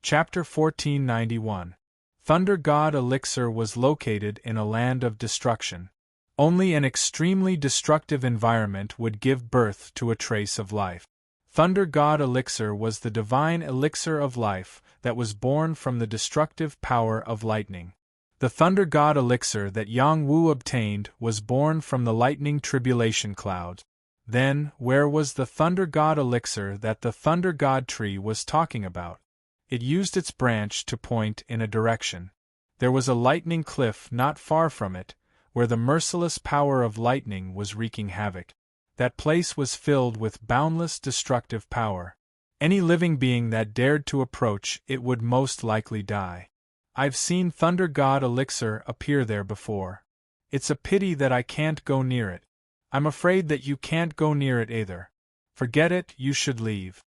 Chapter 1491. Thunder God Elixir was located in a land of destruction. Only an extremely destructive environment would give birth to a trace of life. Thunder God Elixir was the divine elixir of life that was born from the destructive power of lightning. The Thunder God Elixir that Yang Wu obtained was born from the lightning tribulation clouds. Then, where was the Thunder God Elixir that the Thunder God tree was talking about? It used its branch to point in a direction. There was a lightning cliff not far from it, where the merciless power of lightning was wreaking havoc. That place was filled with boundless destructive power. Any living being that dared to approach it would most likely die. I've seen Thunder God Elixir appear there before. It's a pity that I can't go near it. I'm afraid that you can't go near it either. Forget it, you should leave.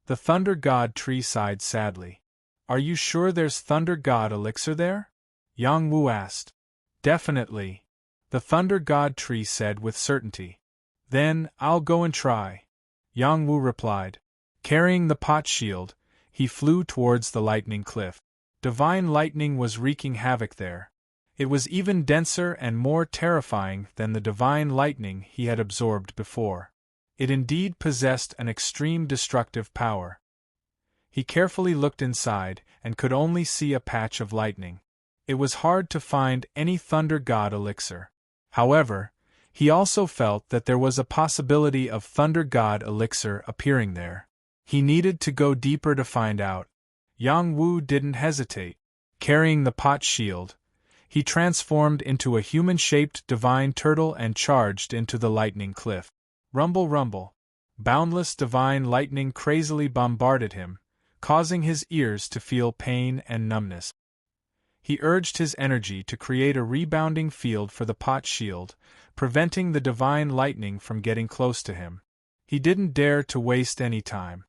The Thunder God tree sighed sadly. Are you sure there's Thunder God Elixir there? Yang Wu asked. Definitely. The Thunder God tree said with certainty. Then, I'll go and try. Yang Wu replied. Carrying the pot shield, he flew towards the lightning cliff. Divine lightning was wreaking havoc there. It was even denser and more terrifying than the divine lightning he had absorbed before. It indeed possessed an extreme destructive power. He carefully looked inside and could only see a patch of lightning. It was hard to find any Thunder God Elixir. However, he also felt that there was a possibility of Thunder God Elixir appearing there. He needed to go deeper to find out. Yang Wu didn't hesitate. Carrying the pot shield, he transformed into a human-shaped divine turtle and charged into the lightning cliff. Rumble, rumble. Boundless divine lightning crazily bombarded him, causing his ears to feel pain and numbness. He urged his energy to create a rebounding field for the pot shield, preventing the divine lightning from getting close to him. He didn't dare to waste any time.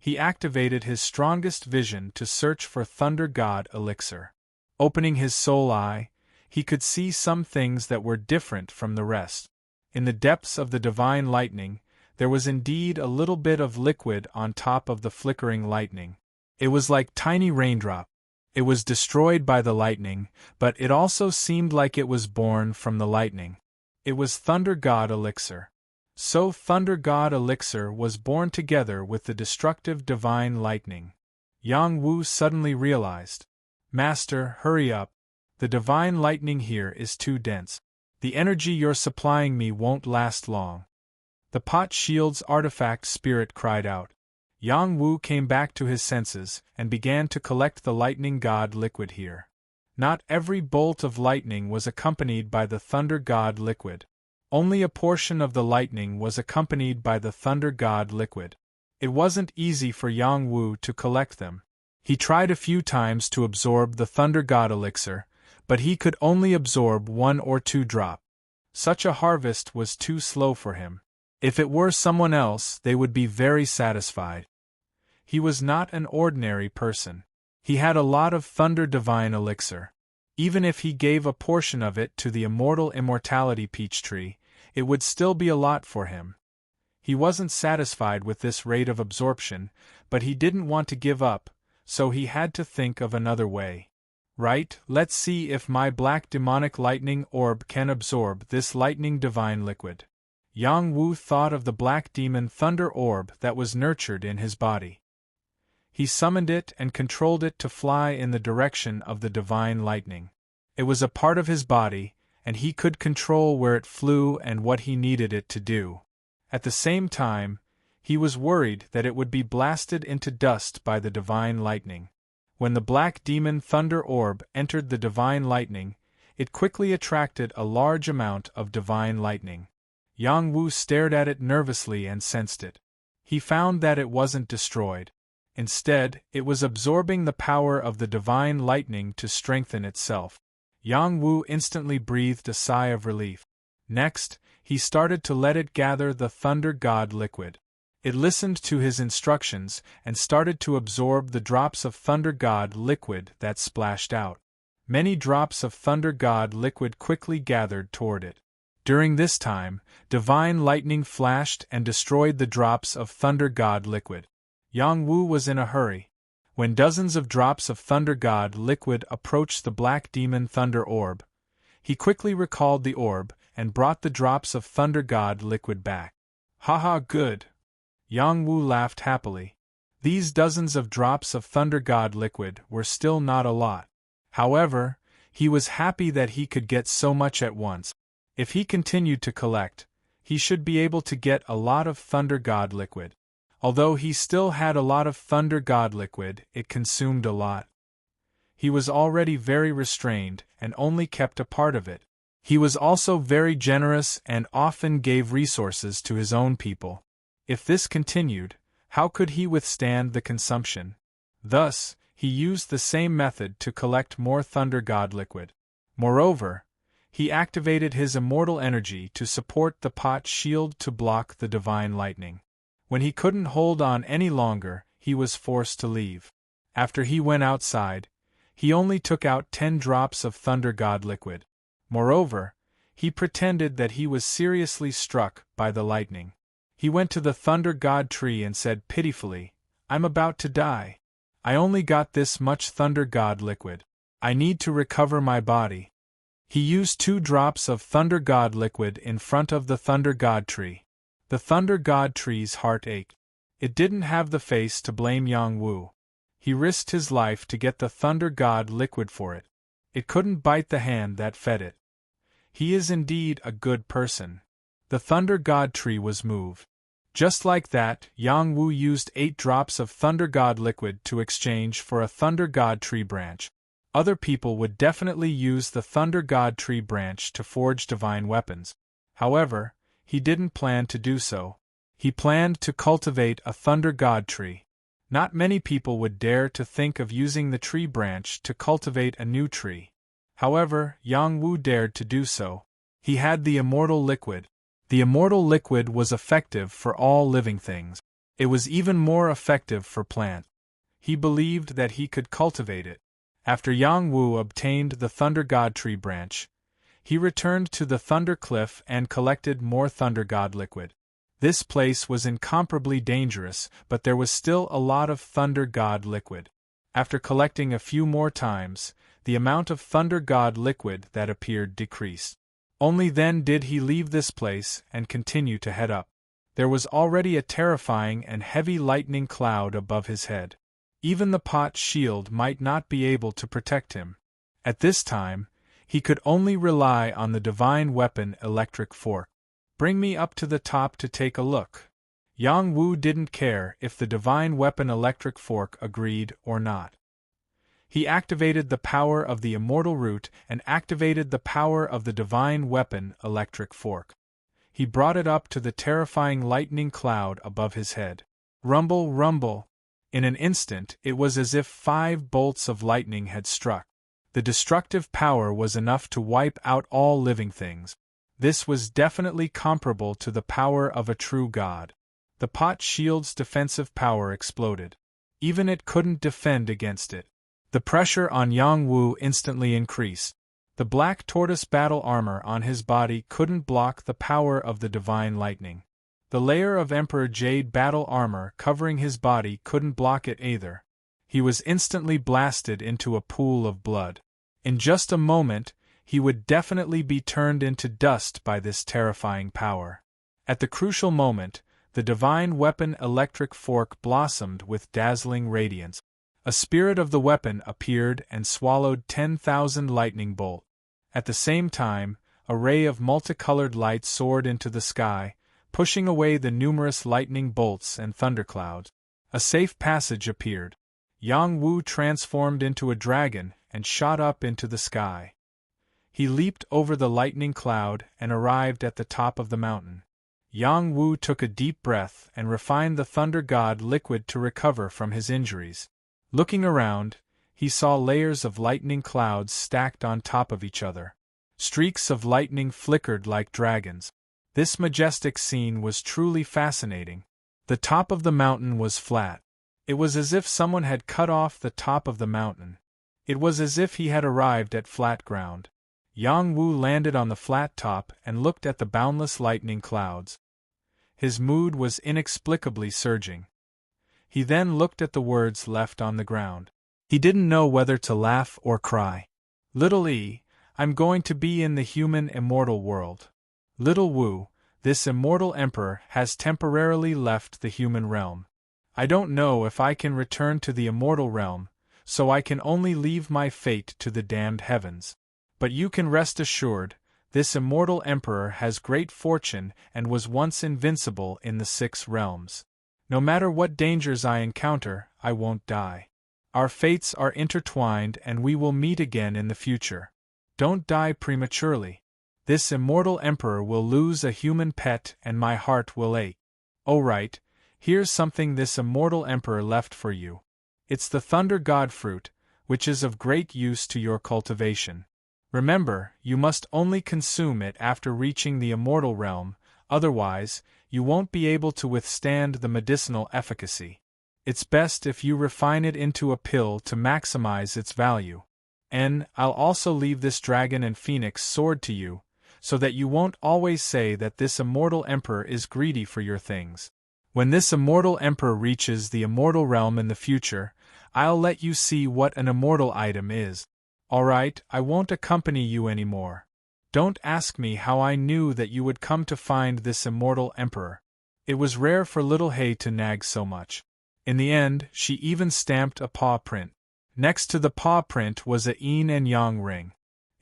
He activated his strongest vision to search for Thunder God Elixir. Opening his soul eye, he could see some things that were different from the rest. In the depths of the divine lightning, there was indeed a little bit of liquid on top of the flickering lightning. It was like tiny raindrop. It was destroyed by the lightning, but it also seemed like it was born from the lightning. It was Thunder God Elixir. So Thunder God Elixir was born together with the destructive divine lightning. Yang Wu suddenly realized. Master, hurry up. The divine lightning here is too dense. The energy you're supplying me won't last long. The pot shield's artifact spirit cried out. Yang Wu came back to his senses and began to collect the lightning god liquid here. Not every bolt of lightning was accompanied by the Thunder God liquid. Only a portion of the lightning was accompanied by the Thunder God liquid. It wasn't easy for Yang Wu to collect them. He tried a few times to absorb the Thunder God Elixir, but he could only absorb 1 or 2 drops. Such a harvest was too slow for him. If it were someone else, they would be very satisfied. He was not an ordinary person. He had a lot of Thunder Divine Elixir. Even if he gave a portion of it to the immortal immortality peach tree, it would still be a lot for him. He wasn't satisfied with this rate of absorption, but he didn't want to give up, so he had to think of another way. Right, let's see if my black demonic lightning orb can absorb this lightning divine liquid. Yang Wu thought of the black demon thunder orb that was nurtured in his body. He summoned it and controlled it to fly in the direction of the divine lightning. It was a part of his body, and he could control where it flew and what he needed it to do. At the same time, he was worried that it would be blasted into dust by the divine lightning. When the black demon thunder orb entered the divine lightning, it quickly attracted a large amount of divine lightning. Yang Wu stared at it nervously and sensed it. He found that it wasn't destroyed. Instead, it was absorbing the power of the divine lightning to strengthen itself. Yang Wu instantly breathed a sigh of relief. Next, he started to let it gather the Thunder God liquid. It listened to his instructions and started to absorb the drops of Thunder God liquid that splashed out. Many drops of Thunder God liquid quickly gathered toward it. During this time, divine lightning flashed and destroyed the drops of Thunder God liquid. Yang Wu was in a hurry. When dozens of drops of Thunder God liquid approached the black demon Thunder Orb, he quickly recalled the orb and brought the drops of Thunder God liquid back. Haha, good! Yang Wu laughed happily. These dozens of drops of Thunder God liquid were still not a lot. However, he was happy that he could get so much at once. If he continued to collect, he should be able to get a lot of Thunder God liquid. Although he still had a lot of Thunder God liquid, it consumed a lot. He was already very restrained and only kept a part of it. He was also very generous and often gave resources to his own people. If this continued, how could he withstand the consumption? Thus, he used the same method to collect more Thunder God liquid. Moreover, he activated his immortal energy to support the pot shield to block the divine lightning. When he couldn't hold on any longer, he was forced to leave. After he went outside, he only took out 10 drops of Thunder God liquid. Moreover, he pretended that he was seriously struck by the lightning. He went to the Thunder God tree and said pitifully, "I'm about to die. I only got this much Thunder God liquid. I need to recover my body." He used 2 drops of Thunder God liquid in front of the Thunder God tree. The Thunder God tree's heart ached. It didn't have the face to blame Yang Wu. He risked his life to get the Thunder God liquid for it. It couldn't bite the hand that fed it. He is indeed a good person. The Thunder God tree was moved. Just like that, Yang Wu used 8 drops of Thunder God liquid to exchange for a Thunder God tree branch. Other people would definitely use the Thunder God tree branch to forge divine weapons. However, he didn't plan to do so. He planned to cultivate a Thunder God tree. Not many people would dare to think of using the tree branch to cultivate a new tree. However, Yang Wu dared to do so. He had the immortal liquid. The immortal liquid was effective for all living things. It was even more effective for plants. He believed that he could cultivate it. After Yang Wu obtained the Thunder God tree branch, he returned to the Thunder Cliff and collected more Thunder God liquid. This place was incomparably dangerous, but there was still a lot of Thunder God liquid. After collecting a few more times, the amount of Thunder God liquid that appeared decreased. Only then did he leave this place and continue to head up. There was already a terrifying and heavy lightning cloud above his head. Even the pot shield might not be able to protect him. At this time, he could only rely on the divine weapon electric fork. "Bring me up to the top to take a look." Yang Wu didn't care if the divine weapon electric fork agreed or not. He activated the power of the immortal root and activated the power of the divine weapon electric fork. He brought it up to the terrifying lightning cloud above his head. Rumble, rumble. In an instant, it was as if 5 bolts of lightning had struck. The destructive power was enough to wipe out all living things. This was definitely comparable to the power of a true god. The pot shield's defensive power exploded. Even it couldn't defend against it. The pressure on Yang Wu instantly increased. The black tortoise battle armor on his body couldn't block the power of the divine lightning. The layer of Emperor Jade battle armor covering his body couldn't block it either. He was instantly blasted into a pool of blood. In just a moment, he would definitely be turned into dust by this terrifying power. At the crucial moment, the divine weapon electric fork blossomed with dazzling radiance. A spirit of the weapon appeared and swallowed 10,000 lightning bolts. At the same time, a ray of multicolored light soared into the sky, pushing away the numerous lightning bolts and thunderclouds. A safe passage appeared. Yang Wu transformed into a dragon and shot up into the sky. He leaped over the lightning cloud and arrived at the top of the mountain. Yang Wu took a deep breath and refined the Thunder God liquid to recover from his injuries. Looking around, he saw layers of lightning clouds stacked on top of each other. Streaks of lightning flickered like dragons. This majestic scene was truly fascinating. The top of the mountain was flat. It was as if someone had cut off the top of the mountain. It was as if he had arrived at flat ground. Yang Wu landed on the flat top and looked at the boundless lightning clouds. His mood was inexplicably surging. He then looked at the words left on the ground. He didn't know whether to laugh or cry. Little E, I'm going to be in the human immortal world. Little Wu, this immortal emperor has temporarily left the human realm. I don't know if I can return to the immortal realm, so I can only leave my fate to the damned heavens. But you can rest assured, this immortal emperor has great fortune and was once invincible in the 6 realms. No matter what dangers I encounter, I won't die. Our fates are intertwined and we will meet again in the future. Don't die prematurely. This immortal emperor will lose a human pet and my heart will ache. Oh right, here's something this immortal emperor left for you. It's the Thunder God fruit, which is of great use to your cultivation. Remember, you must only consume it after reaching the immortal realm, otherwise, you won't be able to withstand the medicinal efficacy. It's best if you refine it into a pill to maximize its value. And I'll also leave this dragon and phoenix sword to you, so that you won't always say that this immortal emperor is greedy for your things. When this immortal emperor reaches the immortal realm in the future, I'll let you see what an immortal item is. Alright, I won't accompany you anymore. Don't ask me how I knew that you would come to find this immortal emperor. It was rare for Little Hay to nag so much. In the end, she even stamped a paw print. Next to the paw print was a yin and yang ring.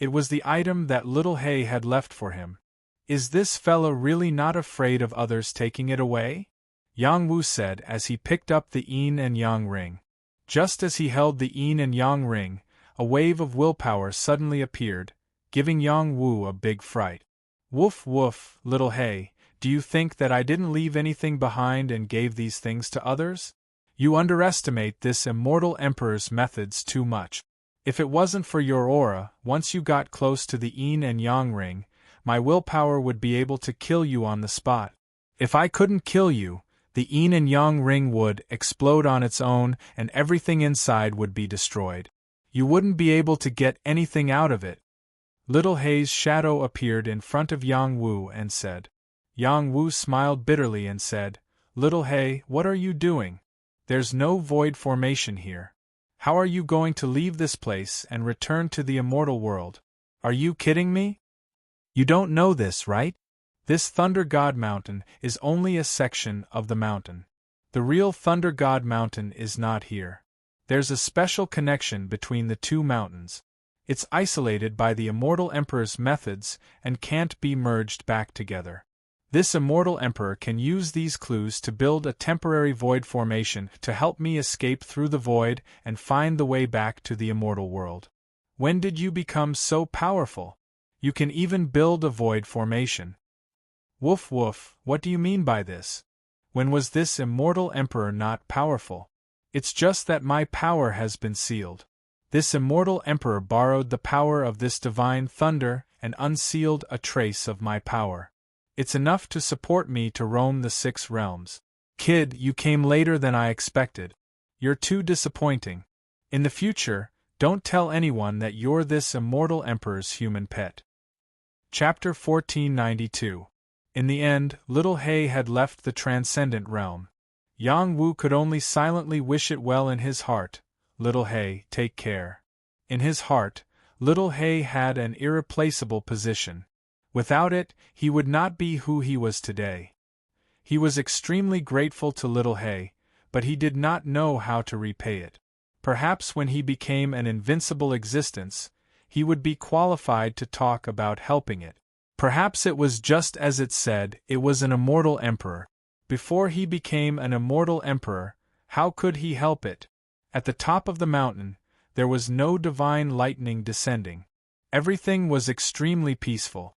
It was the item that Little Hay had left for him. Is this fella really not afraid of others taking it away? Yang Wu said as he picked up the yin and yang ring. Just as he held the yin and yang ring, a wave of willpower suddenly appeared, giving Yang Wu a big fright. Woof woof, Little Hay, do you think that I didn't leave anything behind and gave these things to others? You underestimate this immortal emperor's methods too much. If it wasn't for your aura, once you got close to the yin and yang ring, my willpower would be able to kill you on the spot. If I couldn't kill you, the yin and yang ring would explode on its own and everything inside would be destroyed. You wouldn't be able to get anything out of it. Little Hay's shadow appeared in front of Yang Wu and said. Yang Wu smiled bitterly and said, Little Hay, what are you doing? There's no void formation here. How are you going to leave this place and return to the immortal world? Are you kidding me? You don't know this, right? This Thunder God Mountain is only a section of the mountain. The real Thunder God Mountain is not here. There's a special connection between the 2 mountains. It's isolated by the immortal emperor's methods and can't be merged back together. This immortal emperor can use these clues to build a temporary void formation to help me escape through the void and find the way back to the immortal world. When did you become so powerful? You can even build a void formation. Woof woof, what do you mean by this? When was this immortal emperor not powerful? It's just that my power has been sealed. This immortal emperor borrowed the power of this divine thunder and unsealed a trace of my power. It's enough to support me to roam the 6 realms. Kid, you came later than I expected. You're too disappointing. In the future, don't tell anyone that you're this immortal emperor's human pet. Chapter 1492. In the end, Little Hay had left the transcendent realm. Yang Wu could only silently wish it well in his heart. Little Hay, take care. In his heart, Little Hay had an irreplaceable position. Without it, he would not be who he was today. He was extremely grateful to Little Hay, but he did not know how to repay it. Perhaps when he became an invincible existence, he would be qualified to talk about helping it. Perhaps it was just as it said, it was an immortal emperor. Before he became an immortal emperor, how could he help it? At the top of the mountain, there was no divine lightning descending. Everything was extremely peaceful.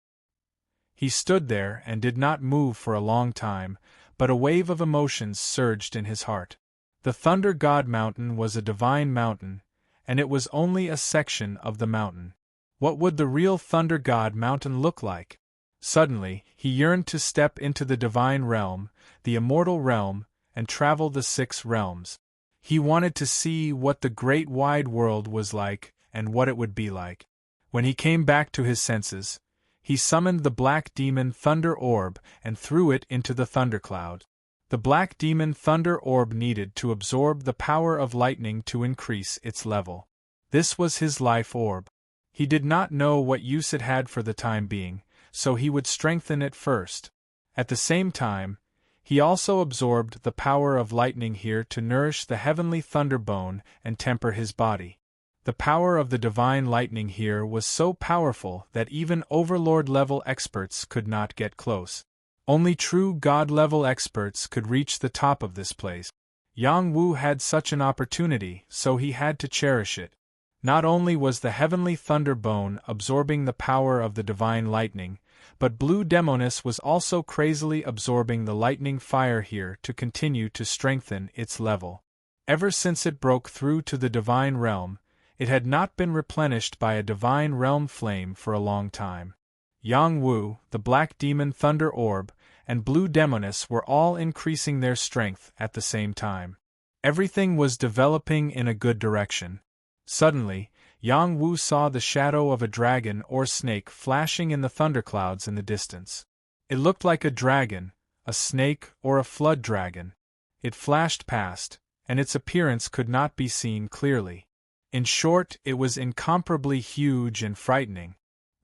He stood there and did not move for a long time, but a wave of emotions surged in his heart. The Thunder God Mountain was a divine mountain, and it was only a section of the mountain. What would the real Thunder God Mountain look like? Suddenly, he yearned to step into the divine realm, the immortal realm, and travel the 6 realms. He wanted to see what the great wide world was like and what it would be like. When he came back to his senses, he summoned the black demon Thunder Orb and threw it into the thundercloud. The black demon thunder orb needed to absorb the power of lightning to increase its level. This was his life orb. He did not know what use it had for the time being, so he would strengthen it first. At the same time, he also absorbed the power of lightning here to nourish the heavenly thunderbone and temper his body. The power of the divine lightning here was so powerful that even Overlord-level experts could not get close. Only true God-level experts could reach the top of this place. Yang Wu had such an opportunity, so he had to cherish it. Not only was the heavenly thunderbone absorbing the power of the divine lightning, but Blue Demonis was also crazily absorbing the lightning fire here to continue to strengthen its level. Ever since it broke through to the divine realm, it had not been replenished by a divine realm flame for a long time. Yang Wu, the black demon thunder orb, and Blue Demonis were all increasing their strength at the same time. Everything was developing in a good direction. Suddenly, Yang Wu saw the shadow of a dragon or snake flashing in the thunderclouds in the distance. It looked like a dragon, a snake, or a flood dragon. It flashed past, and its appearance could not be seen clearly. In short, it was incomparably huge and frightening.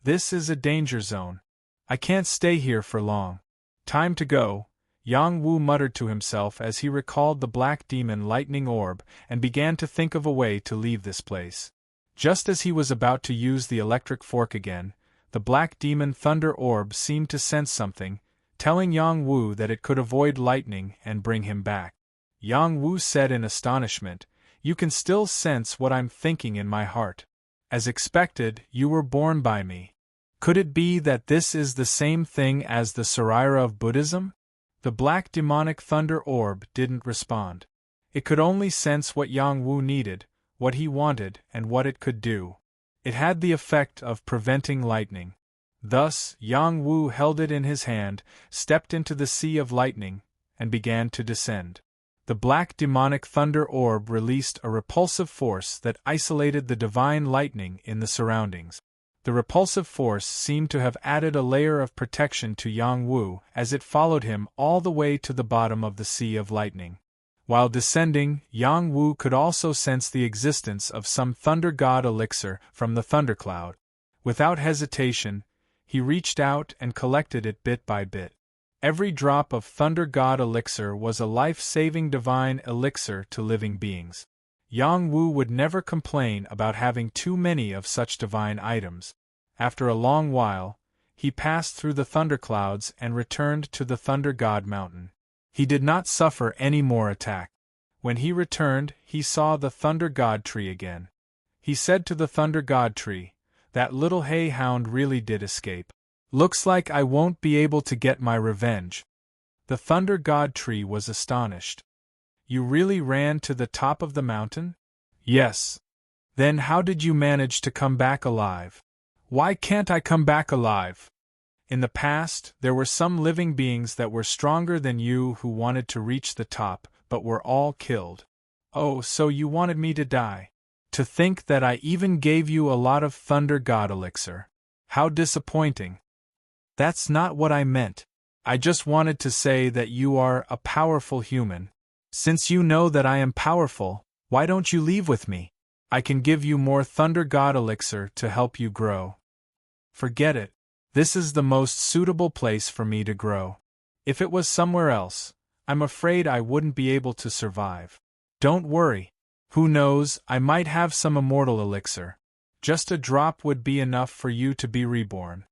This is a danger zone. I can't stay here for long. Time to go, Yang Wu muttered to himself as he recalled the black demon lightning orb and began to think of a way to leave this place. Just as he was about to use the electric fork again, the black demon thunder orb seemed to sense something, telling Yang Wu that it could avoid lightning and bring him back. Yang Wu said in astonishment, "You can still sense what I'm thinking in my heart. As expected, you were born by me. Could it be that this is the same thing as the Sarira of Buddhism?" The black demonic thunder orb didn't respond. It could only sense what Yang Wu needed, what he wanted, and what it could do. It had the effect of preventing lightning. Thus, Yang Wu held it in his hand, stepped into the sea of lightning, and began to descend. The black demonic thunder orb released a repulsive force that isolated the divine lightning in the surroundings. The repulsive force seemed to have added a layer of protection to Yang Wu as it followed him all the way to the bottom of the sea of lightning. While descending, Yang Wu could also sense the existence of some thunder god elixir from the thundercloud. Without hesitation, he reached out and collected it bit by bit. Every drop of thunder god elixir was a life-saving divine elixir to living beings. Yang Wu would never complain about having too many of such divine items. After a long while, he passed through the thunderclouds and returned to the Thunder God Mountain. He did not suffer any more attack. When he returned, he saw the Thunder God Tree again. He said to the Thunder God Tree, "That little hay hound really did escape. Looks like I won't be able to get my revenge." The Thunder God Tree was astonished. "You really ran to the top of the mountain?" "Yes." "Then how did you manage to come back alive?" "Why can't I come back alive?" "In the past, there were some living beings that were stronger than you who wanted to reach the top, but were all killed." "Oh, so you wanted me to die. To think that I even gave you a lot of Thunder God elixir. How disappointing." "That's not what I meant. I just wanted to say that you are a powerful human. Since you know that I am powerful, why don't you leave with me? I can give you more Thunder God elixir to help you grow." "Forget it. This is the most suitable place for me to grow. If it was somewhere else, I'm afraid I wouldn't be able to survive." "Don't worry. Who knows, I might have some immortal elixir. Just a drop would be enough for you to be reborn.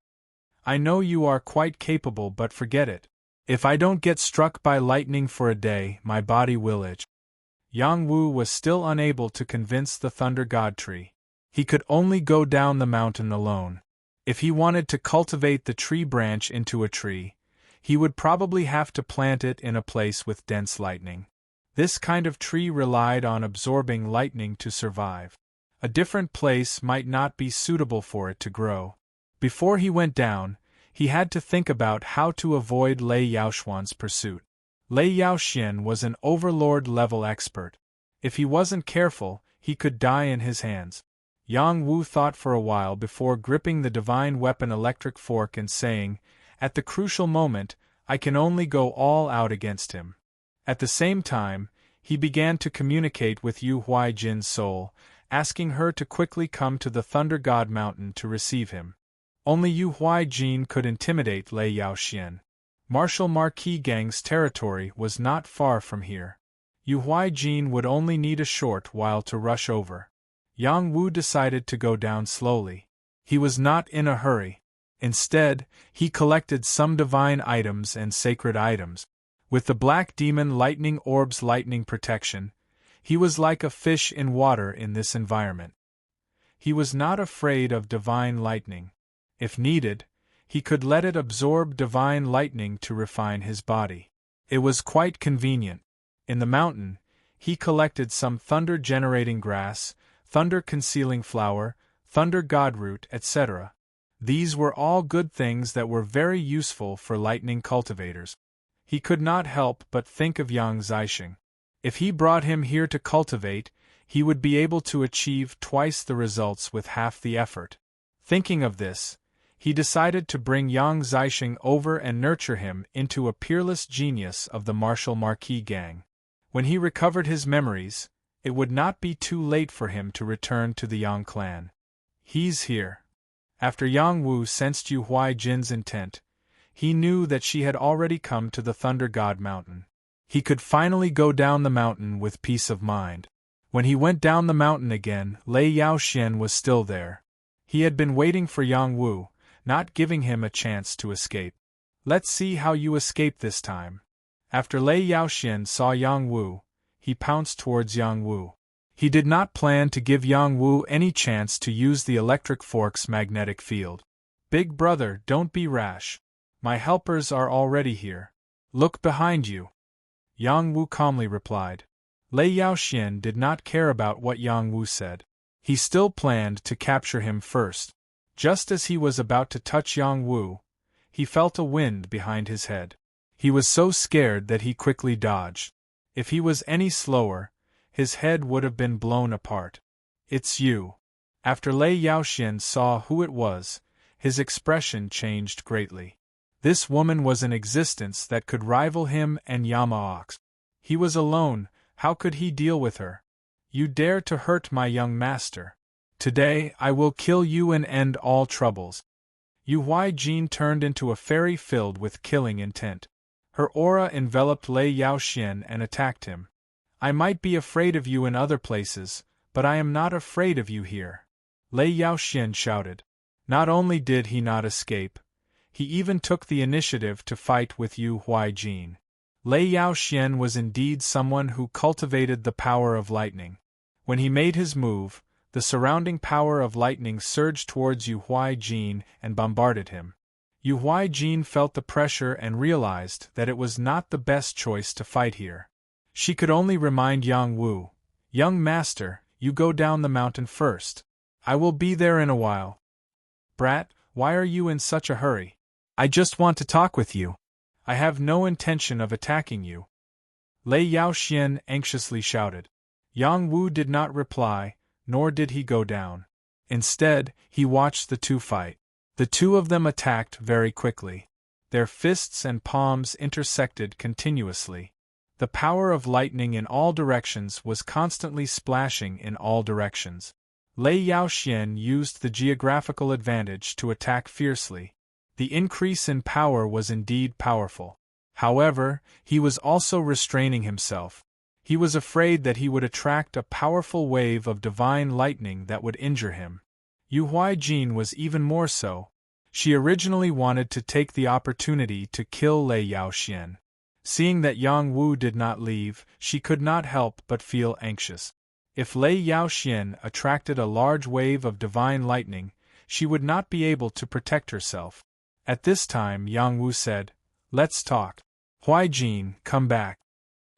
I know you are quite capable, but forget it. If I don't get struck by lightning for a day, my body will itch." Yang Wu was still unable to convince the Thunder God Tree. He could only go down the mountain alone. If he wanted to cultivate the tree branch into a tree, he would probably have to plant it in a place with dense lightning. This kind of tree relied on absorbing lightning to survive. A different place might not be suitable for it to grow. Before he went down, he had to think about how to avoid Lei Yaoxuan's pursuit. Lei Yaoxian was an Overlord-level expert. If he wasn't careful, he could die in his hands. Yang Wu thought for a while before gripping the divine weapon electric fork and saying, "At the crucial moment, I can only go all out against him." At the same time, he began to communicate with Yu Huaijin's soul, asking her to quickly come to the Thunder God Mountain to receive him. Only Yu Huaijin could intimidate Lei Yaoxian. Martial Marquis Gang's territory was not far from here. Yu Huaijin would only need a short while to rush over. Yang Wu decided to go down slowly. He was not in a hurry. Instead, he collected some divine items and sacred items. With the Black Demon Lightning Orb's lightning protection, he was like a fish in water in this environment. He was not afraid of divine lightning. If needed, he could let it absorb divine lightning to refine his body. It was quite convenient. In the mountain, he collected some thunder-generating grass, thunder-concealing flower, thunder godroot, etc. These were all good things that were very useful for lightning cultivators. He could not help but think of Yang Zixing. If he brought him here to cultivate, he would be able to achieve twice the results with half the effort. Thinking of this, he decided to bring Yang Zixing over and nurture him into a peerless genius of the Martial Marquis Gang. When he recovered his memories, it would not be too late for him to return to the Yang clan. He's here. After Yang Wu sensed Yu Huaijin's intent, he knew that she had already come to the Thunder God Mountain. He could finally go down the mountain with peace of mind. When he went down the mountain again, Lei Yaoxian was still there. He had been waiting for Yang Wu, not giving him a chance to escape. Let's see how you escape this time. After Lei Yaoxian saw Yang Wu, he pounced towards Yang Wu. He did not plan to give Yang Wu any chance to use the electric fork's magnetic field. Big brother, don't be rash. My helpers are already here. Look behind you. Yang Wu calmly replied. Lei Yaoxian did not care about what Yang Wu said. He still planned to capture him first. Just as he was about to touch Yang Wu, he felt a wind behind his head. He was so scared that he quickly dodged. If he was any slower, his head would have been blown apart. It's you. After Lei Yaoxian saw who it was, his expression changed greatly. This woman was an existence that could rival him and Yamaox. He was alone, how could he deal with her? You dare to hurt my young master. Today I will kill you and end all troubles. Yu Huaijin turned into a fairy filled with killing intent. Her aura enveloped Lei Yaoxian and attacked him. I might be afraid of you in other places, but I am not afraid of you here. Lei Yaoxian shouted. Not only did he not escape, he even took the initiative to fight with Yu Huaijin. Lei Yaoxian was indeed someone who cultivated the power of lightning. When he made his move, the surrounding power of lightning surged towards Yu Huaijin and bombarded him. Yu Huaijin felt the pressure and realized that it was not the best choice to fight here. She could only remind Yang Wu, Young master, you go down the mountain first. I will be there in a while. Brat, why are you in such a hurry? I just want to talk with you. I have no intention of attacking you. Lei Yaoxian anxiously shouted. Yang Wu did not reply, nor did he go down. Instead, he watched the two fight. The two of them attacked very quickly. Their fists and palms intersected continuously. The power of lightning in all directions was constantly splashing in all directions. Lei Yaoxian used the geographical advantage to attack fiercely. The increase in power was indeed powerful. However, he was also restraining himself. He was afraid that he would attract a powerful wave of divine lightning that would injure him. Yu Huaijin was even more so. She originally wanted to take the opportunity to kill Lei Yaoxian. Seeing that Yang Wu did not leave, she could not help but feel anxious. If Lei Yaoxian attracted a large wave of divine lightning, she would not be able to protect herself. At this time Yang Wu said, Let's talk. Huaijin, come back.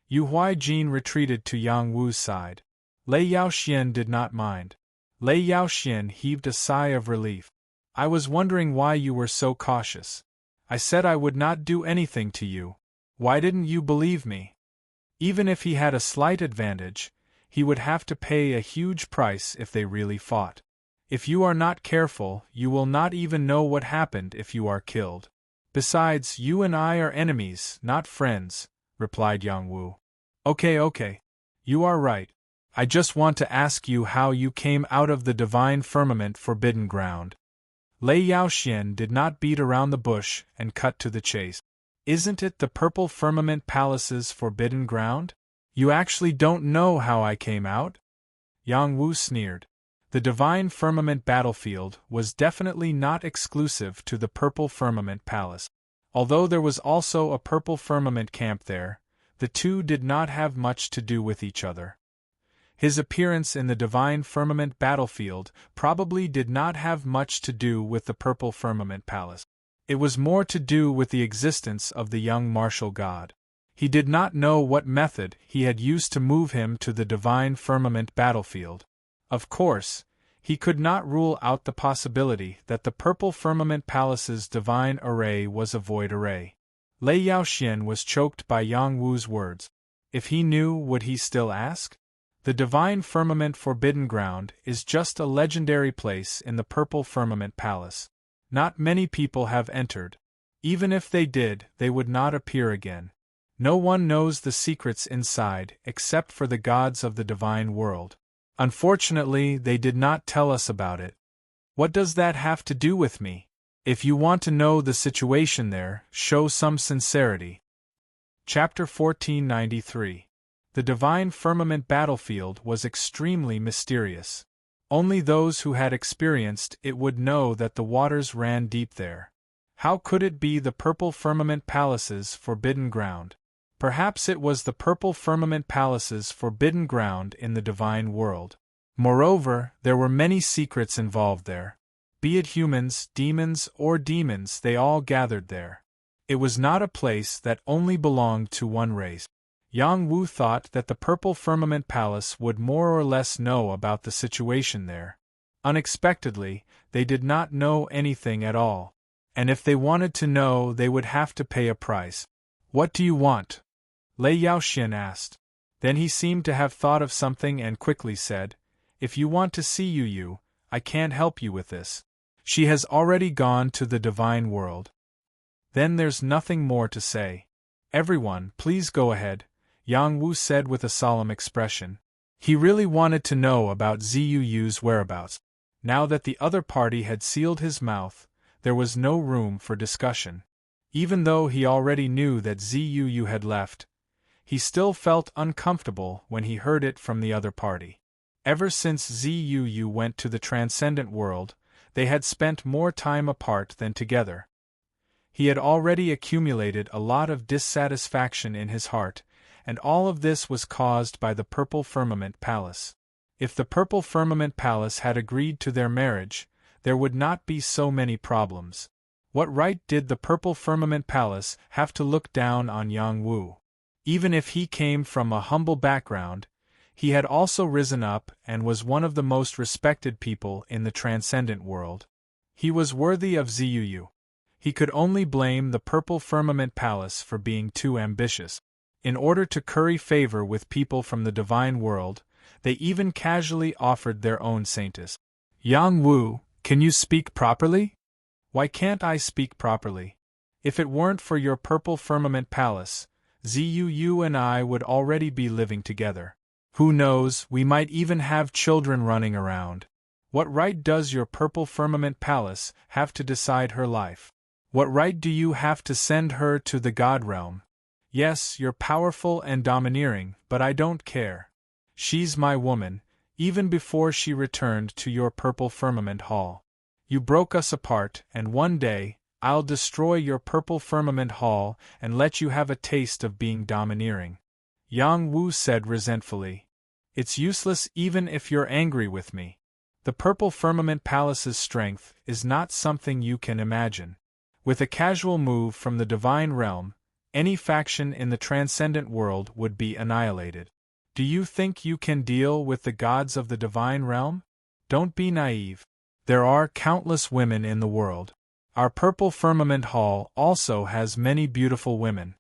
Yu Huaijin retreated to Yang Wu's side. Lei Yaoxian did not mind. Lei Yaoxian heaved a sigh of relief. I was wondering why you were so cautious. I said I would not do anything to you. Why didn't you believe me? Even if he had a slight advantage, he would have to pay a huge price if they really fought. If you are not careful, you will not even know what happened if you are killed. Besides, you and I are enemies, not friends. replied Yang Wu. Okay. You are right. I just want to ask you how you came out of the divine firmament forbidden ground. Lei Yaoxian did not beat around the bush and cut to the chase. Isn't it the purple firmament palace's forbidden ground? You actually don't know how I came out? Yang Wu sneered. The divine firmament battlefield was definitely not exclusive to the purple firmament palace. Although there was also a purple firmament camp there, the two did not have much to do with each other. His appearance in the divine firmament battlefield probably did not have much to do with the purple firmament palace. It was more to do with the existence of the young martial god. He did not know what method he had used to move him to the divine firmament battlefield. Of course, he could not rule out the possibility that the purple firmament palace's divine array was a void array. Lei Yaoxian was choked by Yang Wu's words. If he knew, would he still ask? The divine firmament forbidden ground is just a legendary place in the purple firmament palace. Not many people have entered. Even if they did, they would not appear again. No one knows the secrets inside except for the gods of the divine world. Unfortunately, they did not tell us about it. What does that have to do with me? If you want to know the situation there, show some sincerity. Chapter 1493. The divine firmament battlefield was extremely mysterious. Only those who had experienced it would know that the waters ran deep there. How could it be the purple firmament palace's forbidden ground? Perhaps it was the purple firmament palace's forbidden ground in the divine world. Moreover, there were many secrets involved there. Be it humans, demons, or demons, they all gathered there. It was not a place that only belonged to one race. Yang Wu thought that the purple firmament palace would more or less know about the situation there. Unexpectedly, they did not know anything at all. And if they wanted to know, they would have to pay a price. What do you want? Lei Yaoxian asked. Then he seemed to have thought of something and quickly said, If you want to see Yu, I can't help you with this. She has already gone to the divine world. Then there's nothing more to say. Everyone, please go ahead, Yang Wu said with a solemn expression. He really wanted to know about Ziyu's whereabouts. Now that the other party had sealed his mouth, there was no room for discussion. Even though he already knew that Ziyu had left, he still felt uncomfortable when he heard it from the other party. Ever since Ziyu went to the transcendent world, they had spent more time apart than together. He had already accumulated a lot of dissatisfaction in his heart, and all of this was caused by the purple firmament palace. If the purple firmament palace had agreed to their marriage, there would not be so many problems. What right did the purple firmament palace have to look down on Yang Wu? Even if he came from a humble background, he had also risen up and was one of the most respected people in the transcendent world. He was worthy of Ziyu. He could only blame the purple firmament palace for being too ambitious. In order to curry favor with people from the divine world, they even casually offered their own saintess. Yang Wu, can you speak properly? Why can't I speak properly? If it weren't for your purple firmament palace, Ziyu and I would already be living together. Who knows, we might even have children running around. What right does your purple firmament palace have to decide her life? What right do you have to send her to the god realm? Yes, you're powerful and domineering, but I don't care. She's my woman, even before she returned to your purple firmament hall. You broke us apart, and one day, I'll destroy your purple firmament hall and let you have a taste of being domineering. Yang Wu said resentfully. It's useless even if you're angry with me. The purple firmament palace's strength is not something you can imagine. With a casual move from the divine realm, any faction in the transcendent world would be annihilated. Do you think you can deal with the gods of the divine realm? Don't be naive. There are countless women in the world. Our purple firmament hall also has many beautiful women.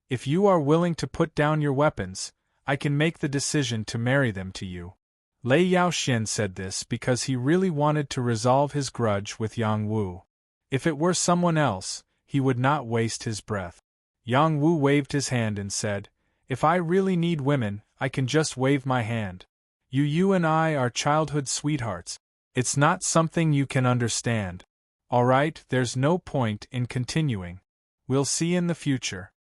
If you are willing to put down your weapons, I can make the decision to marry them to you. Lei Yaoxian said this because he really wanted to resolve his grudge with Yang Wu. If it were someone else, he would not waste his breath. Yang Wu waved his hand and said, "If I really need women, I can just wave my hand. You and I are childhood sweethearts. It's not something you can understand. Alright, there's no point in continuing. We'll see in the future."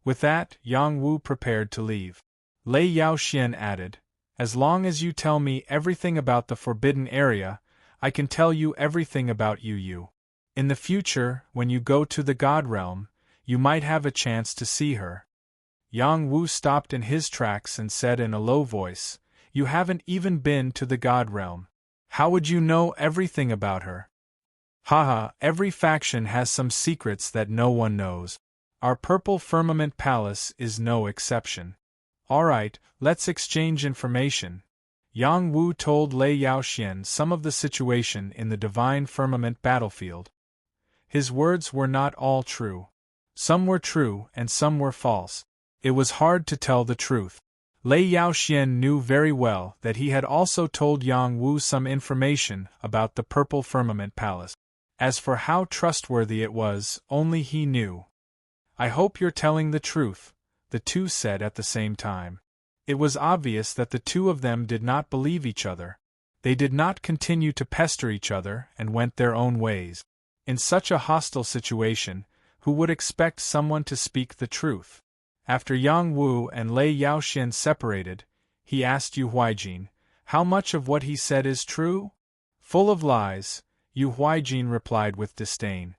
With that, Yang Wu prepared to leave. Lei Yaoxian added, "As long as you tell me everything about the forbidden area, I can tell you everything about you. In the future, when you go to the God Realm, you might have a chance to see her." Yang Wu stopped in his tracks and said in a low voice, "You haven't even been to the God Realm. How would you know everything about her?" "Haha, every faction has some secrets that no one knows. Our Purple Firmament Palace is no exception. Alright, let's exchange information." Yang Wu told Lei Yaoxian some of the situation in the Divine Firmament battlefield. His words were not all true. Some were true and some were false. It was hard to tell the truth. Lei Yaoxian knew very well that he had also told Yang Wu some information about the Purple Firmament Palace. As for how trustworthy it was, only he knew. "I hope you're telling the truth," the two said at the same time. It was obvious that the two of them did not believe each other. They did not continue to pester each other and went their own ways. In such a hostile situation, who would expect someone to speak the truth? After Yang Wu and Lei Yaoxian separated, he asked Yu Huijin, "How much of what he said is true?" "Full of lies," Yu Huijin replied with disdain.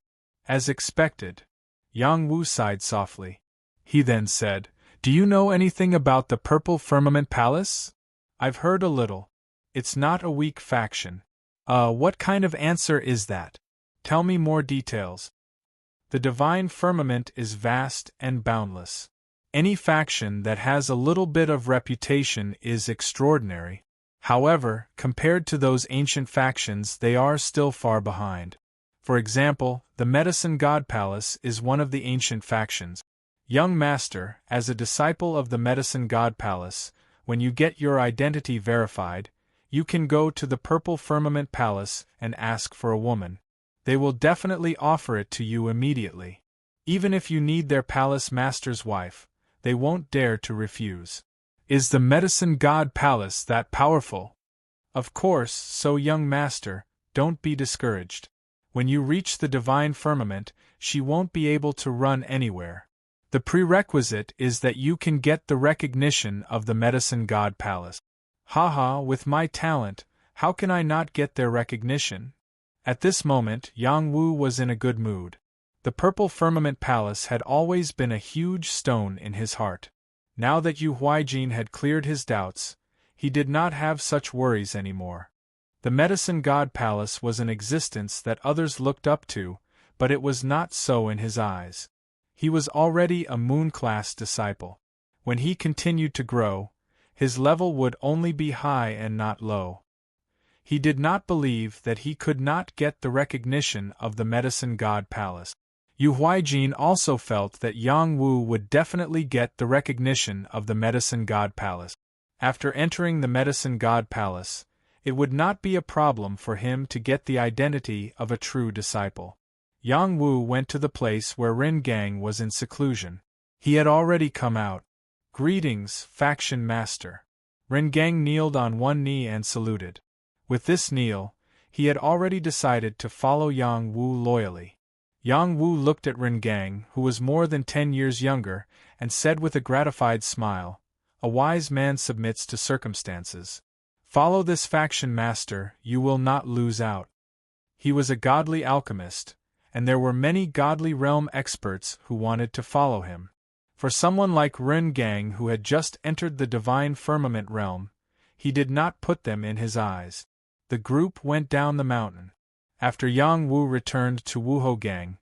"As expected." Yang Wu sighed softly. He then said, "Do you know anything about the Purple Firmament Palace?" "I've heard a little. It's not a weak faction." What kind of answer is that? Tell me more details." "The Divine Firmament is vast and boundless. Any faction that has a little bit of reputation is extraordinary. However, compared to those ancient factions, they are still far behind. For example, the Medicine God Palace is one of the ancient factions. Young Master, as a disciple of the Medicine God Palace, when you get your identity verified, you can go to the Purple Firmament Palace and ask for a woman. They will definitely offer it to you immediately. Even if you need their palace master's wife, they won't dare to refuse." "Is the Medicine God Palace that powerful?" "Of course, so young Master, don't be discouraged. When you reach the Divine Firmament, she won't be able to run anywhere. The prerequisite is that you can get the recognition of the Medicine God Palace." "Haha, with my talent, how can I not get their recognition?" At this moment, Yang Wu was in a good mood. The Purple Firmament Palace had always been a huge stone in his heart. Now that Yu Huijin had cleared his doubts, he did not have such worries anymore. The Medicine God Palace was an existence that others looked up to, but it was not so in his eyes. He was already a moon-class disciple. When he continued to grow, his level would only be high and not low. He did not believe that he could not get the recognition of the Medicine God Palace. Yu Huijin also felt that Yang Wu would definitely get the recognition of the Medicine God Palace. After entering the Medicine God Palace, it would not be a problem for him to get the identity of a true disciple. Yang Wu went to the place where Rin Gang was in seclusion. He had already come out. "Greetings, Faction Master." Rin Gang kneeled on one knee and saluted. With this kneel, he had already decided to follow Yang Wu loyally. Yang Wu looked at Rin Gang, who was more than 10 years younger, and said with a gratified smile, "A wise man submits to circumstances. Follow this faction master, you will not lose out." He was a godly alchemist, and there were many godly realm experts who wanted to follow him. For someone like Rin Gang who had just entered the Divine Firmament realm, he did not put them in his eyes. The group went down the mountain. After Yang Wu returned to Wuho Gang,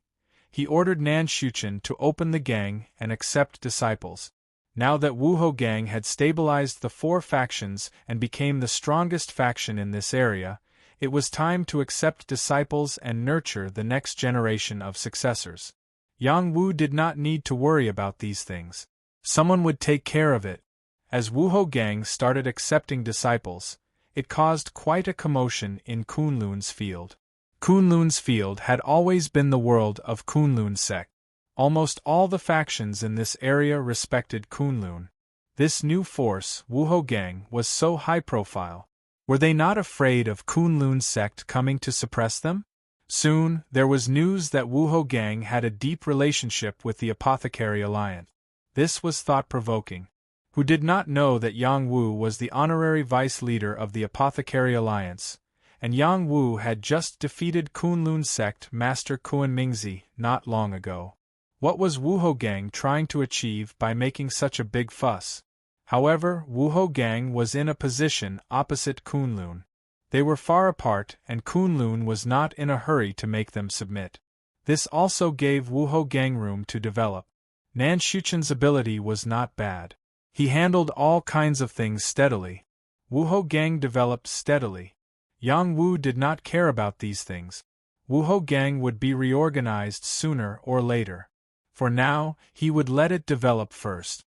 he ordered Nan Shuchen to open the gang and accept disciples. Now that Wuho Gang had stabilized the 4 factions and became the strongest faction in this area, it was time to accept disciples and nurture the next generation of successors. Yang Wu did not need to worry about these things. Someone would take care of it. As Wuho Gang started accepting disciples, it caused quite a commotion in Kunlun's field. Kunlun's field had always been the world of Kunlun sect. Almost all the factions in this area respected Kunlun. This new force, Wuhogang, was so high-profile. Were they not afraid of Kunlun's sect coming to suppress them? Soon, there was news that Wuhogang had a deep relationship with the Apothecary Alliance. This was thought-provoking. Who did not know that Yang Wu was the honorary vice-leader of the Apothecary Alliance, and Yang Wu had just defeated Kunlun's sect Master Kuan Mingzi not long ago. What was Wuhogang trying to achieve by making such a big fuss? However, Wuhogang was in a position opposite Kunlun. They were far apart and Kunlun was not in a hurry to make them submit. This also gave Wuhogang room to develop. Nan Shuchen's ability was not bad. He handled all kinds of things steadily. Wuhogang developed steadily. Yang Wu did not care about these things. Wuhogang would be reorganized sooner or later. For now, he would let it develop first.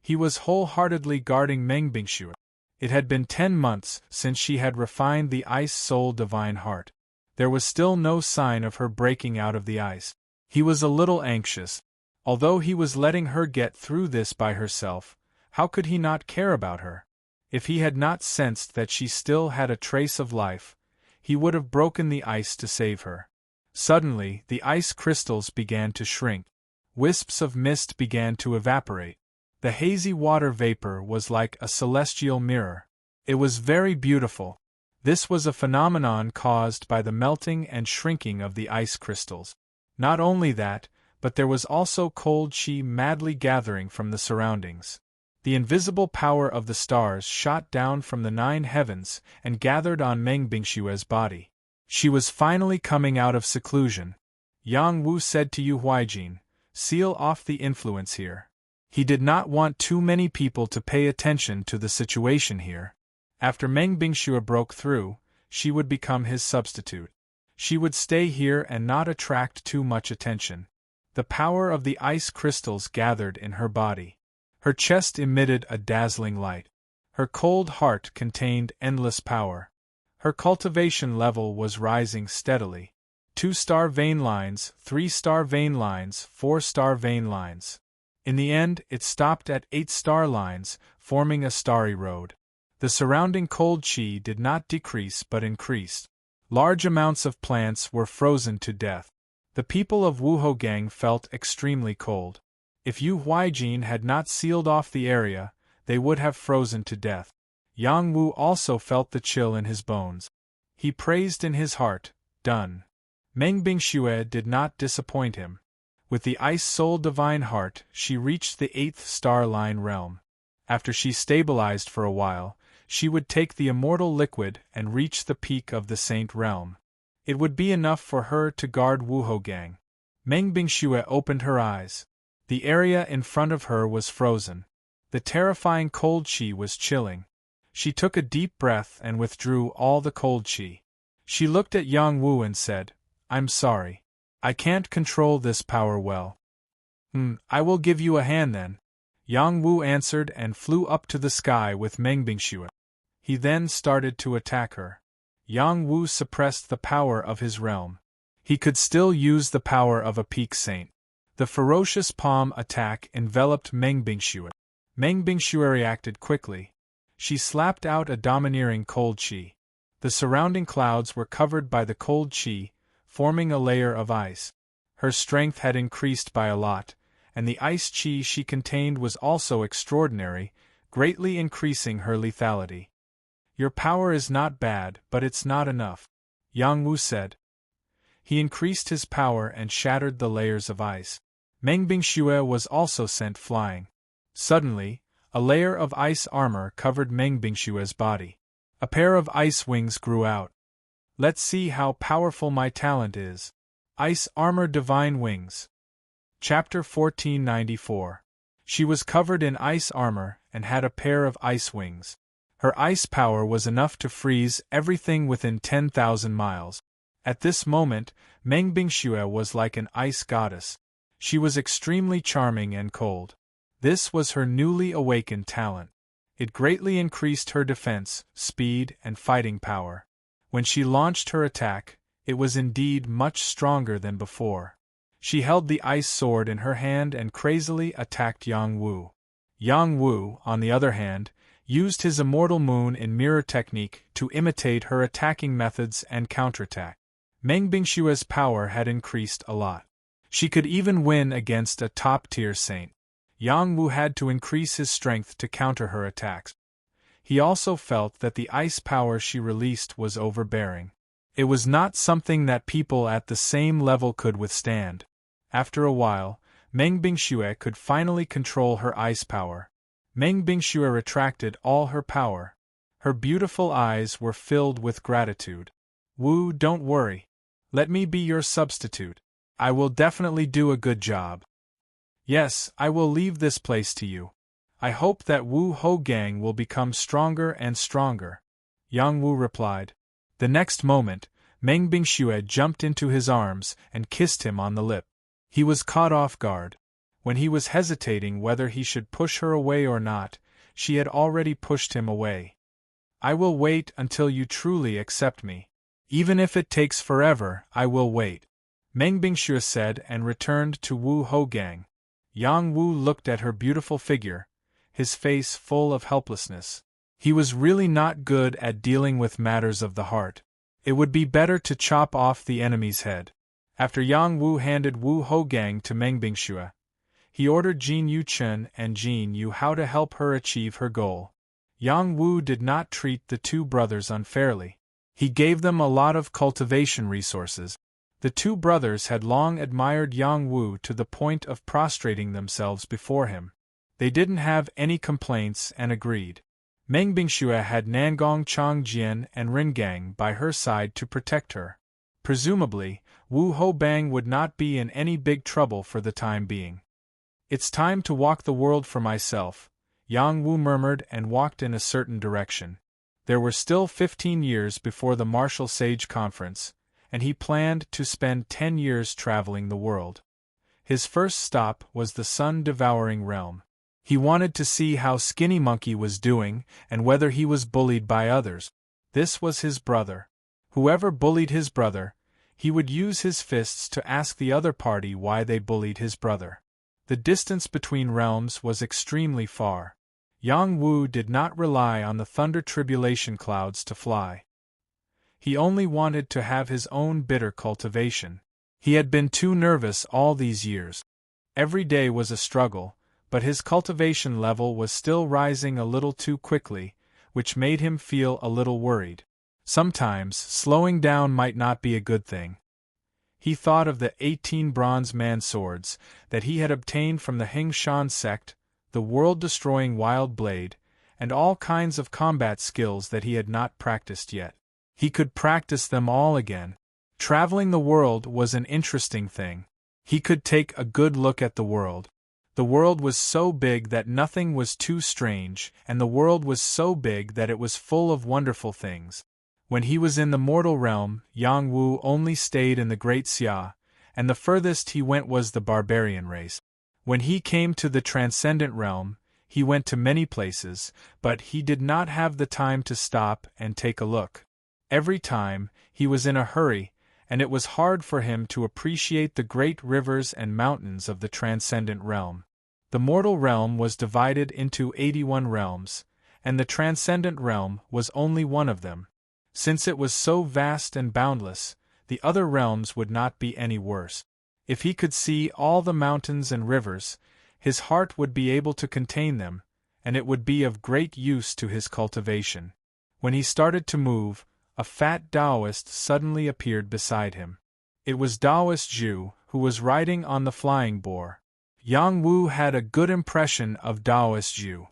He was wholeheartedly guarding Meng Bingxue. It had been 10 months since she had refined the Ice Soul Divine Heart. There was still no sign of her breaking out of the ice. He was a little anxious. Although he was letting her get through this by herself, how could he not care about her? If he had not sensed that she still had a trace of life, he would have broken the ice to save her. Suddenly, the ice crystals began to shrink. Wisps of mist began to evaporate. The hazy water vapor was like a celestial mirror. It was very beautiful. This was a phenomenon caused by the melting and shrinking of the ice crystals. Not only that, but there was also cold chi madly gathering from the surroundings. The invisible power of the stars shot down from the 9 heavens and gathered on Meng Bingxue's body. She was finally coming out of seclusion. Yang Wu said to Yu Huijin, "Seal off the influence here." He did not want too many people to pay attention to the situation here. After Meng Bingxue broke through, she would become his substitute. She would stay here and not attract too much attention. The power of the ice crystals gathered in her body. Her chest emitted a dazzling light. Her cold heart contained endless power. Her cultivation level was rising steadily. 2-star vein lines, 3-star vein lines, 4-star vein lines. In the end, it stopped at 8-star lines, forming a starry road. The surrounding cold chi did not decrease but increased. Large amounts of plants were frozen to death. The people of Wuhogang felt extremely cold. If Yu Huijin had not sealed off the area, they would have frozen to death. Yang Wu also felt the chill in his bones. He praised in his heart, "Done." Meng Bingxue did not disappoint him. With the Ice Soul Divine Heart, she reached the 8th star line realm. After she stabilized for a while, she would take the immortal liquid and reach the peak of the Saint realm. It would be enough for her to guard Wuhogang. Meng Bingxue opened her eyes. The area in front of her was frozen. The terrifying cold chi was chilling. She took a deep breath and withdrew all the cold chi. She looked at Yang Wu and said, "I'm sorry. I can't control this power well." I will give you a hand then." Yang Wu answered and flew up to the sky with Meng Bingxue. He then started to attack her. Yang Wu suppressed the power of his realm. He could still use the power of a peak saint. The ferocious palm attack enveloped Meng Bingxue. Meng Bingxue reacted quickly. She slapped out a domineering cold chi. The surrounding clouds were covered by the cold chi, forming a layer of ice. Her strength had increased by a lot, and the ice chi she contained was also extraordinary, greatly increasing her lethality. "Your power is not bad, but it's not enough," Yang Wu said. He increased his power and shattered the layers of ice. Meng Bingxue was also sent flying. Suddenly, a layer of ice armor covered Meng Bingxue's body. A pair of ice wings grew out. "Let's see how powerful my talent is." Ice Armor Divine Wings. Chapter 1494. She was covered in ice armor and had a pair of ice wings. Her ice power was enough to freeze everything within 10,000 miles. At this moment, Meng Bingxue was like an ice goddess. She was extremely charming and cold. This was her newly awakened talent. It greatly increased her defense, speed, and fighting power. When she launched her attack, it was indeed much stronger than before. She held the ice sword in her hand and crazily attacked Yang Wu. Yang Wu, on the other hand, used his immortal moon in mirror technique to imitate her attacking methods and counterattack. Meng Bingshua's power had increased a lot. She could even win against a top-tier saint. Yang Wu had to increase his strength to counter her attacks. He also felt that the ice power she released was overbearing. It was not something that people at the same level could withstand. After a while, Meng Bingxue could finally control her ice power. Meng Bingxue retracted all her power. Her beautiful eyes were filled with gratitude. Wu, don't worry. Let me be your substitute. I will definitely do a good job. Yes, I will leave this place to you. I hope that Wu Hougang will become stronger and stronger. Yang Wu replied. The next moment, Meng Bingxue jumped into his arms and kissed him on the lip. He was caught off guard. When he was hesitating whether he should push her away or not, she had already pushed him away. I will wait until you truly accept me. Even if it takes forever, I will wait. Meng Bingxue said and returned to Wu Hougang. Yang Wu looked at her beautiful figure, his face full of helplessness. He was really not good at dealing with matters of the heart. It would be better to chop off the enemy's head. After Yang Wu handed Wu Hougang to Meng Bingxue, he ordered Jin Yuchen and Jin Yu how to help her achieve her goal. Yang Wu did not treat the two brothers unfairly. He gave them a lot of cultivation resources. The two brothers had long admired Yang Wu to the point of prostrating themselves before him. They didn't have any complaints and agreed. Meng Bingxue had Nangong Chongjian and Ringang by her side to protect her. Presumably, Wu Houbang would not be in any big trouble for the time being. It's time to walk the world for myself, Yang Wu murmured and walked in a certain direction. There were still 15 years before the Martial Sage Conference, and he planned to spend 10 years traveling the world. His first stop was the sun-devouring realm. He wanted to see how Skinny Monkey was doing and whether he was bullied by others. This was his brother. Whoever bullied his brother, he would use his fists to ask the other party why they bullied his brother. The distance between realms was extremely far. Yang Wu did not rely on the thunder tribulation clouds to fly. He only wanted to have his own bitter cultivation. He had been too nervous all these years. Every day was a struggle, but his cultivation level was still rising a little too quickly, which made him feel a little worried. Sometimes, slowing down might not be a good thing. He thought of the 18 bronze man swords that he had obtained from the Hingshan sect, the world-destroying wild blade, and all kinds of combat skills that he had not practiced yet. He could practice them all again. Traveling the world was an interesting thing. He could take a good look at the world. The world was so big that nothing was too strange, and the world was so big that it was full of wonderful things. When he was in the mortal realm, Yang Wu only stayed in the Great Xia, and the furthest he went was the barbarian race. When he came to the transcendent realm, he went to many places, but he did not have the time to stop and take a look. Every time, he was in a hurry, and it was hard for him to appreciate the great rivers and mountains of the transcendent realm. The mortal realm was divided into 81 realms, and the transcendent realm was only one of them. Since it was so vast and boundless, the other realms would not be any worse. If he could see all the mountains and rivers, his heart would be able to contain them, and it would be of great use to his cultivation. When he started to move, a fat Taoist suddenly appeared beside him. It was Taoist Zhu, who was riding on the flying boar. Yang Wu had a good impression of Taoist Zhu.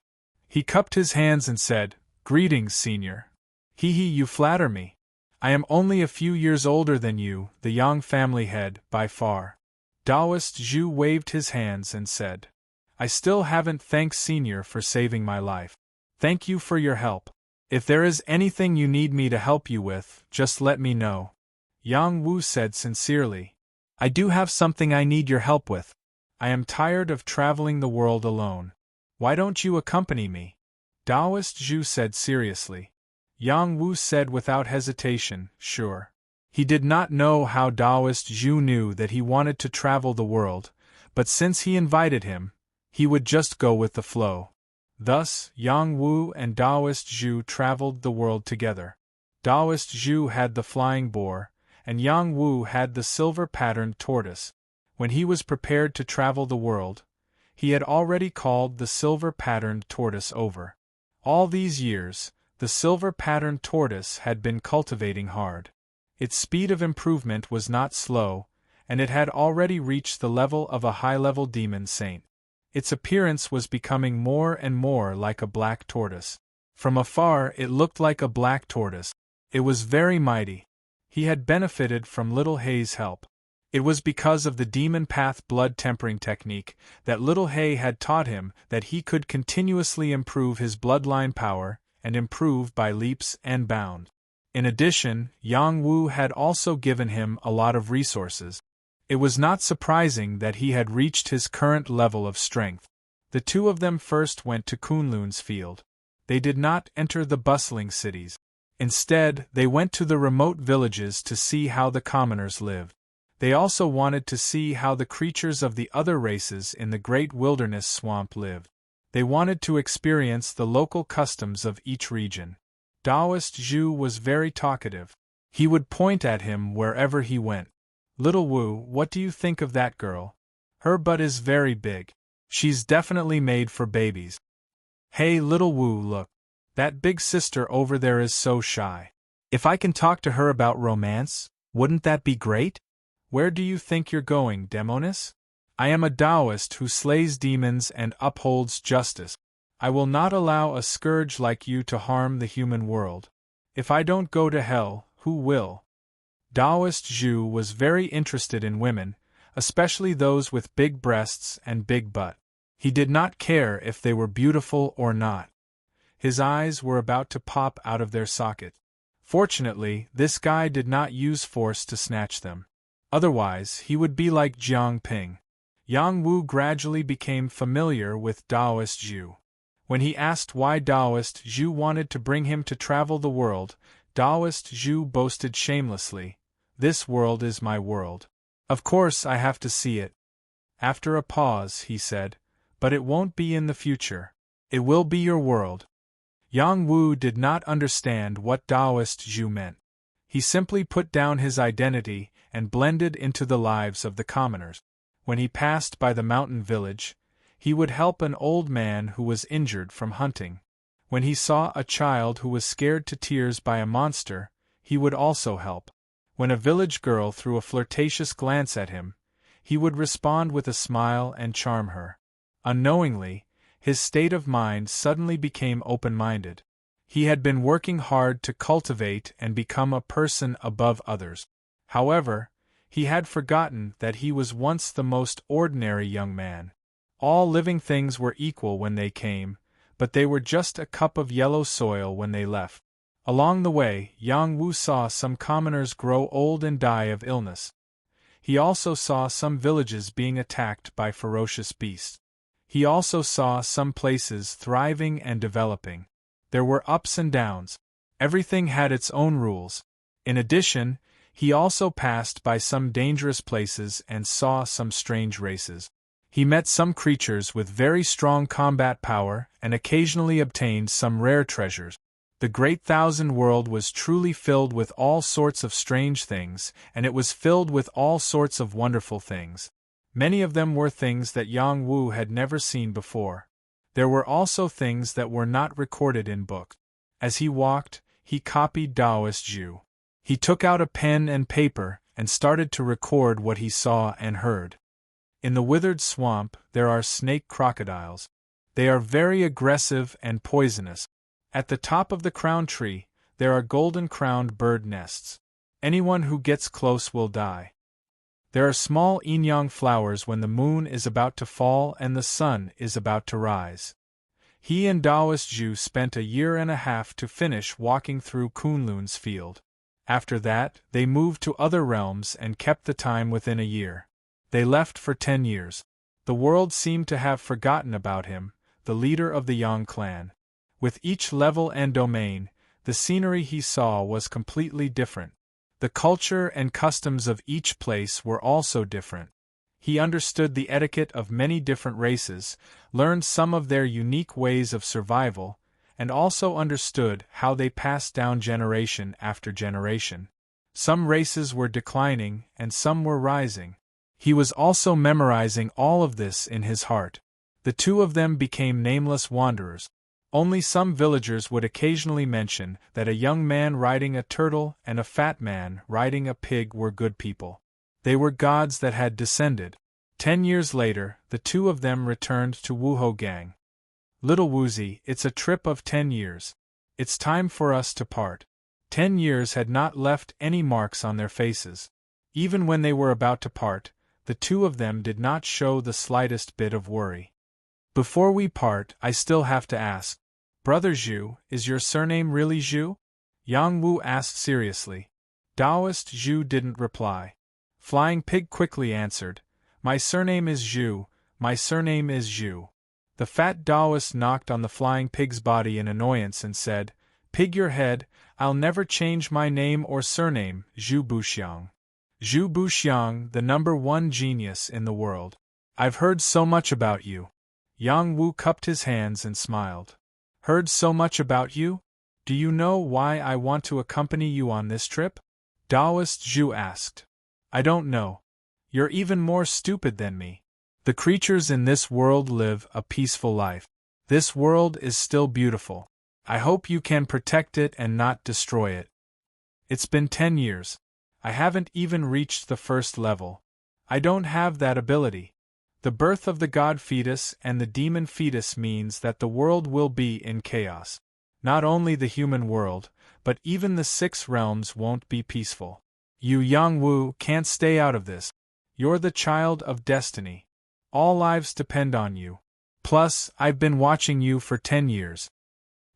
He cupped his hands and said, "Greetings, senior." "Hee, you flatter me. I am only a few years older than you, the Yang family head, by far." Taoist Zhu waved his hands and said, "I still haven't thanked senior for saving my life. Thank you for your help. If there is anything you need me to help you with, just let me know." Yang Wu said sincerely, "I do have something I need your help with. I am tired of traveling the world alone. Why don't you accompany me?" Taoist Zhu said seriously. Yang Wu said without hesitation, "Sure." He did not know how Taoist Zhu knew that he wanted to travel the world, but since he invited him, he would just go with the flow. Thus, Yang Wu and Taoist Zhu traveled the world together. Taoist Zhu had the flying boar, and Yang Wu had the silver-patterned tortoise. When he was prepared to travel the world, he had already called the silver-patterned tortoise over. All these years, the silver-patterned tortoise had been cultivating hard. Its speed of improvement was not slow, and it had already reached the level of a high-level demon saint. Its appearance was becoming more and more like a black tortoise. From afar it looked like a black tortoise. It was very mighty. He had benefited from Little Hei's help. It was because of the demon path blood tempering technique that Little Hei had taught him that he could continuously improve his bloodline power and improve by leaps and bounds. In addition, Yang Wu had also given him a lot of resources. It was not surprising that he had reached his current level of strength. The two of them first went to Kunlun's field. They did not enter the bustling cities. Instead, they went to the remote villages to see how the commoners lived. They also wanted to see how the creatures of the other races in the great wilderness swamp lived. They wanted to experience the local customs of each region. Taoist Zhu was very talkative. He would point at him wherever he went. "Little Wu, what do you think of that girl? Her butt is very big. She's definitely made for babies." "Hey Little Wu, look. That big sister over there is so shy. If I can talk to her about romance, wouldn't that be great? Where do you think you're going, Demonis? I am a Taoist who slays demons and upholds justice. I will not allow a scourge like you to harm the human world. If I don't go to hell, who will?" Taoist Zhu was very interested in women, especially those with big breasts and big butt. He did not care if they were beautiful or not. His eyes were about to pop out of their sockets. Fortunately, this guy did not use force to snatch them. Otherwise, he would be like Jiang Ping. Yang Wu gradually became familiar with Taoist Zhu. When he asked why Taoist Zhu wanted to bring him to travel the world, Taoist Zhu boasted shamelessly, "This world is my world. Of course I have to see it." After a pause, he said, "But it won't be in the future. It will be your world." Yang Wu did not understand what Taoist Zhu meant. He simply put down his identity and blended into the lives of the commoners. When he passed by the mountain village, he would help an old man who was injured from hunting. When he saw a child who was scared to tears by a monster, he would also help. When a village girl threw a flirtatious glance at him, he would respond with a smile and charm her. Unknowingly, his state of mind suddenly became open-minded. He had been working hard to cultivate and become a person above others. However, he had forgotten that he was once the most ordinary young man. All living things were equal when they came, but they were just a cup of yellow soil when they left. Along the way, Yang Wu saw some commoners grow old and die of illness. He also saw some villages being attacked by ferocious beasts. He also saw some places thriving and developing. There were ups and downs. Everything had its own rules. In addition, he also passed by some dangerous places and saw some strange races. He met some creatures with very strong combat power and occasionally obtained some rare treasures. The Great Thousand World was truly filled with all sorts of strange things, and it was filled with all sorts of wonderful things. Many of them were things that Yang Wu had never seen before. There were also things that were not recorded in books. As he walked, he copied Taoist Zhu. He took out a pen and paper and started to record what he saw and heard. In the withered swamp, there are snake crocodiles. They are very aggressive and poisonous. At the top of the crown tree, there are golden-crowned bird nests. Anyone who gets close will die. There are small yin-yang flowers when the moon is about to fall and the sun is about to rise. He and Taoist Zhu spent 1.5 years to finish walking through Kunlun's field. After that, they moved to other realms and kept the time within a year. They left for 10 years. The world seemed to have forgotten about him, the leader of the Yang clan. With each level and domain, the scenery he saw was completely different. The culture and customs of each place were also different. He understood the etiquette of many different races, learned some of their unique ways of survival, and also understood how they passed down generation after generation. Some races were declining and some were rising. He was also memorizing all of this in his heart. The two of them became nameless wanderers. Only some villagers would occasionally mention that a young man riding a turtle and a fat man riding a pig were good people. They were gods that had descended. 10 years later, the two of them returned to Wuhogang. Little Woozy, it's a trip of 10 years. It's time for us to part. 10 years had not left any marks on their faces. Even when they were about to part, the two of them did not show the slightest bit of worry. Before we part, I still have to ask, Brother Zhu, is your surname really Zhu? Yang Wu asked seriously. Taoist Zhu didn't reply. Flying Pig quickly answered, My surname is Zhu, my surname is Zhu. The fat Taoist knocked on the Flying Pig's body in annoyance and said, Pig your head, I'll never change my name or surname, Zhu Buxiang. Zhu Buxiang, the #1 genius in the world. I've heard so much about you. Yang Wu cupped his hands and smiled. Heard so much about you? Do you know why I want to accompany you on this trip? Taoist Zhu asked. I don't know. You're even more stupid than me. The creatures in this world live a peaceful life. This world is still beautiful. I hope you can protect it and not destroy it. It's been 10 years. I haven't even reached the first level. I don't have that ability. The birth of the god fetus and the demon fetus means that the world will be in chaos. Not only the human world, but even the 6 realms won't be peaceful. You Yang Wu can't stay out of this. You're the child of destiny. All lives depend on you. Plus, I've been watching you for 10 years.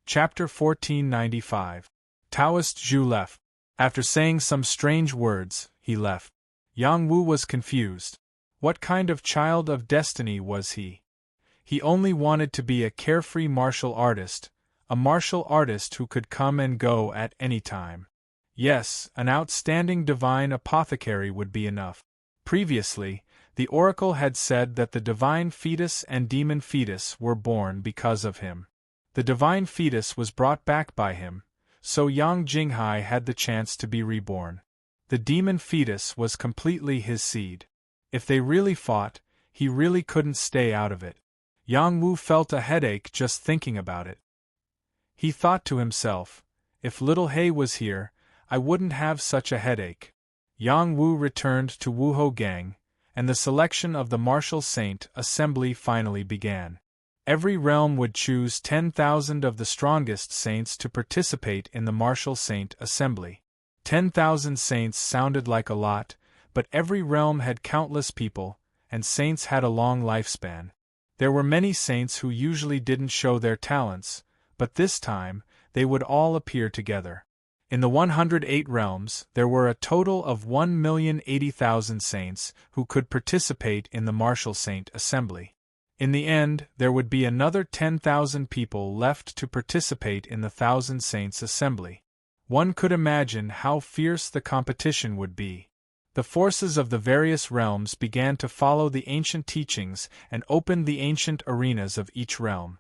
Chapter 1495. Taoist Zhu left. After saying some strange words, he left. Yang Wu was confused. What kind of child of destiny was he? He only wanted to be a carefree martial artist, a martial artist who could come and go at any time. Yes, an outstanding divine apothecary would be enough. Previously, the oracle had said that the divine fetus and demon fetus were born because of him. The divine fetus was brought back by him, so Yang Jinghai had the chance to be reborn. The demon fetus was completely his seed. If they really fought, he really couldn't stay out of it. Yang Wu felt a headache just thinking about it. He thought to himself, if little He was here, I wouldn't have such a headache. Yang Wu returned to Wuhogang, and the selection of the Martial Saint Assembly finally began. Every realm would choose 10,000 of the strongest saints to participate in the Martial Saint Assembly. 10,000 saints sounded like a lot, but every realm had countless people, and saints had a long lifespan. There were many saints who usually didn't show their talents, but this time, they would all appear together. In the 108 realms, there were a total of 1,080,000 saints who could participate in the Martial Saint Assembly. In the end, there would be another 10,000 people left to participate in the Thousand Saints Assembly. One could imagine how fierce the competition would be. The forces of the various realms began to follow the ancient teachings and opened the ancient arenas of each realm.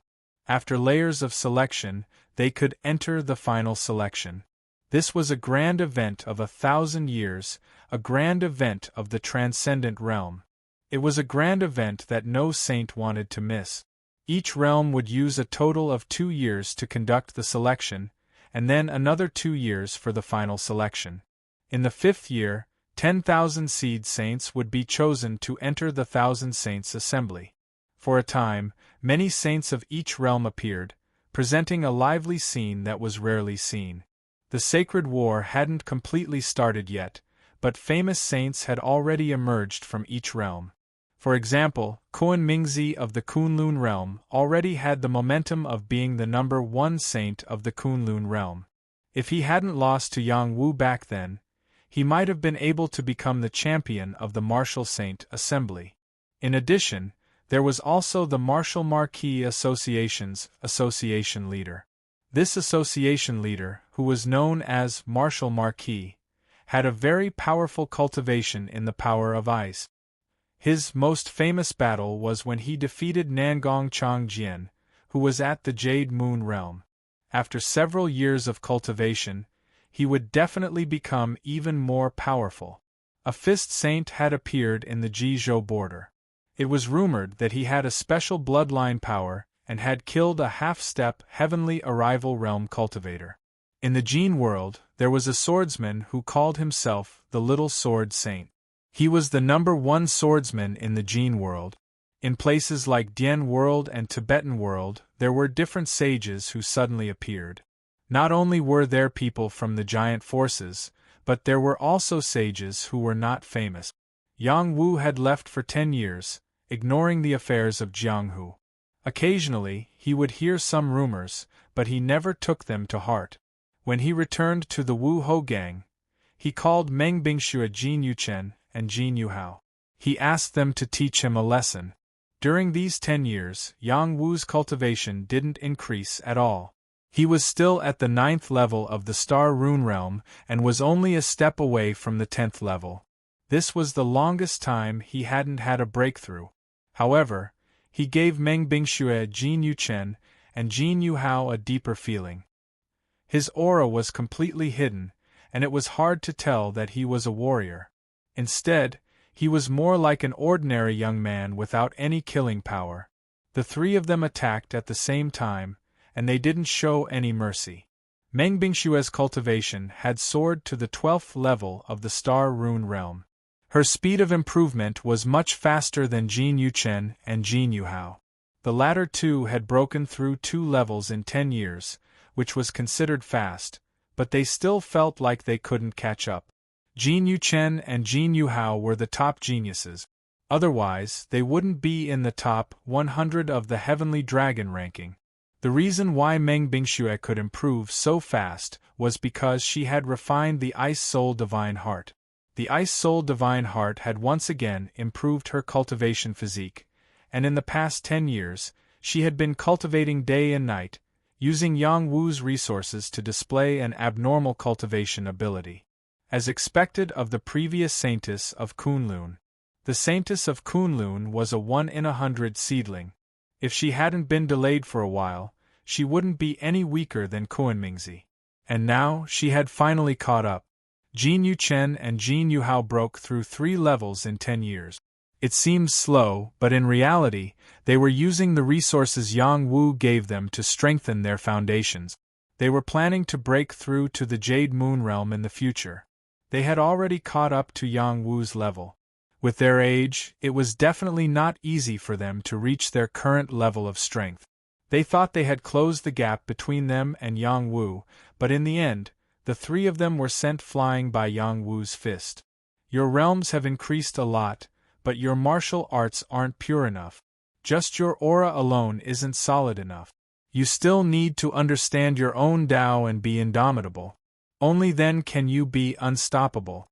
After layers of selection, they could enter the final selection. This was a grand event of 1,000 years, a grand event of the transcendent realm. It was a grand event that no saint wanted to miss. Each realm would use a total of 2 years to conduct the selection, and then another 2 years for the final selection. In the 5th year, 10,000 seed saints would be chosen to enter the Thousand Saints Assembly. For a time, many saints of each realm appeared, presenting a lively scene that was rarely seen. The sacred war hadn't completely started yet, but famous saints had already emerged from each realm. For example, Kuan Mingzi of the Kunlun realm already had the momentum of being the #1 saint of the Kunlun realm. If he hadn't lost to Yang Wu back then, he might have been able to become the champion of the Martial Saint Assembly. In addition, there was also the Martial Marquis Association's association leader. This association leader, who was known as Martial Marquis, had a very powerful cultivation in the power of ice. His most famous battle was when he defeated Nangong Changjian, who was at the Jade Moon realm. After several years of cultivation, he would definitely become even more powerful. A fifth saint had appeared in the Jizhou border. It was rumored that he had a special bloodline power and had killed a half-step heavenly arrival realm cultivator. In the Jin world, there was a swordsman who called himself the Little Sword Saint. He was the #1 swordsman in the Jin world. In places like Dian world and Tibetan world, there were different sages who suddenly appeared. Not only were there people from the giant forces, but there were also sages who were not famous. Yang Wu had left for 10 years, ignoring the affairs of Jianghu. Occasionally, he would hear some rumors, but he never took them to heart. When he returned to the Wu Hou gang, he called Meng Bingxue Jin Yuchen and Jin Yuhao. He asked them to teach him a lesson. During these 10 years, Yang Wu's cultivation didn't increase at all. He was still at the 9th level of the Star Rune realm and was only a step away from the 10th level. This was the longest time he hadn't had a breakthrough. However, he gave Meng Bingxue Jin Yuchen and Jin Yuhao a deeper feeling. His aura was completely hidden, and it was hard to tell that he was a warrior. Instead, he was more like an ordinary young man without any killing power. The three of them attacked at the same time, and they didn't show any mercy. Meng Bingxue's cultivation had soared to the 12th level of the Star Rune realm. Her speed of improvement was much faster than Jin Yuchen and Jin Yuhao. The latter two had broken through 2 levels in 10 years, which was considered fast, but they still felt like they couldn't catch up. Jin Yuchen and Jin Yuhao were the top geniuses. Otherwise, they wouldn't be in the top 100 of the Heavenly Dragon ranking. The reason why Meng Bingxue could improve so fast was because she had refined the Ice Soul Divine Heart. The Ice Soul Divine Heart had once again improved her cultivation physique, and in the past 10 years, she had been cultivating day and night, using Yang Wu's resources to display an abnormal cultivation ability. As expected of the previous Saintess of Kunlun, the Saintess of Kunlun was a 1 in 100 seedling. If she hadn't been delayed for a while, she wouldn't be any weaker than Kuanmingzi. And now, she had finally caught up. Jin Yuchen and Jin Yuhao broke through 3 levels in 10 years. It seemed slow, but in reality, they were using the resources Yang Wu gave them to strengthen their foundations. They were planning to break through to the Jade Moon realm in the future. They had already caught up to Yang Wu's level. With their age, it was definitely not easy for them to reach their current level of strength. They thought they had closed the gap between them and Yang Wu, but in the end, the 3 of them were sent flying by Yang Wu's fist. Your realms have increased a lot, but your martial arts aren't pure enough. Just your aura alone isn't solid enough. You still need to understand your own Tao and be indomitable. Only then can you be unstoppable.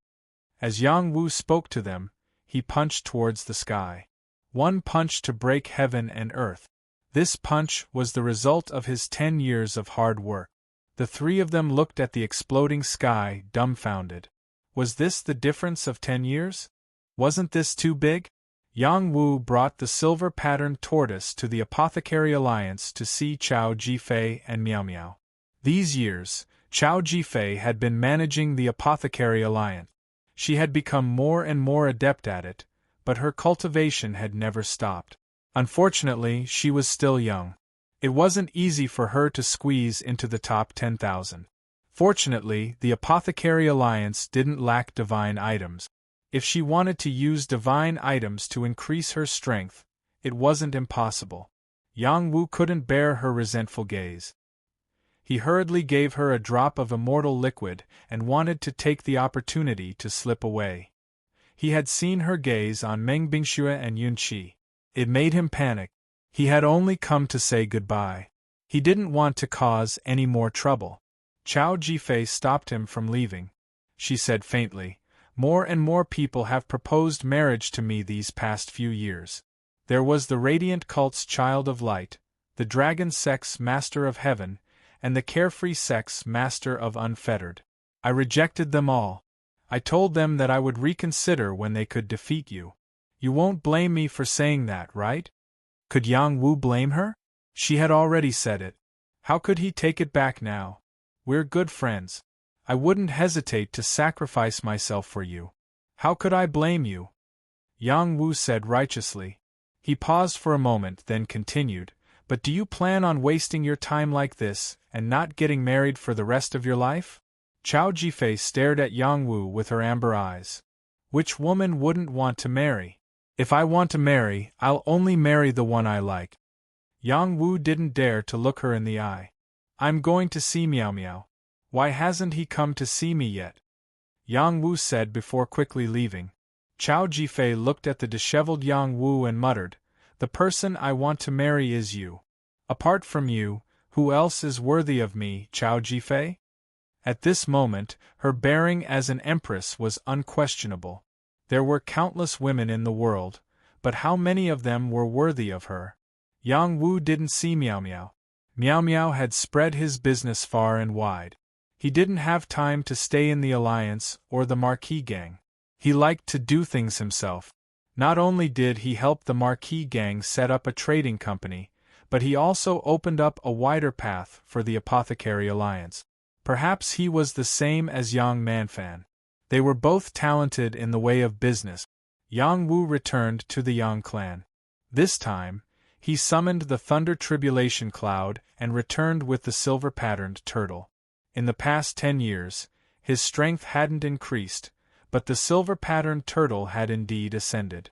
As Yang Wu spoke to them, he punched towards the sky. One punch to break heaven and earth. This punch was the result of his 10 years of hard work. The 3 of them looked at the exploding sky, dumbfounded. Was this the difference of 10 years? Wasn't this too big? Yang Wu brought the silver-patterned tortoise to the Apothecary Alliance to see Chao Jifei and Miao Miao. These years, Chao Jifei had been managing the Apothecary Alliance. She had become more and more adept at it, but her cultivation had never stopped. Unfortunately, she was still young. It wasn't easy for her to squeeze into the top 10,000. Fortunately, the Apothecary Alliance didn't lack divine items. If she wanted to use divine items to increase her strength, it wasn't impossible. Yang Wu couldn't bear her resentful gaze. He hurriedly gave her a drop of immortal liquid and wanted to take the opportunity to slip away. He had seen her gaze on Meng Bingxue and Yun Qi. It made him panic. He had only come to say goodbye. He didn't want to cause any more trouble. Chao Jifei stopped him from leaving. She said faintly, "More and more people have proposed marriage to me these past few years. There was the Radiant Cult's Child of Light, the Dragon Sex Master of Heaven, and the Carefree Sex Master of Unfettered. I rejected them all. I told them that I would reconsider when they could defeat you. You won't blame me for saying that, right? Could Yang Wu blame her? She had already said it. How could he take it back now? We're good friends. I wouldn't hesitate to sacrifice myself for you. How could I blame you? Yang Wu said righteously. He paused for a moment, then continued, but do you plan on wasting your time like this, and not getting married for the rest of your life? Chao Jifei stared at Yang Wu with her amber eyes. Which woman wouldn't want to marry? If I want to marry, I'll only marry the one I like. Yang Wu didn't dare to look her in the eye. I'm going to see Miao Miao. Why hasn't he come to see me yet? Yang Wu said before quickly leaving. Chao Jifei looked at the disheveled Yang Wu and muttered, the person I want to marry is you. Apart from you, who else is worthy of me, Chao Jifei? At this moment, her bearing as an empress was unquestionable. There were countless women in the world, but how many of them were worthy of her? Yang Wu didn't see Miao Miao. Miao Miao had spread his business far and wide. He didn't have time to stay in the Alliance or the Marquis gang. He liked to do things himself. Not only did he help the Marquis gang set up a trading company, but he also opened up a wider path for the Apothecary Alliance. Perhaps he was the same as Yang Manfan. They were both talented in the way of business. Yang Wu returned to the Yang clan. This time, he summoned the Thunder Tribulation Cloud and returned with the silver-patterned turtle. In the past 10 years, his strength hadn't increased, but the silver-patterned turtle had indeed ascended.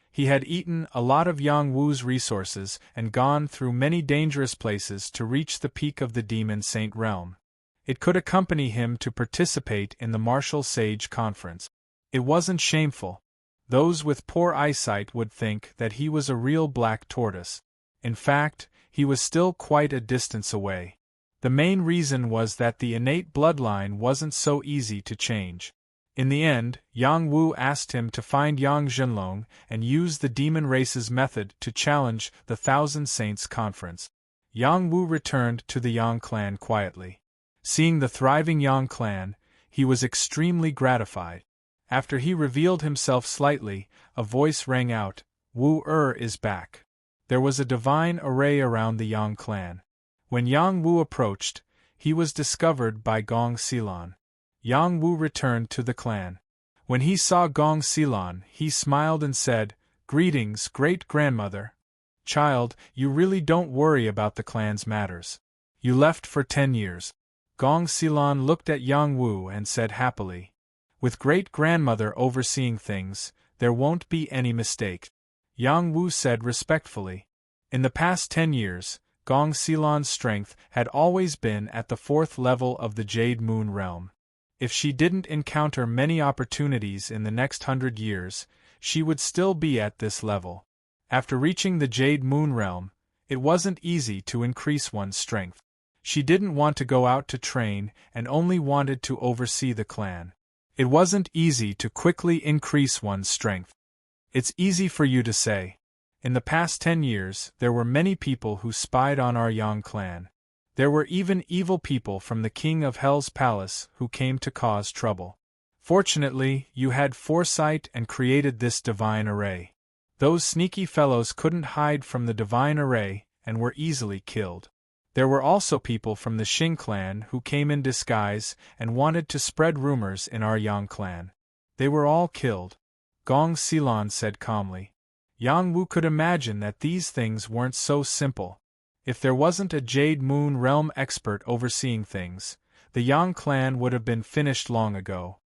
He had eaten a lot of Yang Wu's resources and gone through many dangerous places to reach the peak of the Demon Saint realm. It could accompany him to participate in the Martial Sage Conference. It wasn't shameful. Those with poor eyesight would think that he was a real black tortoise. In fact, he was still quite a distance away. The main reason was that the innate bloodline wasn't so easy to change. In the end, Yang Wu asked him to find Yang Zhenlong and use the demon race's method to challenge the Thousand Saints Conference. Yang Wu returned to the Yang clan quietly. Seeing the thriving Yang clan, he was extremely gratified. After he revealed himself slightly, a voice rang out, Wu is back. There was a divine array around the Yang clan. When Yang Wu approached, he was discovered by Gong Xilan. Yang Wu returned to the clan. When he saw Gong Xilan, he smiled and said, Greetings, great-grandmother. Child, you really don't worry about the clan's matters. You left for 10 years. Gong Xilan looked at Yang Wu and said happily, with great-grandmother overseeing things, there won't be any mistake. Yang Wu said respectfully. In the past 10 years, Gong Xilan's strength had always been at the 4th level of the Jade Moon realm. If she didn't encounter many opportunities in the next 100 years, she would still be at this level. After reaching the Jade Moon realm, it wasn't easy to increase one's strength. She didn't want to go out to train and only wanted to oversee the clan. It wasn't easy to quickly increase one's strength. It's easy for you to say. In the past 10 years, there were many people who spied on our Yang clan. There were even evil people from the King of Hell's palace who came to cause trouble. Fortunately, you had foresight and created this divine array. Those sneaky fellows couldn't hide from the divine array and were easily killed. There were also people from the Xing clan who came in disguise and wanted to spread rumors in our Yang clan. They were all killed. Gong Xilan said calmly. Yang Wu could imagine that these things weren't so simple. If there wasn't a Jade Moon realm expert overseeing things, the Yang clan would have been finished long ago.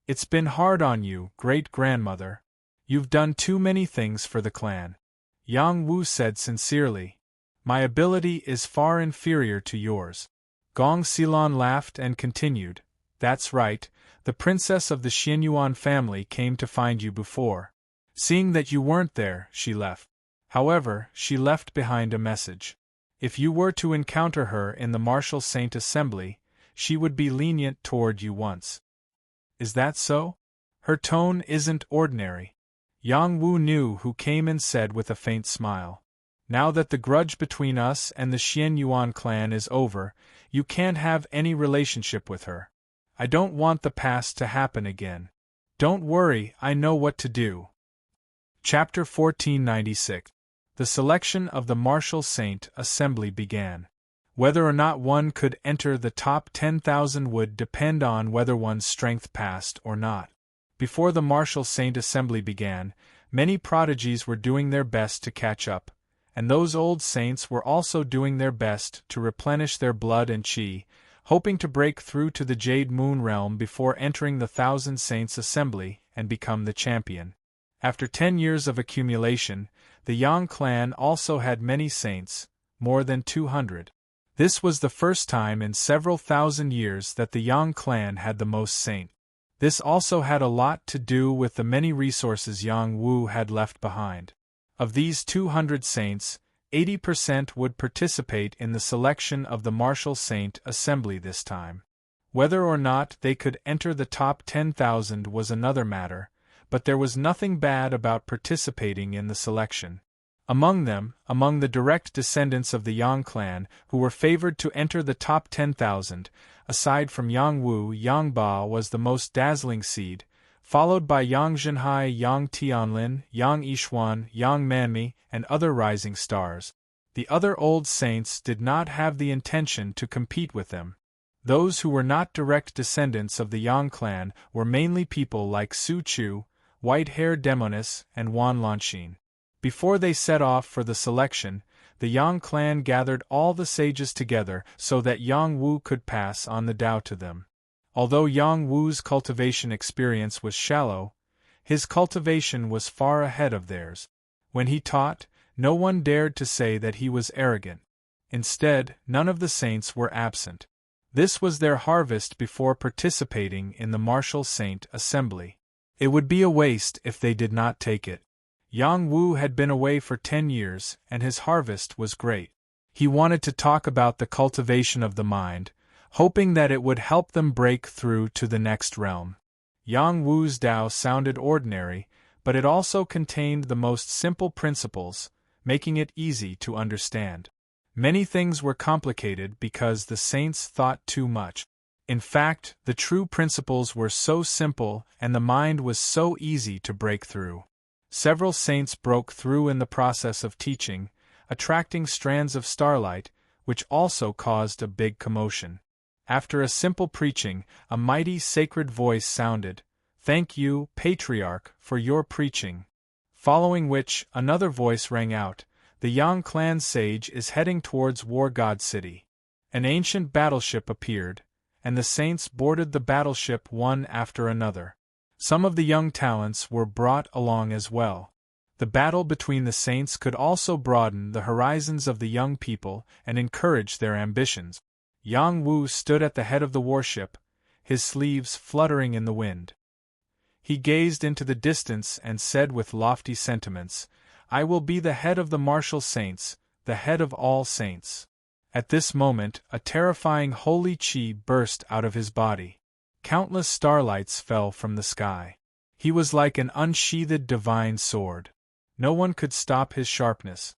It's been hard on you, great-grandmother. You've done too many things for the clan. Yang Wu said sincerely. My ability is far inferior to yours. Gong Xilan laughed and continued, That's right, the princess of the Xianyuan family came to find you before. Seeing that you weren't there, she left. However, she left behind a message. If you were to encounter her in the Martial Saint Assembly, she would be lenient toward you once. Is that so? Her tone isn't ordinary. Yang Wu knew who came and said with a faint smile. Now that the grudge between us and the Xianyuan clan is over, you can't have any relationship with her. I don't want the past to happen again. Don't worry, I know what to do. Chapter 1496. The selection of the Martial Saint Assembly began. Whether or not one could enter the top 10,000 would depend on whether one's strength passed or not. Before the Martial Saint Assembly began, many prodigies were doing their best to catch up, and those old saints were also doing their best to replenish their blood and chi, hoping to break through to the Jade Moon realm before entering the Thousand Saints Assembly and become the champion. After 10 years of accumulation, the Yang clan also had many saints, more than 200. This was the first time in several thousand years that the Yang clan had the most saints. This also had a lot to do with the many resources Yang Wu had left behind. Of these 200 saints, 80% would participate in the selection of the Martial Saint Assembly this time. Whether or not they could enter the top 10,000 was another matter, but there was nothing bad about participating in the selection. Among the direct descendants of the Yang clan who were favored to enter the top 10,000, aside from Yang Wu, Yang Ba was the most dazzling seed, followed by Yang Zhenhai, Yang Tianlin, Yang Yishuan, Yang Manmi, and other rising stars. The other old saints did not have the intention to compete with them. Those who were not direct descendants of the Yang clan were mainly people like Su Chu, White-Hair Demonis, and Wan Lanxin. Before they set off for the selection, the Yang clan gathered all the sages together so that Yang Wu could pass on the Tao to them. Although Yang Wu's cultivation experience was shallow, his cultivation was far ahead of theirs. When he taught, no one dared to say that he was arrogant. Instead, none of the saints were absent. This was their harvest before participating in the Martial Saint Assembly. It would be a waste if they did not take it. Yang Wu had been away for 10 years, and his harvest was great. He wanted to talk about the cultivation of the mind, hoping that it would help them break through to the next realm. Yang Wu's Tao sounded ordinary, but it also contained the most simple principles, making it easy to understand. Many things were complicated because the saints thought too much. In fact, the true principles were so simple and the mind was so easy to break through. Several saints broke through in the process of teaching, attracting strands of starlight, which also caused a big commotion. After a simple preaching, a mighty sacred voice sounded, "Thank you, Patriarch, for your preaching." Following which, another voice rang out, "The Yang clan sage is heading towards War God City." An ancient battleship appeared, and the saints boarded the battleship one after another. Some of the young talents were brought along as well. The battle between the saints could also broaden the horizons of the young people and encourage their ambitions. Yang Wu stood at the head of the warship, his sleeves fluttering in the wind. He gazed into the distance and said with lofty sentiments, "I will be the head of the martial saints, the head of all saints." At this moment, a terrifying holy chi burst out of his body. Countless starlights fell from the sky. He was like an unsheathed divine sword. No one could stop his sharpness.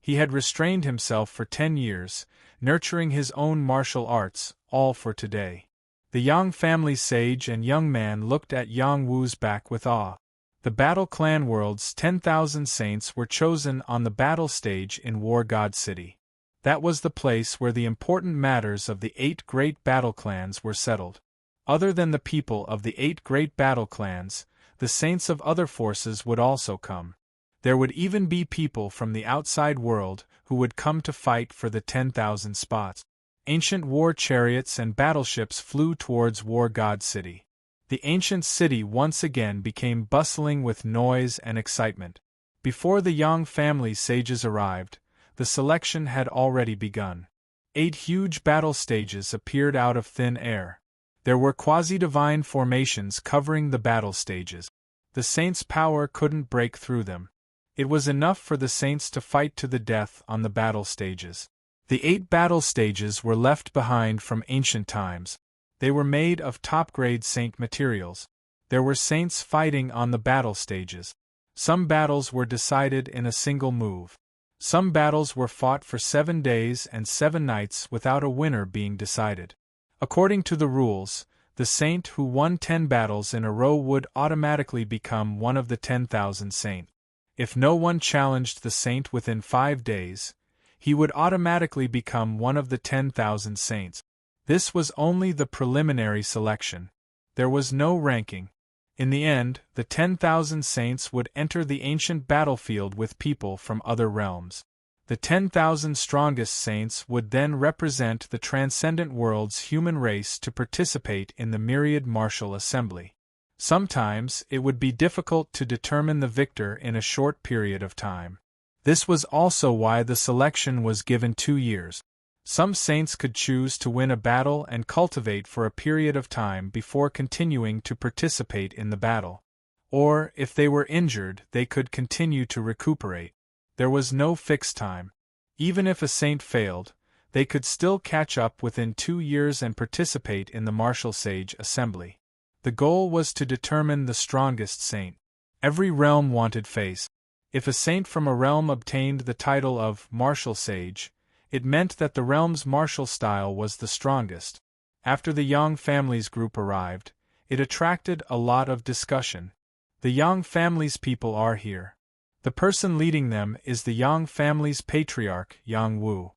He had restrained himself for 10 years, nurturing his own martial arts, all for today. The Yang family sage and young man looked at Yang Wu's back with awe. The Battle Clan World's 10,000 saints were chosen on the battle stage in War God City. That was the place where the important matters of the 8 great battle clans were settled. Other than the people of the 8 great battle clans, the saints of other forces would also come. There would even be people from the outside world who would come to fight for the 10,000 spots. Ancient war chariots and battleships flew towards War God City. The ancient city once again became bustling with noise and excitement. Before the Yang family sages arrived, the selection had already begun. 8 huge battle stages appeared out of thin air. There were quasi-divine formations covering the battle stages. The saints' power couldn't break through them. It was enough for the saints to fight to the death on the battle stages. The 8 battle stages were left behind from ancient times. They were made of top-grade saint materials. There were saints fighting on the battle stages. Some battles were decided in a single move. Some battles were fought for 7 days and 7 nights without a winner being decided. According to the rules, The saint who won 10 battles in a row would automatically become one of the 10,000 saints. If no one challenged the saint within 5 days, he would automatically become one of the 10,000 saints. This was only the preliminary selection. There was no ranking. In the end, the 10,000 saints would enter the ancient battlefield with people from other realms. The 10,000 strongest saints would then represent the transcendent world's human race to participate in the myriad martial assembly. Sometimes it would be difficult to determine the victor in a short period of time. This was also why the selection was given 2 years. Some saints could choose to win a battle and cultivate for a period of time before continuing to participate in the battle. Or, if they were injured, they could continue to recuperate. There was no fixed time. Even if a saint failed, they could still catch up within 2 years and participate in the martial sage assembly. The goal was to determine the strongest saint. Every realm wanted face. If a saint from a realm obtained the title of martial sage, it meant that the realm's martial style was the strongest. After the Yang family's group arrived, it attracted a lot of discussion. The Yang family's people are here. The person leading them is the Yang family's patriarch, Yang Wu.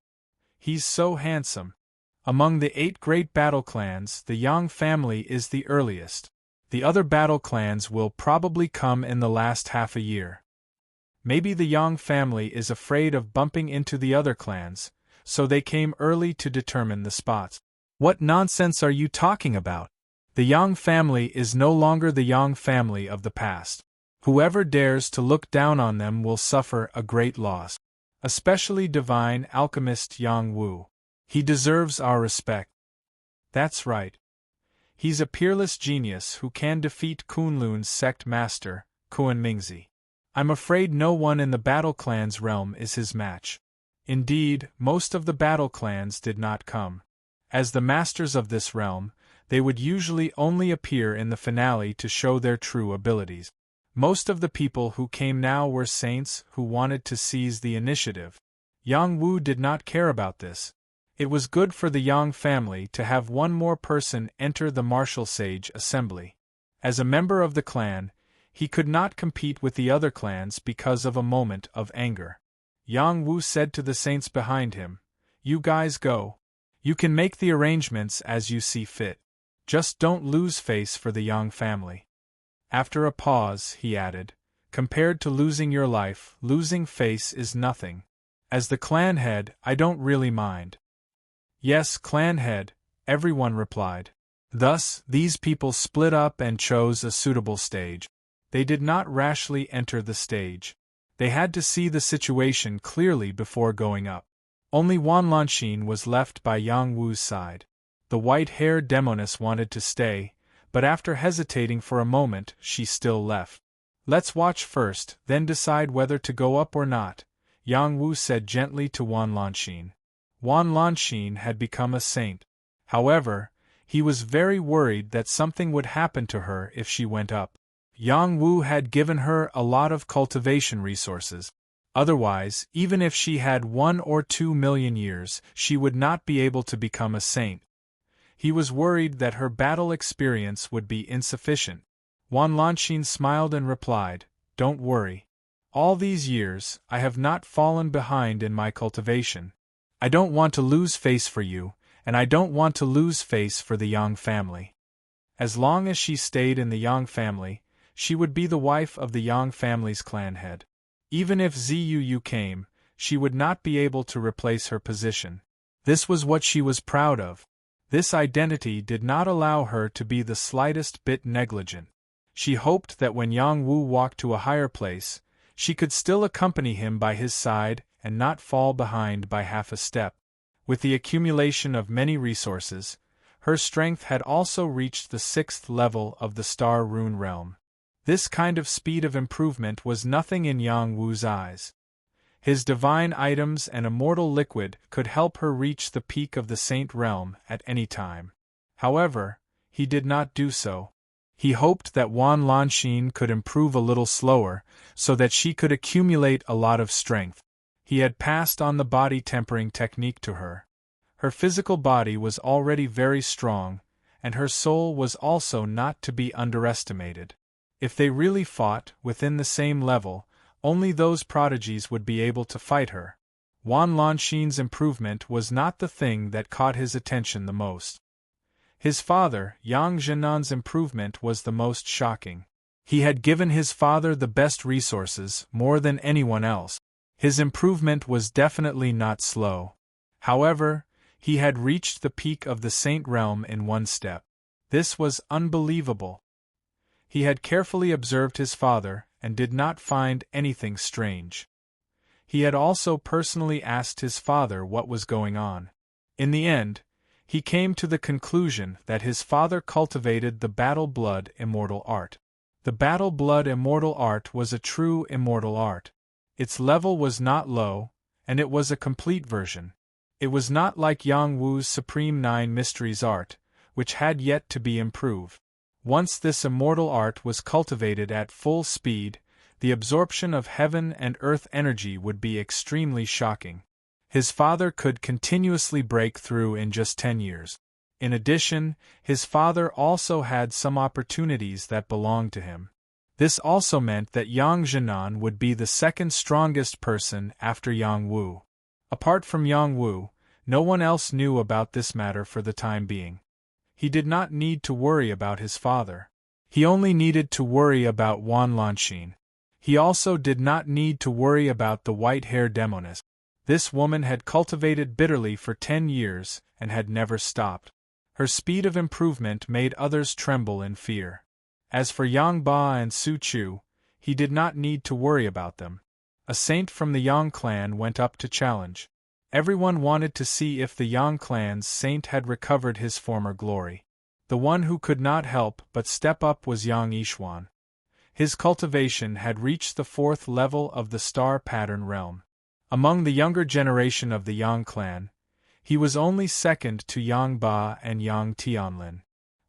He's so handsome. Among the 8 great battle clans, the Yang family is the earliest. The other battle clans will probably come in the last half a year. Maybe the Yang family is afraid of bumping into the other clans, so they came early to determine the spots. What nonsense are you talking about? The Yang family is no longer the Yang family of the past. Whoever dares to look down on them will suffer a great loss. Especially divine alchemist Yang Wu. He deserves our respect. That's right. He's a peerless genius who can defeat Kunlun's sect master, Kuan Mingzi. I'm afraid no one in the battle clan's realm is his match. Indeed, most of the battle clans did not come. As the masters of this realm, they would usually only appear in the finale to show their true abilities. Most of the people who came now were saints who wanted to seize the initiative. Yang Wu did not care about this. It was good for the Yang family to have one more person enter the martial sage assembly. As a member of the clan, he could not compete with the other clans because of a moment of anger. Yang Wu said to the saints behind him, "You guys go. You can make the arrangements as you see fit. Just don't lose face for the Yang family." After a pause, he added, "Compared to losing your life, losing face is nothing. As the clan head, I don't really mind." "Yes, clan head," everyone replied. Thus, these people split up and chose a suitable stage. They did not rashly enter the stage. They had to see the situation clearly before going up. Only Wan Lanxin was left by Yang Wu's side. The white-haired demoness wanted to stay, but after hesitating for a moment, she still left. "Let's watch first, then decide whether to go up or not," Yang Wu said gently to Wan Lanxin. Wan Lanxin had become a saint. However, he was very worried that something would happen to her if she went up. Yang Wu had given her a lot of cultivation resources. Otherwise, even if she had 1 or 2 million years, she would not be able to become a saint. He was worried that her battle experience would be insufficient. Wan Lanxin smiled and replied, "Don't worry. All these years, I have not fallen behind in my cultivation. I don't want to lose face for you, and I don't want to lose face for the Yang family." As long as she stayed in the Yang family, she would be the wife of the Yang family's clan head. Even if Zuu came, she would not be able to replace her position. This was what she was proud of. This identity did not allow her to be the slightest bit negligent. She hoped that when Yang Wu walked to a higher place, she could still accompany him by his side and not fall behind by half a step. With the accumulation of many resources, her strength had also reached the 6th level of the Star Rune realm. This kind of speed of improvement was nothing in Yang Wu's eyes. His divine items and immortal liquid could help her reach the peak of the Saint realm at any time. However, he did not do so. He hoped that Wan Lanxin could improve a little slower, so that she could accumulate a lot of strength. He had passed on the body tempering technique to her. Her physical body was already very strong, and her soul was also not to be underestimated. If they really fought, within the same level, only those prodigies would be able to fight her. Wan Lanxin's improvement was not the thing that caught his attention the most. His father, Yang Zhenan's improvement was the most shocking. He had given his father the best resources, more than anyone else. His improvement was definitely not slow. However, he had reached the peak of the Saint realm in one step. This was unbelievable. He had carefully observed his father, and did not find anything strange. He had also personally asked his father what was going on. In the end, he came to the conclusion that his father cultivated the battle blood immortal art. The battle blood immortal art was a true immortal art. Its level was not low, and it was a complete version. It was not like Yang Wu's Supreme Nine Mysteries art, which had yet to be improved. Once this immortal art was cultivated at full speed, the absorption of heaven and earth energy would be extremely shocking. His father could continuously break through in just 10 years. In addition, his father also had some opportunities that belonged to him. This also meant that Yang Zhenan would be the second strongest person after Yang Wu. Apart from Yang Wu, no one else knew about this matter for the time being. He did not need to worry about his father. He only needed to worry about Wan Lanxin. He also did not need to worry about the white-haired demoness. This woman had cultivated bitterly for 10 years, and had never stopped. Her speed of improvement made others tremble in fear. As for Yang Ba and Su Chu, he did not need to worry about them. A saint from the Yang clan went up to challenge. Everyone wanted to see if the Yang clan's saint had recovered his former glory. The one who could not help but step up was Yang Yixuan. His cultivation had reached the 4th level of the star pattern realm. Among the younger generation of the Yang clan, he was only second to Yang Ba and Yang Tianlin.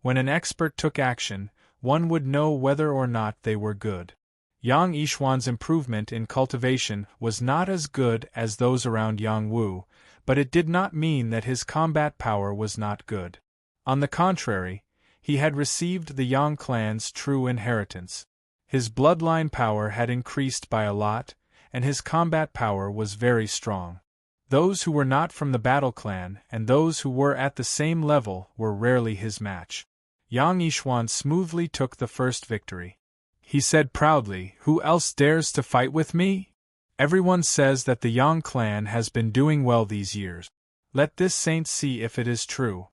When an expert took action, one would know whether or not they were good. Yang Yixuan's improvement in cultivation was not as good as those around Yang Wu, but it did not mean that his combat power was not good. On the contrary, he had received the Yang clan's true inheritance. His bloodline power had increased by a lot, and his combat power was very strong. Those who were not from the battle clan and those who were at the same level were rarely his match. Yang Yixuan smoothly took the first victory. He said proudly, "Who else dares to fight with me? Everyone says that the Yang clan has been doing well these years. Let this saint see if it is true."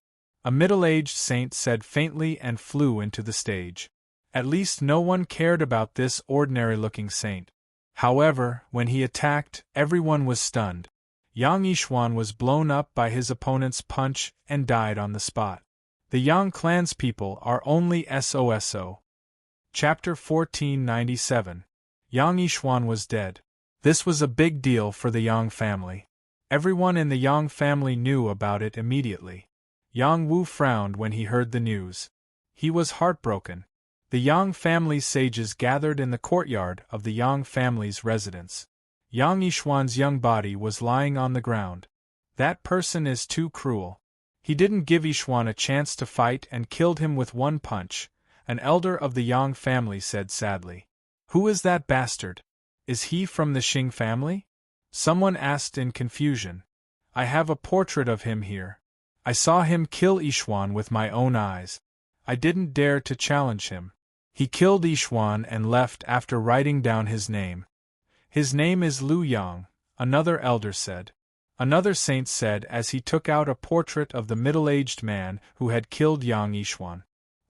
A middle-aged saint said faintly and flew into the stage. At least no one cared about this ordinary-looking saint. However, when he attacked, everyone was stunned. Yang Yixuan was blown up by his opponent's punch and died on the spot. The Yang clan's people are only SOSO. Chapter 1497. Yang Yixuan was dead. This was a big deal for the Yang family. Everyone in the Yang family knew about it immediately. Yang Wu frowned when he heard the news. He was heartbroken. The Yang family sages gathered in the courtyard of the Yang family's residence. Yang Yixuan's young body was lying on the ground. That person is too cruel. He didn't give Yixuan a chance to fight and killed him with one punch, an elder of the Yang family said sadly. Who is that bastard? Is he from the Xing family? Someone asked in confusion. I have a portrait of him here. I saw him kill Yixuan with my own eyes. I didn't dare to challenge him. He killed Yixuan and left after writing down his name. His name is Lu Yang, another elder said. Another saint said as he took out a portrait of the middle-aged man who had killed Yang Yixuan.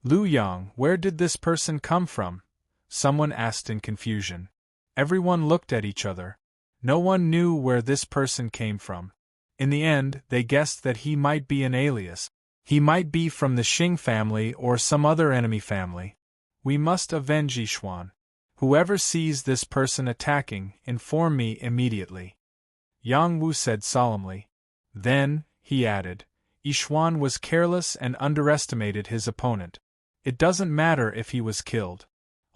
Lu Yang, where did this person come from? Someone asked in confusion. Everyone looked at each other. No one knew where this person came from. In the end, they guessed that he might be an alias. He might be from the Xing family or some other enemy family. We must avenge Yixuan. Whoever sees this person attacking, inform me immediately. Yang Wu said solemnly. Then, he added, Yixuan was careless and underestimated his opponent. It doesn't matter if he was killed.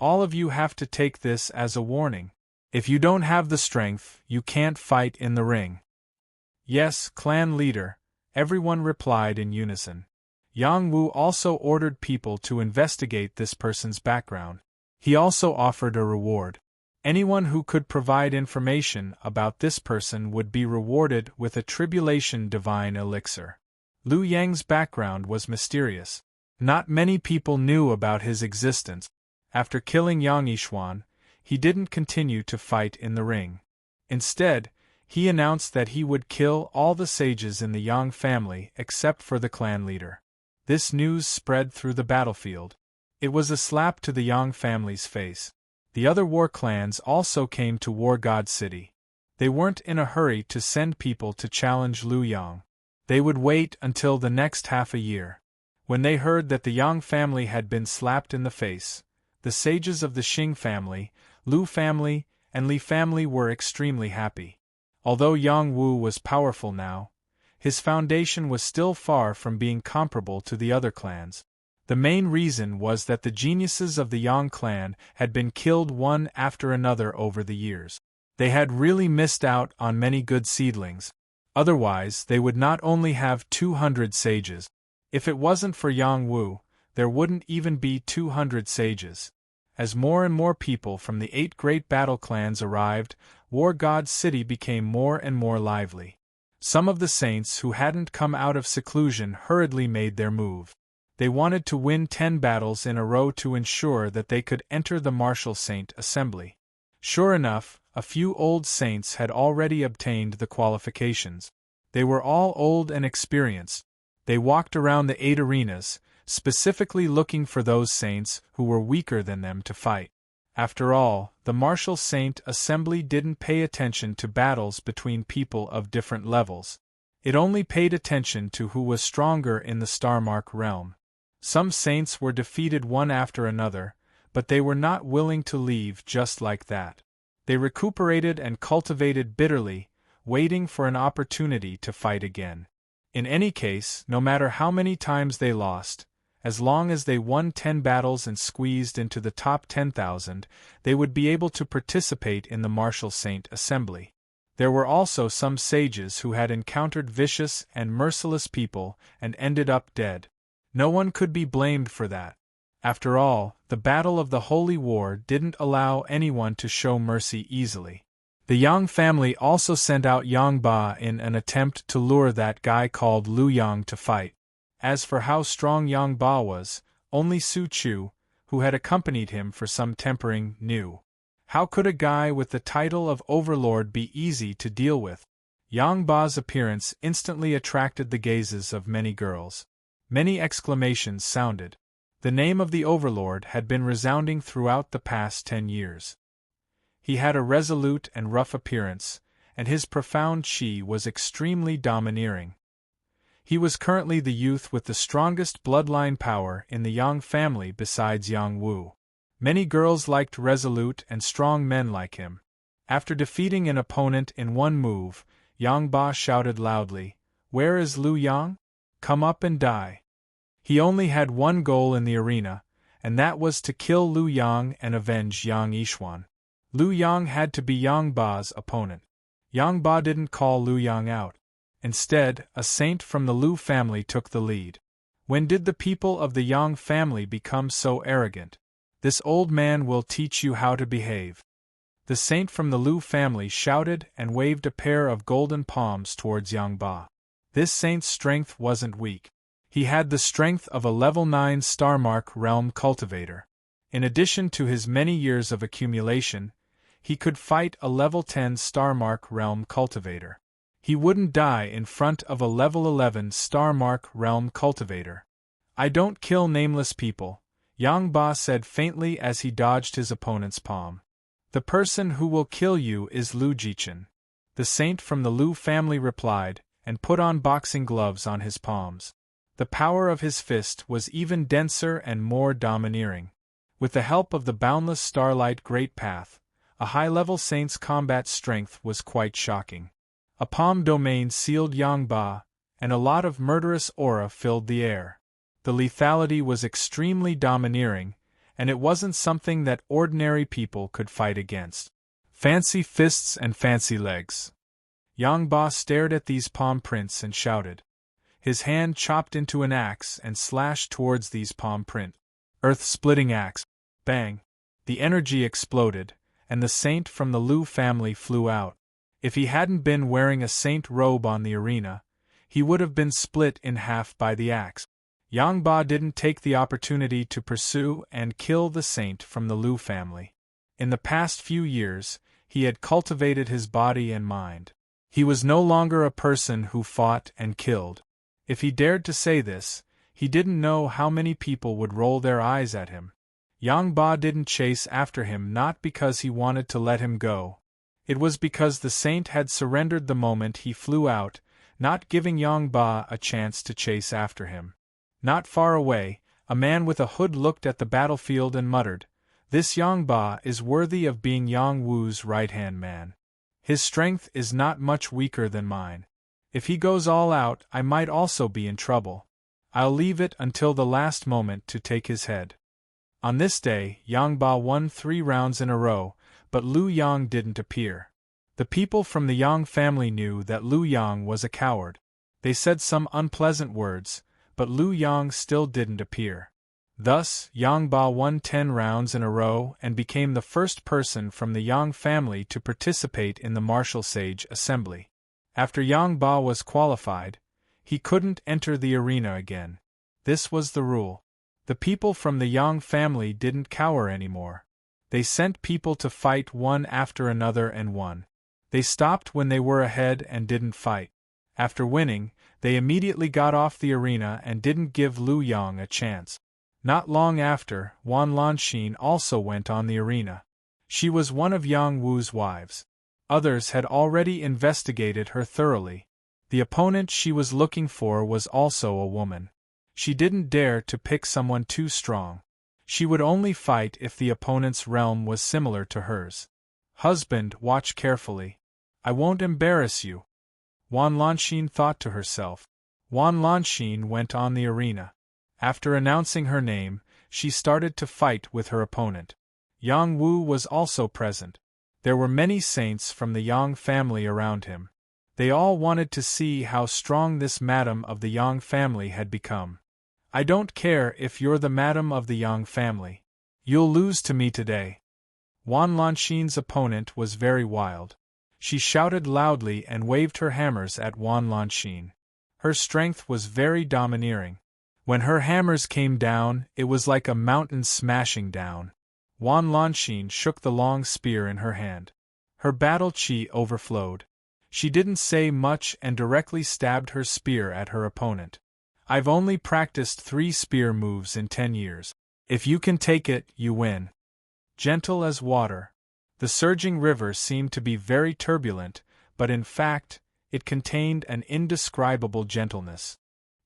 All of you have to take this as a warning. If you don't have the strength, you can't fight in the ring. Yes, clan leader, everyone replied in unison. Yang Wu also ordered people to investigate this person's background. He also offered a reward. Anyone who could provide information about this person would be rewarded with a tribulation divine elixir. Lu Yang's background was mysterious. Not many people knew about his existence. After killing Yang Yishuan, he didn't continue to fight in the ring. Instead, he announced that he would kill all the sages in the Yang family except for the clan leader. This news spread through the battlefield. It was a slap to the Yang family's face. The other war clans also came to War God City. They weren't in a hurry to send people to challenge Lu Yang. They would wait until the next half a year. When they heard that the Yang family had been slapped in the face, the sages of the Xing family, Lu family, and Li family were extremely happy. Although Yang Wu was powerful now, his foundation was still far from being comparable to the other clans. The main reason was that the geniuses of the Yang clan had been killed one after another over the years. They had really missed out on many good seedlings. Otherwise, they would not only have 200 sages. If it wasn't for Yang Wu, there wouldn't even be 200 sages. As more and more people from the 8 great battle clans arrived, War God City became more and more lively. Some of the saints who hadn't come out of seclusion hurriedly made their move. They wanted to win 10 battles in a row to ensure that they could enter the martial saint assembly. Sure enough, a few old saints had already obtained the qualifications. They were all old and experienced. They walked around the 8 arenas, specifically looking for those saints who were weaker than them to fight. After all, the martial saint assembly didn't pay attention to battles between people of different levels. It only paid attention to who was stronger in the Starmark realm. Some saints were defeated one after another, but they were not willing to leave just like that. They recuperated and cultivated bitterly, waiting for an opportunity to fight again. In any case, no matter how many times they lost, as long as they won 10 battles and squeezed into the top 10,000, they would be able to participate in the martial saint assembly. There were also some sages who had encountered vicious and merciless people and ended up dead. No one could be blamed for that. After all, the Battle of the Holy War didn't allow anyone to show mercy easily. The Yang family also sent out Yang Ba in an attempt to lure that guy called Lu Yang to fight. As for how strong Yang Ba was, only Su Chu, who had accompanied him for some tempering, knew. How could a guy with the title of Overlord be easy to deal with? Yang Ba's appearance instantly attracted the gazes of many girls. Many exclamations sounded. The name of the Overlord had been resounding throughout the past 10 years. He had a resolute and rough appearance, and his profound chi was extremely domineering. He was currently the youth with the strongest bloodline power in the Yang family besides Yang Wu. Many girls liked resolute and strong men like him. After defeating an opponent in one move, Yang Ba shouted loudly, "Where is Lu Yang? Come up and die." He only had one goal in the arena, and that was to kill Lu Yang and avenge Yang Yishuan. Lu Yang had to be Yang Ba's opponent. Yang Ba didn't call Lu Yang out. Instead, a saint from the Lu family took the lead. When did the people of the Yang family become so arrogant? This old man will teach you how to behave. The saint from the Lu family shouted and waved a pair of golden palms towards Yang Ba. This saint's strength wasn't weak. He had the strength of a level 9 Starmark realm cultivator. In addition to his many years of accumulation, he could fight a level 10 Starmark realm cultivator. He wouldn't die in front of a level 11 Starmark realm cultivator. "I don't kill nameless people," Yang Ba said faintly as he dodged his opponent's palm. "The person who will kill you is Lu Jichen." The saint from the Lu family replied, and put on boxing gloves on his palms. The power of his fist was even denser and more domineering. With the help of the boundless starlight great path, a high-level saint's combat strength was quite shocking. A palm domain sealed Yang Ba, and a lot of murderous aura filled the air. The lethality was extremely domineering, and it wasn't something that ordinary people could fight against. Fancy fists and fancy legs. Yang Ba stared at these palm prints and shouted. His hand chopped into an axe and slashed towards these palm print. Earth-splitting axe. Bang! The energy exploded, and the saint from the Lu family flew out. If he hadn't been wearing a saint robe on the arena, he would have been split in half by the axe. Yang Ba didn't take the opportunity to pursue and kill the saint from the Lu family. In the past few years, he had cultivated his body and mind. He was no longer a person who fought and killed. If he dared to say this, he didn't know how many people would roll their eyes at him. Yang Ba didn't chase after him not because he wanted to let him go. It was because the saint had surrendered the moment he flew out, not giving Yang Ba a chance to chase after him. Not far away, a man with a hood looked at the battlefield and muttered, "This Yang Ba is worthy of being Yang Wu's right-hand man. His strength is not much weaker than mine. If he goes all out, I might also be in trouble. I'll leave it until the last moment to take his head." On this day, Yang Ba won 3 rounds in a row, but Lu Yang didn't appear. The people from the Yang family knew that Lu Yang was a coward. They said some unpleasant words, but Lu Yang still didn't appear. Thus, Yang Ba won 10 rounds in a row and became the first person from the Yang family to participate in the martial sage assembly. After Yang Ba was qualified, he couldn't enter the arena again. This was the rule. The people from the Yang family didn't cower anymore. They sent people to fight one after another and won. They stopped when they were ahead and didn't fight. After winning, they immediately got off the arena and didn't give Lu Yang a chance. Not long after, Wan Lanxin also went on the arena. She was one of Yang Wu's wives. Others had already investigated her thoroughly. The opponent she was looking for was also a woman. She didn't dare to pick someone too strong. She would only fight if the opponent's realm was similar to hers. "Husband, watch carefully. I won't embarrass you," Wan Lanxin thought to herself. Wan Lanxin went on the arena. After announcing her name, she started to fight with her opponent. Yang Wu was also present. There were many saints from the Yang family around him. They all wanted to see how strong this madam of the Yang family had become. "I don't care if you're the madam of the Yang family. You'll lose to me today." Wan Lanxin's opponent was very wild. She shouted loudly and waved her hammers at Wan Lanxin. Her strength was very domineering. When her hammers came down, it was like a mountain smashing down. Wan Lanxin shook the long spear in her hand. Her battle chi overflowed. She didn't say much and directly stabbed her spear at her opponent. "I've only practiced 3 spear moves in 10 years. If you can take it, you win." Gentle as water. The surging river seemed to be very turbulent, but in fact, it contained an indescribable gentleness.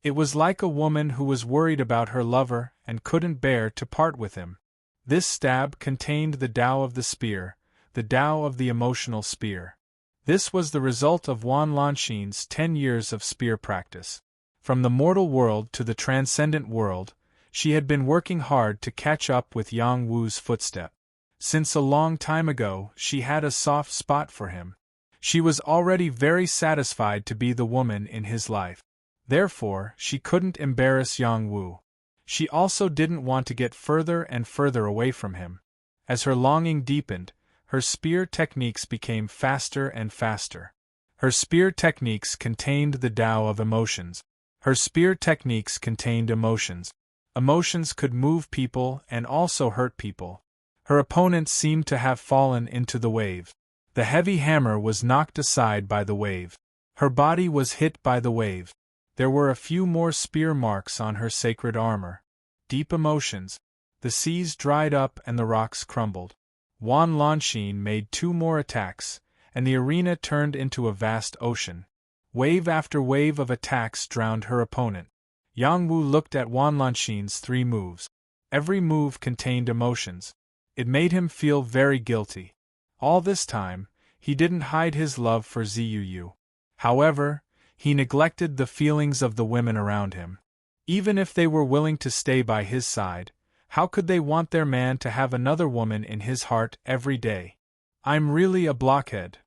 It was like a woman who was worried about her lover and couldn't bear to part with him. This stab contained the Tao of the spear, the Tao of the emotional spear. This was the result of Wan Lanxin's 10 years of spear practice. From the mortal world to the transcendent world, she had been working hard to catch up with Yang Wu's footstep. Since a long time ago, she had a soft spot for him. She was already very satisfied to be the woman in his life. Therefore, she couldn't embarrass Yang Wu. She also didn't want to get further and further away from him. As her longing deepened, her spear techniques became faster and faster. Her spear techniques contained the Tao of emotions. Her spear techniques contained emotions. Emotions could move people and also hurt people. Her opponent seemed to have fallen into the wave. The heavy hammer was knocked aside by the wave. Her body was hit by the wave. There were a few more spear marks on her sacred armor. Deep emotions. The seas dried up and the rocks crumbled. Wan Lanxin made 2 more attacks, and the arena turned into a vast ocean. Wave after wave of attacks drowned her opponent. Yang Wu looked at Wan Lanxin's 3 moves. Every move contained emotions. It made him feel very guilty. All this time, he didn't hide his love for Ziyu. However, he neglected the feelings of the women around him. Even if they were willing to stay by his side, how could they want their man to have another woman in his heart every day? "I'm really a blockhead."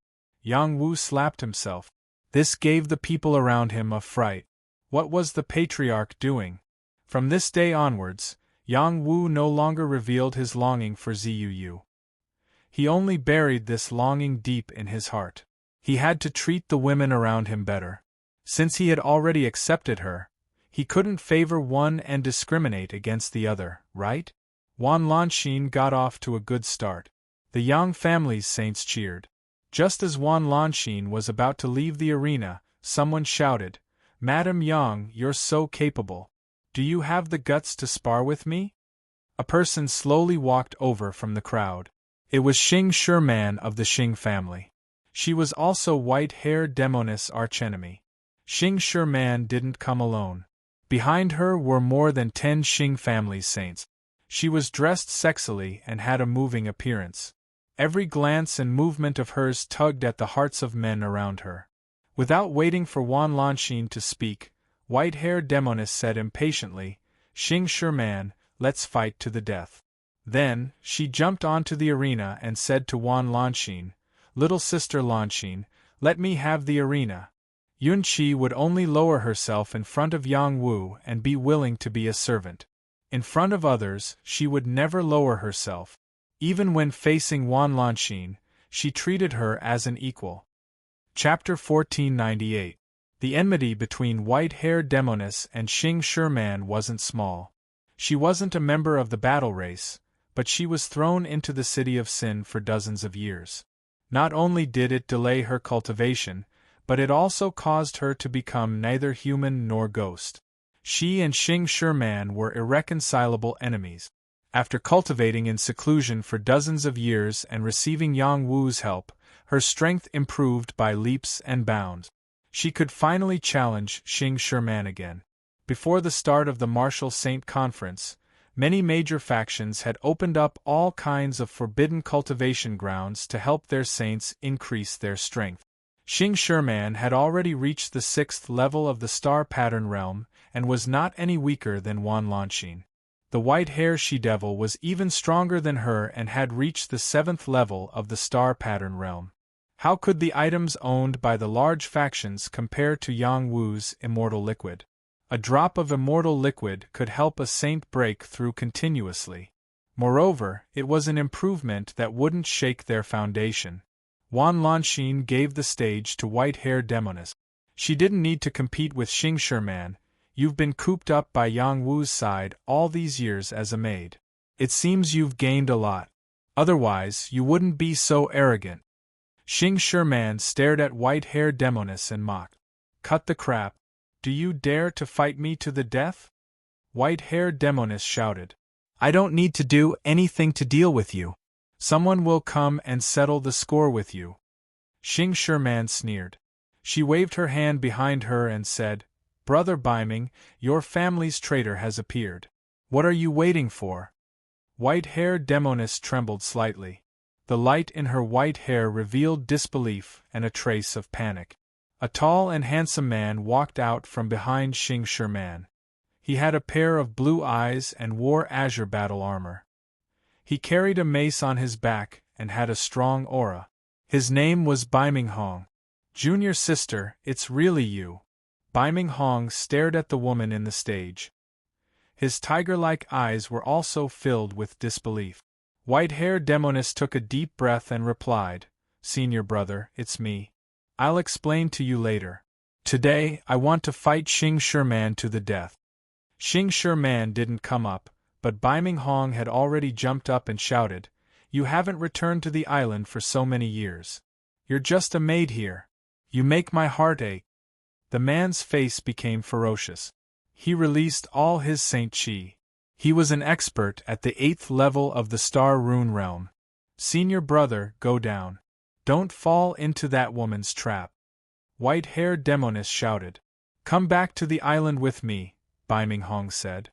Yang Wu slapped himself. This gave the people around him a fright. What was the patriarch doing? From this day onwards, Yang Wu no longer revealed his longing for Zuu. He only buried this longing deep in his heart. He had to treat the women around him better. Since he had already accepted her, he couldn't favor one and discriminate against the other, right? Wan Lanxin got off to a good start. The Yang family's saints cheered. Just as Wan Lanxin was about to leave the arena, someone shouted, "Madam Yang, you're so capable. Do you have the guts to spar with me?" A person slowly walked over from the crowd. It was Xing Sherman of the Xing family. She was also white-haired Demoness' archenemy. Xing Sherman didn't come alone. Behind her were more than 10 Xing family's saints. She was dressed sexily and had a moving appearance. Every glance and movement of hers tugged at the hearts of men around her. Without waiting for Wan Lanxin to speak, white-haired Demoness said impatiently, "Xing Sherman, let's fight to the death." Then, she jumped onto the arena and said to Wan Lanxin, "Little sister Lanxin, let me have the arena." Yunqi would only lower herself in front of Yang Wu and be willing to be a servant. In front of others, she would never lower herself. Even when facing Wan Lanxin, she treated her as an equal. Chapter 1498. The enmity between white-haired Demoness and Xing Sherman wasn't small. She wasn't a member of the battle race, but she was thrown into the city of sin for dozens of years. Not only did it delay her cultivation, but it also caused her to become neither human nor ghost. She and Xing Sherman were irreconcilable enemies. After cultivating in seclusion for dozens of years and receiving Yang Wu's help, her strength improved by leaps and bounds. She could finally challenge Xing Sherman again. Before the start of the Martial Saint Conference, many major factions had opened up all kinds of forbidden cultivation grounds to help their saints increase their strength. Xing Sherman had already reached the 6th level of the Star Pattern Realm, and was not any weaker than Wan Lanxin. The white-haired she-devil was even stronger than her and had reached the 7th level of the Star Pattern Realm. How could the items owned by the large factions compare to Yang Wu's immortal liquid? A drop of immortal liquid could help a saint break through continuously. Moreover, it was an improvement that wouldn't shake their foundation. Wan Lanxin gave the stage to white-haired Demoness. She didn't need to compete with Xing Sherman. "You've been cooped up by Yang Wu's side all these years as a maid. It seems you've gained a lot. Otherwise, you wouldn't be so arrogant." Xing Sherman stared at white-haired Demoness and mocked. "Cut the crap. Do you dare to fight me to the death?" White-haired Demoness shouted. "I don't need to do anything to deal with you. Someone will come and settle the score with you." Xing Sherman sneered. She waved her hand behind her and said, "Brother Biming, your family's traitor has appeared. What are you waiting for?" White-haired Demoness trembled slightly. The light in her white hair revealed disbelief and a trace of panic. A tall and handsome man walked out from behind Xing Sherman. He had a pair of blue eyes and wore azure battle armor. He carried a mace on his back and had a strong aura. His name was Biming Hong. "Junior sister, it's really you." Biming Hong stared at the woman in the stage. His tiger-like eyes were also filled with disbelief. White-haired Demoness took a deep breath and replied, "Senior brother, it's me. I'll explain to you later. Today, I want to fight Xing Sherman to the death." Xing Sherman didn't come up, but Biming Hong had already jumped up and shouted, "You haven't returned to the island for so many years. You're just a maid here. You make my heart ache." The man's face became ferocious. He released all his Saint Chi. He was an expert at the 8th level of the Star Rune Realm. "Senior brother, go down. Don't fall into that woman's trap." White-haired Demoness shouted. "Come back to the island with me," Biming Hong said.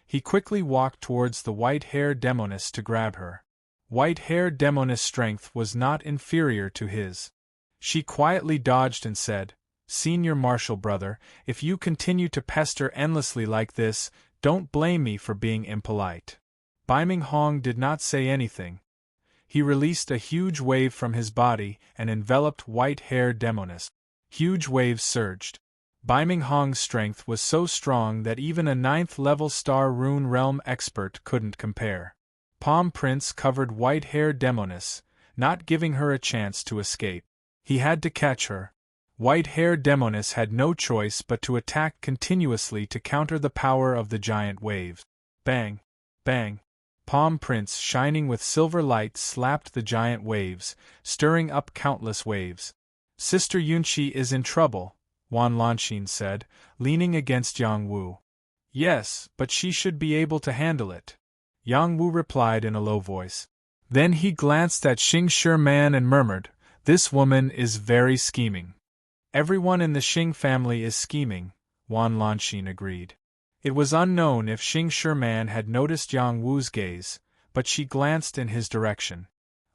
He quickly walked towards the white-haired Demoness to grab her. White-haired Demoness' strength was not inferior to his. She quietly dodged and said, "Senior martial brother, if you continue to pester endlessly like this, don't blame me for being impolite." Biming Hong did not say anything. He released a huge wave from his body and enveloped white-haired Demoness. Huge waves surged. Biming Hong's strength was so strong that even a 9th-level Star Rune Realm expert couldn't compare. Palm Prince covered white-haired Demoness, not giving her a chance to escape. He had to catch her. White-haired Demoness had no choice but to attack continuously to counter the power of the giant waves. Bang! Bang! Palm Prince, shining with silver light, slapped the giant waves, stirring up countless waves. Sister Yunqi is in trouble, Wan Lanxin said, leaning against Yang Wu. Yes, but she should be able to handle it, Yang Wu replied in a low voice. Then he glanced at Xing Shi-man and murmured, "This woman is very scheming." Everyone in the Xing family is scheming, Wan Lanxin agreed. It was unknown if Xing Shi-man had noticed Yang Wu's gaze, but she glanced in his direction.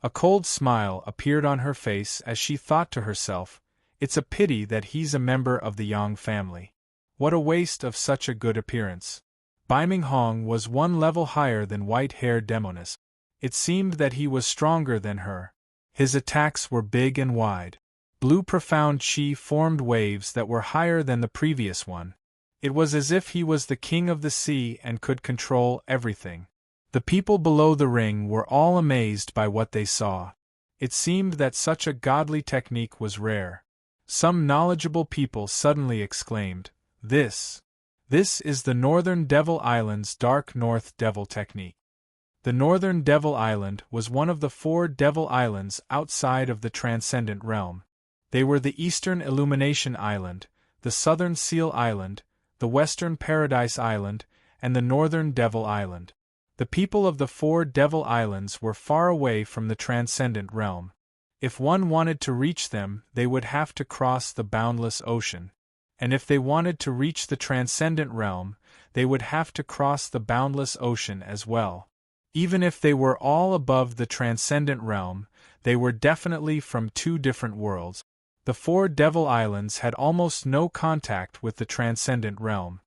A cold smile appeared on her face as she thought to herself, "It's a pity that he's a member of the Yang family. What a waste of such a good appearance." Biming Hong was 1 level higher than white-haired Demoness. It seemed that he was stronger than her. His attacks were big and wide. Blue profound chi formed waves that were higher than the previous one. It was as if he was the king of the sea and could control everything. The people below the ring were all amazed by what they saw. It seemed that such a godly technique was rare. Some knowledgeable people suddenly exclaimed, This is the Northern Devil Island's Dark North Devil technique." The Northern Devil Island was one of the 4 Devil Islands outside of the Transcendent Realm. They were the Eastern Illumination Island, the Southern Seal Island, the Western Paradise Island, and the Northern Devil Island. The people of the 4 Devil Islands were far away from the Transcendent Realm. If one wanted to reach them, they would have to cross the boundless ocean. And if they wanted to reach the Transcendent Realm, they would have to cross the boundless ocean as well. Even if they were all above the Transcendent Realm, they were definitely from 2 different worlds. The 4 Devil Islands had almost no contact with the Transcendent Realm.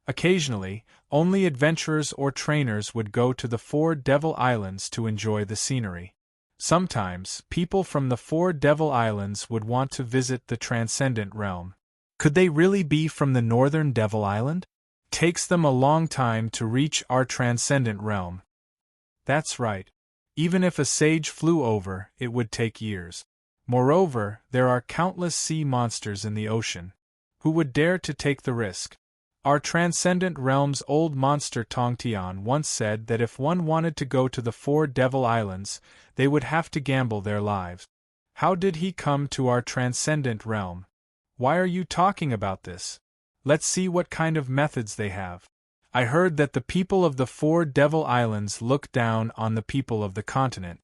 Occasionally, only adventurers or trainers would go to the 4 Devil Islands to enjoy the scenery. Sometimes, people from the 4 Devil Islands would want to visit the Transcendent Realm. Could they really be from the Northern Devil Island? Takes them a long time to reach our Transcendent Realm. That's right. Even if a sage flew over, it would take years. Moreover, there are countless sea monsters in the ocean. Who would dare to take the risk? Our Transcendent Realm's old monster Tongtian once said that if one wanted to go to the 4 Devil Islands, they would have to gamble their lives. How did he come to our Transcendent Realm? Why are you talking about this? Let's see what kind of methods they have. I heard that the people of the 4 Devil Islands look down on the people of the continent.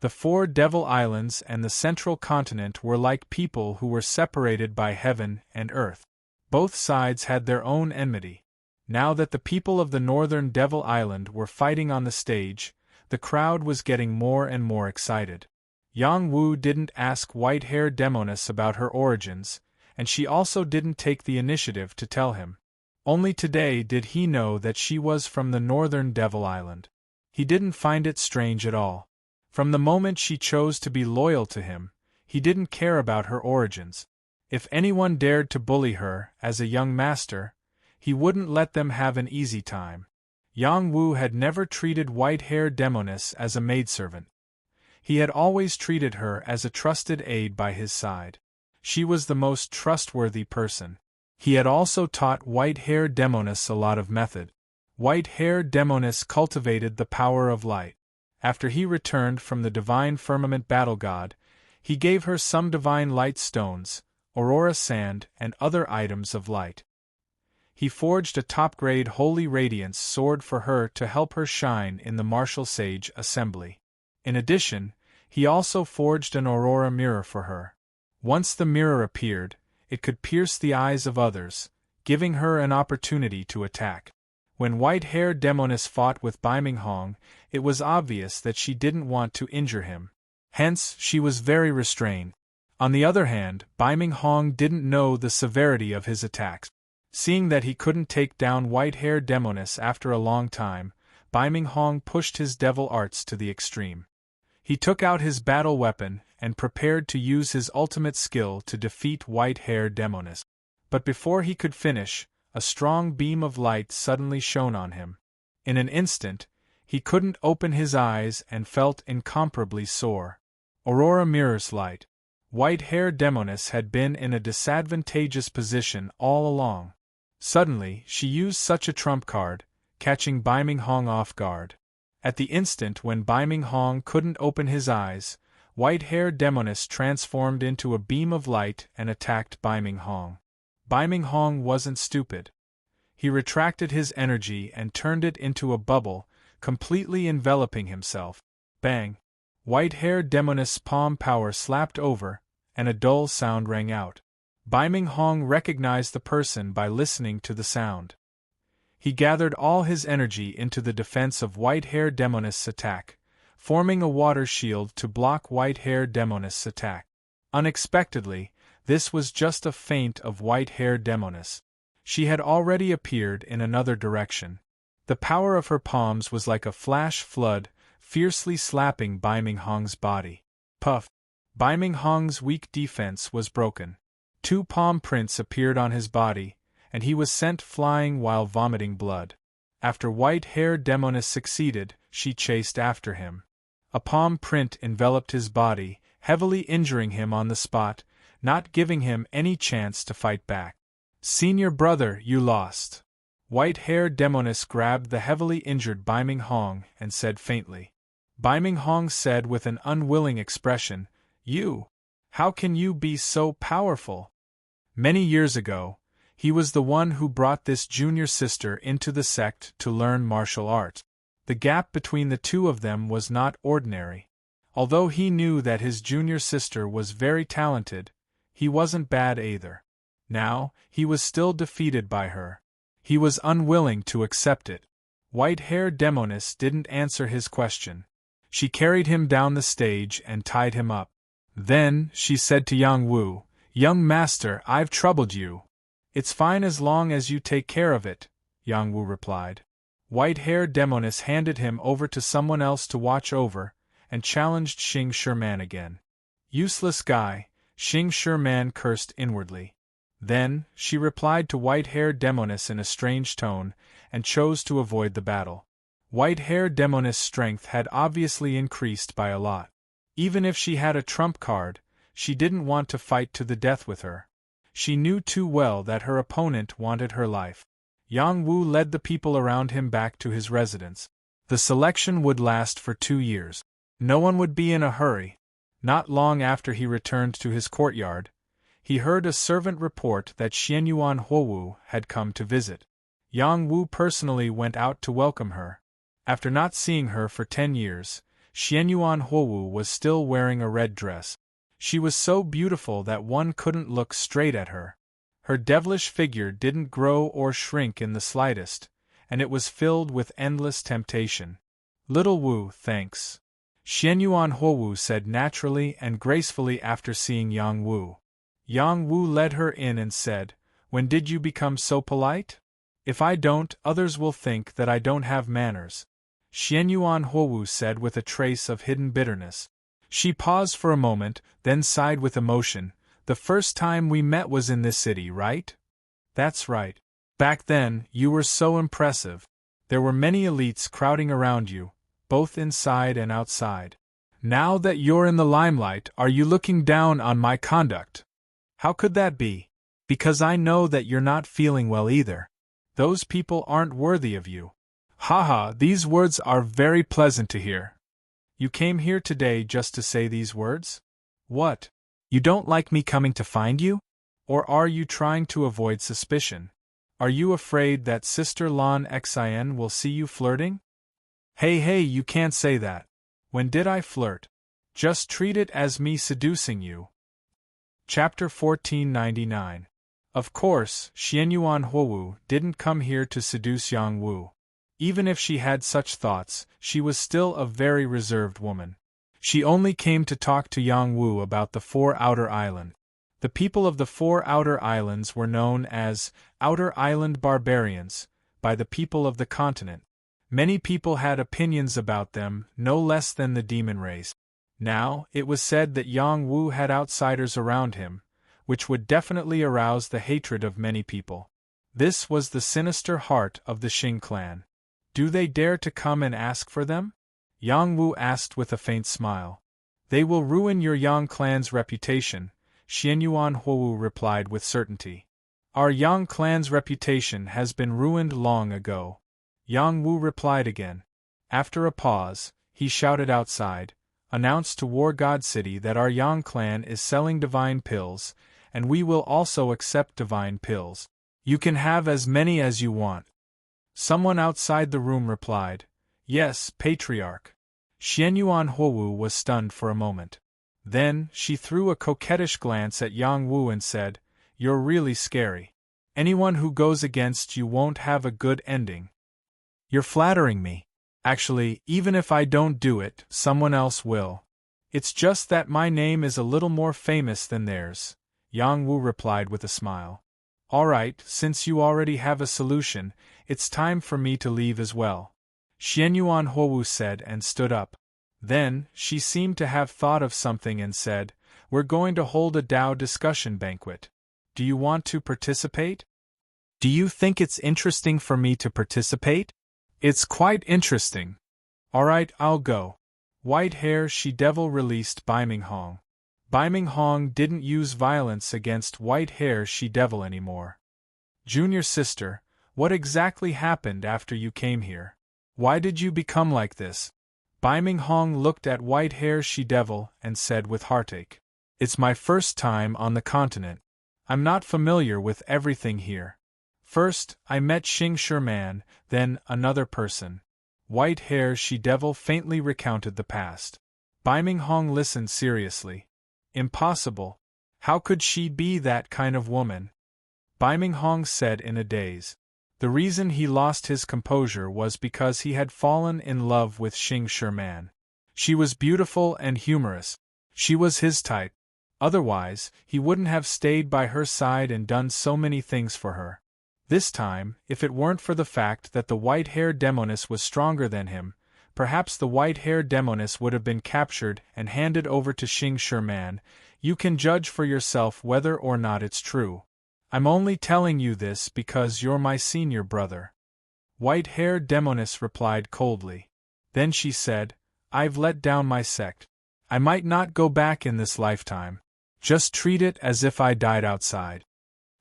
The 4 Devil Islands and the Central Continent were like people who were separated by heaven and earth. Both sides had their own enmity. Now that the people of the Northern Devil Island were fighting on the stage, the crowd was getting more and more excited. Yang Wu didn't ask white-haired Demoness about her origins, and she also didn't take the initiative to tell him. Only today did he know that she was from the Northern Devil Island. He didn't find it strange at all. From the moment she chose to be loyal to him, he didn't care about her origins. If anyone dared to bully her as a young master, he wouldn't let them have an easy time. Yang Wu had never treated white-haired Demoness as a maidservant. He had always treated her as a trusted aide by his side. She was the most trustworthy person. He had also taught white-haired Demoness a lot of method. White-haired Demoness cultivated the power of light. After he returned from the divine firmament battle god, he gave her some divine light stones, aurora sand, and other items of light. He forged a top-grade Holy Radiance sword for her to help her shine in the martial sage assembly. In addition, he also forged an aurora mirror for her. Once the mirror appeared, it could pierce the eyes of others, giving her an opportunity to attack. When white-haired Demoness fought with Biming Hong, it was obvious that she didn't want to injure him. Hence, she was very restrained. On the other hand, Biming Hong didn't know the severity of his attacks. Seeing that he couldn't take down white-haired Demoness after a long time, Biming Hong pushed his devil arts to the extreme. He took out his battle weapon and prepared to use his ultimate skill to defeat white-haired Demoness. But before he could finish, a strong beam of light suddenly shone on him. In an instant, he couldn't open his eyes and felt incomparably sore. Aurora Mirror's light. White-haired Demoness had been in a disadvantageous position all along. Suddenly, she used such a trump card, catching Biming Hong off guard. At the instant when Biming Hong couldn't open his eyes, White-haired Demoness transformed into a beam of light and attacked Biming Hong. Biming Hong wasn't stupid. He retracted his energy and turned it into a bubble, completely enveloping himself. Bang! White-haired Demoness' palm power slapped over, and a dull sound rang out. Biming Hong recognized the person by listening to the sound. He gathered all his energy into the defense of White-haired Demoness' attack, forming a water shield to block White-haired Demoness' attack. Unexpectedly, this was just a feint of White-haired Demoness. She had already appeared in another direction. The power of her palms was like a flash flood, fiercely slapping Biming Hong's body. Puff! Biming Hong's weak defense was broken. 2 palm prints appeared on his body, and he was sent flying while vomiting blood. After White-haired Demoness succeeded, she chased after him. A palm print enveloped his body, heavily injuring him on the spot, not giving him any chance to fight back. Senior brother, you lost. White-haired Demoness grabbed the heavily injured Biming Hong and said faintly. Biming Hong said with an unwilling expression, You! How can you be so powerful? Many years ago, he was the one who brought this junior sister into the sect to learn martial arts. The gap between the two of them was not ordinary. Although he knew that his junior sister was very talented, he wasn't bad either. Now, he was still defeated by her. He was unwilling to accept it. White-haired Demoness didn't answer his question. She carried him down the stage and tied him up. Then, she said to Yang Wu, Young master, I've troubled you. It's fine as long as you take care of it, Yang Wu replied. White-haired Demoness handed him over to someone else to watch over, and challenged Xing Sherman again. Useless guy, Xing Sherman cursed inwardly. Then, she replied to White-haired Demoness in a strange tone, and chose to avoid the battle. White-haired Demoness' strength had obviously increased by a lot. Even if she had a trump card, she didn't want to fight to the death with her. She knew too well that her opponent wanted her life. Yang Wu led the people around him back to his residence. The selection would last for 2 years. No one would be in a hurry. Not long after he returned to his courtyard, he heard a servant report that Xianyuan Huowu had come to visit. Yang Wu personally went out to welcome her. After not seeing her for 10 years, Xianyuan Huowu was still wearing a red dress. She was so beautiful that one couldn't look straight at her. Her devilish figure didn't grow or shrink in the slightest, and it was filled with endless temptation. Little Wu, thanks. Xianyuan Huowu said naturally and gracefully after seeing Yang Wu. Yang Wu led her in and said, When did you become so polite? If I don't, others will think that I don't have manners. Xianyuan Huowu said with a trace of hidden bitterness. She paused for a moment, then sighed with emotion. The first time we met was in this city, right? That's right. Back then, you were so impressive. There were many elites crowding around you, both inside and outside. Now that you're in the limelight, are you looking down on my conduct? How could that be? Because I know that you're not feeling well either. Those people aren't worthy of you. Haha, these words are very pleasant to hear. You came here today just to say these words? What? You don't like me coming to find you? Or are you trying to avoid suspicion? Are you afraid that Sister Lan Xin will see you flirting? Hey, you can't say that. When did I flirt? Just treat it as me seducing you. Chapter 1499. Of course, Xianyuan Huowu didn't come here to seduce Yang Wu. Even if she had such thoughts, she was still a very reserved woman. She only came to talk to Yang Wu about the 4 outer islands. The people of the 4 outer islands were known as Outer Island Barbarians by the people of the continent. Many people had opinions about them, no less than the demon race. Now, it was said that Yang Wu had outsiders around him, which would definitely arouse the hatred of many people. This was the sinister heart of the Xing clan. Do they dare to come and ask for them? Yang Wu asked with a faint smile. They will ruin your Yang clan's reputation, Xianyuan Huowu replied with certainty. Our Yang clan's reputation has been ruined long ago. Yang Wu replied again. After a pause, he shouted outside, "Announce to War God City that our Yang clan is selling divine pills, and we will also accept divine pills. You can have as many as you want." Someone outside the room replied, "Yes, Patriarch." Xianyuan Huowu was stunned for a moment. Then, she threw a coquettish glance at Yang Wu and said, "You're really scary. Anyone who goes against you won't have a good ending." "You're flattering me. Actually, even if I don't do it, someone else will. It's just that my name is a little more famous than theirs," Yang Wu replied with a smile. "Alright, since you already have a solution, it's time for me to leave as well," Xianyuan Huowu said and stood up. Then, she seemed to have thought of something and said, "We're going to hold a Dao discussion banquet. Do you want to participate?" "Do you think it's interesting for me to participate?" "It's quite interesting." "Alright, I'll go." White Hair She-Devil released Baiming Hong. Baiming Hong didn't use violence against White Hair She-Devil anymore. "Junior sister, what exactly happened after you came here? Why did you become like this?" Baiming Hong looked at White Hair She-Devil and said with heartache, "It's my first time on the continent. I'm not familiar with everything here. First, I met Xing Sherman, then another person." White Hair She-Devil faintly recounted the past. Baiming Hong listened seriously. "Impossible. How could she be that kind of woman?" Baiming Hong said in a daze. The reason he lost his composure was because he had fallen in love with Xing Sherman. She was beautiful and humorous. She was his type. Otherwise, he wouldn't have stayed by her side and done so many things for her. This time, if it weren't for the fact that the white-haired demoness was stronger than him, perhaps the white-haired demoness would have been captured and handed over to Xing Sherman. You can judge for yourself whether or not it's true. I'm only telling you this because you're my senior brother." White-haired demoness replied coldly. Then she said, "I've let down my sect. I might not go back in this lifetime. Just treat it as if I died outside."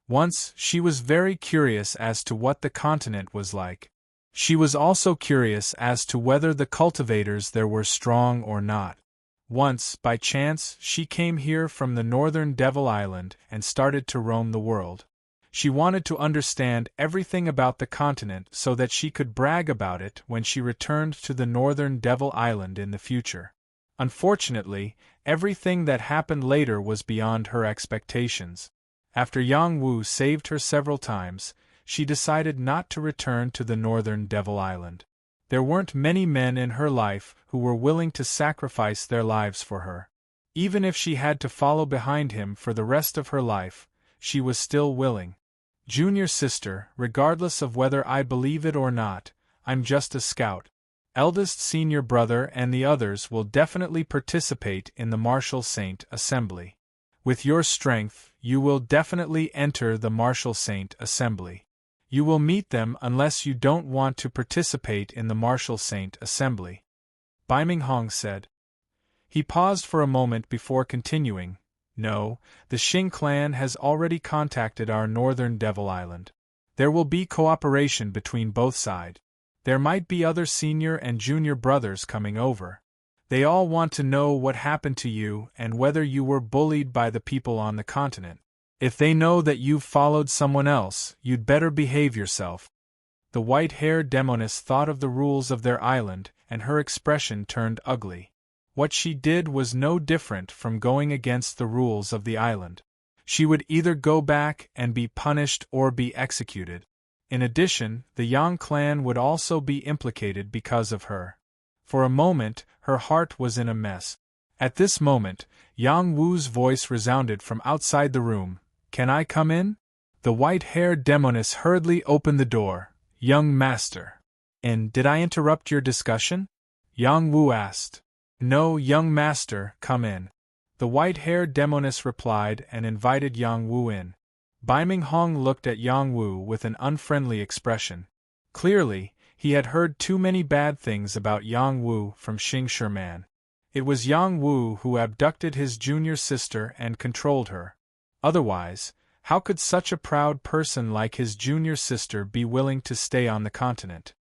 Once, she was very curious as to what the continent was like. She was also curious as to whether the cultivators there were strong or not. Once, by chance, she came here from the northern Devil Island and started to roam the world. She wanted to understand everything about the continent so that she could brag about it when she returned to the northern Devil Island in the future. Unfortunately, everything that happened later was beyond her expectations. After Yang Wu saved her several times, she decided not to return to the northern Devil Island. There weren't many men in her life who were willing to sacrifice their lives for her. Even if she had to follow behind him for the rest of her life, she was still willing. "Junior sister, regardless of whether I believe it or not, I'm just a scout. Eldest senior brother and the others will definitely participate in the Martial Saint Assembly. With your strength, you will definitely enter the Martial Saint Assembly. You will meet them unless you don't want to participate in the Martial Saint Assembly," Baiming Hong said. He paused for a moment before continuing, "No, the Xing clan has already contacted our northern Devil Island. There will be cooperation between both sides. There might be other senior and junior brothers coming over. They all want to know what happened to you and whether you were bullied by the people on the continent. If they know that you've followed someone else, you'd better behave yourself." The white-haired demoness thought of the rules of their island, and her expression turned ugly. What she did was no different from going against the rules of the island. She would either go back and be punished or be executed. In addition, the Yang clan would also be implicated because of her. For a moment, her heart was in a mess. At this moment, Yang Wu's voice resounded from outside the room. "Can I come in?" The white-haired demoness hurriedly opened the door. "Young master." "And did I interrupt your discussion?" Yang Wu asked. "No, young master, come in." The white-haired demoness replied and invited Yang Wu in. Bai Ming Hong looked at Yang Wu with an unfriendly expression. Clearly, he had heard too many bad things about Yang Wu from Xing Sherman. It was Yang Wu who abducted his junior sister and controlled her. Otherwise, how could such a proud person like his junior sister be willing to stay on the continent?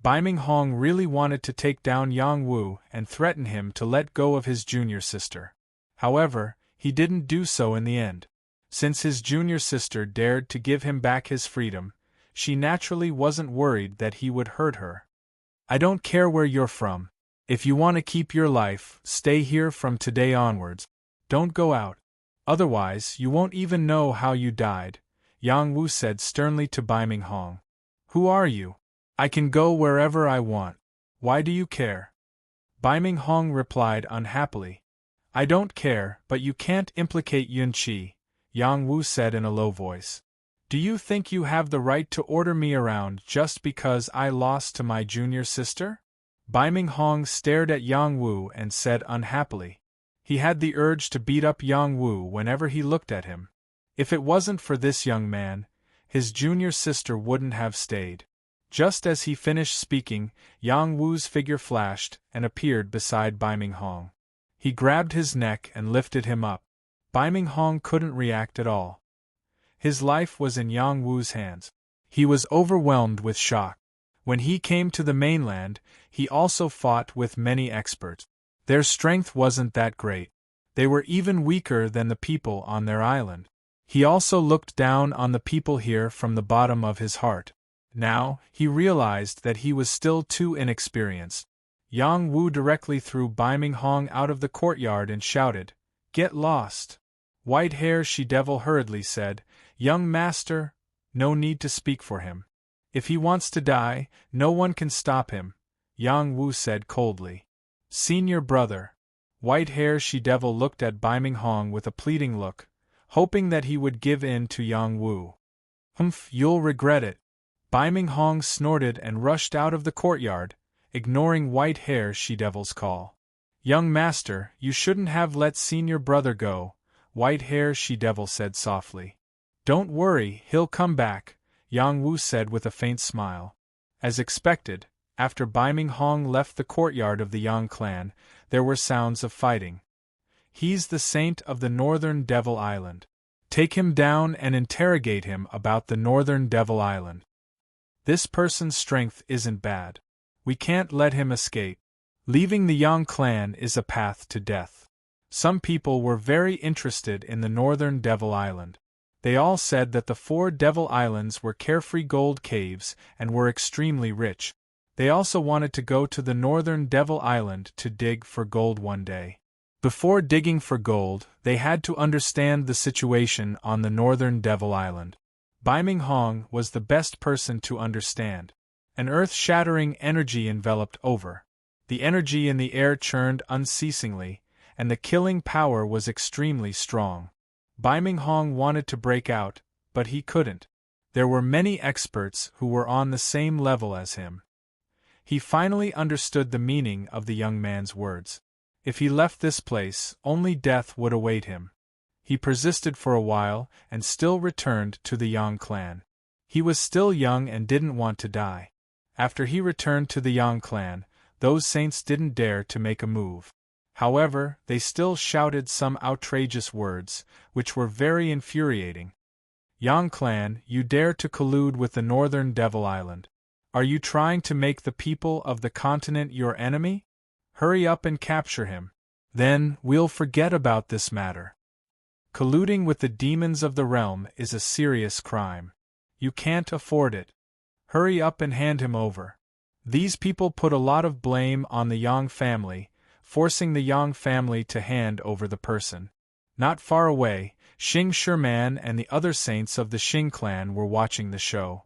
Bai Ming Hong really wanted to take down Yang Wu and threaten him to let go of his junior sister. However, he didn't do so in the end. Since his junior sister dared to give him back his freedom, she naturally wasn't worried that he would hurt her. I don't care where you're from. If you want to keep your life, stay here from today onwards. Don't go out. Otherwise, you won't even know how you died, Yang Wu said sternly to Bai Ming Hong. Who are you? I can go wherever I want. Why do you care? Bai Ming Hong replied unhappily. I don't care, but you can't implicate Yun Qi, Yang Wu said in a low voice. Do you think you have the right to order me around just because I lost to my junior sister? Bai Ming Hong stared at Yang Wu and said unhappily. He had the urge to beat up Yang Wu whenever he looked at him. If it wasn't for this young man, his junior sister wouldn't have stayed. Just as he finished speaking, Yang Wu's figure flashed and appeared beside Bai Ming Hong. He grabbed his neck and lifted him up. Bai Ming Hong couldn't react at all. His life was in Yang Wu's hands. He was overwhelmed with shock. When he came to the mainland, he also fought with many experts. Their strength wasn't that great. They were even weaker than the people on their island. He also looked down on the people here from the bottom of his heart. Now, he realized that he was still too inexperienced. Yang Wu directly threw Bai Ming Hong out of the courtyard and shouted, "Get lost!" White-Hair She-Devil hurriedly said, "Young master, no need to speak for him. If he wants to die, no one can stop him," Yang Wu said coldly. "Senior brother." White-Hair She-Devil looked at Bai Ming Hong with a pleading look, hoping that he would give in to Yang Wu. "Humph, you'll regret it." Bai Ming Hong snorted and rushed out of the courtyard, ignoring White-Hair She-Devil's call. "Young master, you shouldn't have let senior brother go," White-Hair She-Devil said softly. "Don't worry, he'll come back," Yang Wu said with a faint smile. As expected, after Bai Ming Hong left the courtyard of the Yang clan, there were sounds of fighting. "He's the saint of the Northern Devil Island. Take him down and interrogate him about the Northern Devil Island. This person's strength isn't bad. We can't let him escape. Leaving the Yang clan is a path to death." Some people were very interested in the Northern Devil Island. They all said that the 4 Devil Islands were carefree gold caves and were extremely rich. They also wanted to go to the Northern Devil Island to dig for gold one day. Before digging for gold, they had to understand the situation on the Northern Devil Island. Bai Ming Hong was the best person to understand. An earth-shattering energy enveloped over. The energy in the air churned unceasingly, and the killing power was extremely strong. Bai Ming Hong wanted to break out, but he couldn't. There were many experts who were on the same level as him. He finally understood the meaning of the young man's words. If he left this place, only death would await him. He persisted for a while and still returned to the Yang clan. He was still young and didn't want to die. After he returned to the Yang clan, those saints didn't dare to make a move. However, they still shouted some outrageous words, which were very infuriating. "Yang clan, you dare to collude with the Northern Devil Island. Are you trying to make the people of the continent your enemy? Hurry up and capture him. Then, we'll forget about this matter. Colluding with the demons of the realm is a serious crime. You can't afford it. Hurry up and hand him over." These people put a lot of blame on the Yang family, forcing the Yang family to hand over the person. Not far away, Xing Sherman and the other saints of the Xing clan were watching the show.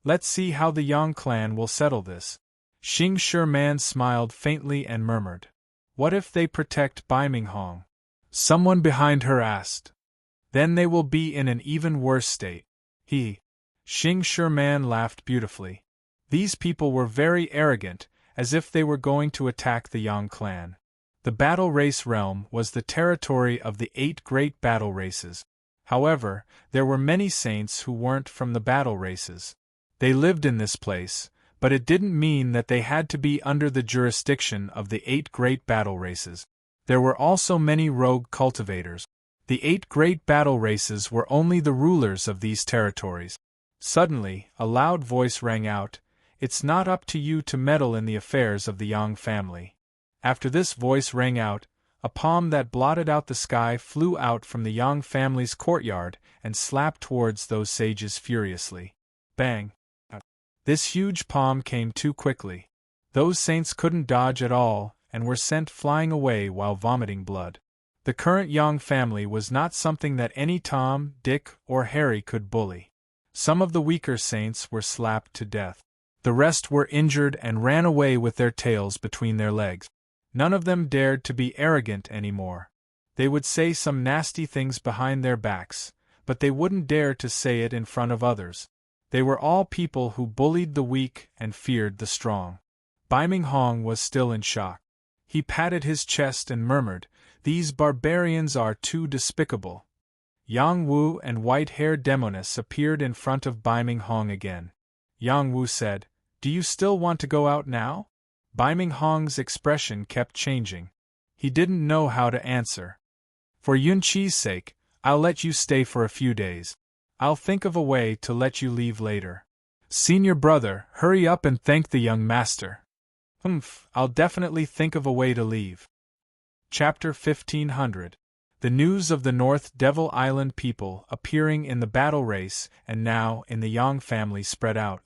"Let's see how the Yang clan will settle this." Xing Sherman smiled faintly and murmured, "What if they protect Bai Ming Hong?" Someone behind her asked. "Then they will be in an even worse state." Xing Sherman laughed beautifully. These people were very arrogant, as if they were going to attack the Yang clan. The battle race realm was the territory of the 8 great battle races. However, there were many saints who weren't from the battle races. They lived in this place, but it didn't mean that they had to be under the jurisdiction of the 8 great battle races. There were also many rogue cultivators. The 8 great battle races were only the rulers of these territories. Suddenly, a loud voice rang out, "It's not up to you to meddle in the affairs of the Yang family." After this voice rang out, a palm that blotted out the sky flew out from the Yang family's courtyard and slapped towards those sages furiously. Bang! This huge palm came too quickly. Those saints couldn't dodge at all and were sent flying away while vomiting blood. The current Yang family was not something that any Tom, Dick, or Harry could bully. Some of the weaker saints were slapped to death. The rest were injured and ran away with their tails between their legs. None of them dared to be arrogant anymore. They would say some nasty things behind their backs, but they wouldn't dare to say it in front of others. They were all people who bullied the weak and feared the strong. Baiming Hong was still in shock. He patted his chest and murmured, "These barbarians are too despicable." Yang Wu and white-haired Demoness appeared in front of Baiming Hong again. Yang Wu said, "Do you still want to go out now?" Baiming Hong's expression kept changing. He didn't know how to answer. "For Yunqi's sake, I'll let you stay for a few days. I'll think of a way to let you leave later." "Senior brother, hurry up and thank the young master." I'll definitely think of a way to leave." Chapter 1500. The news of the North Devil Island people appearing in the battle race and now in the Yang family spread out.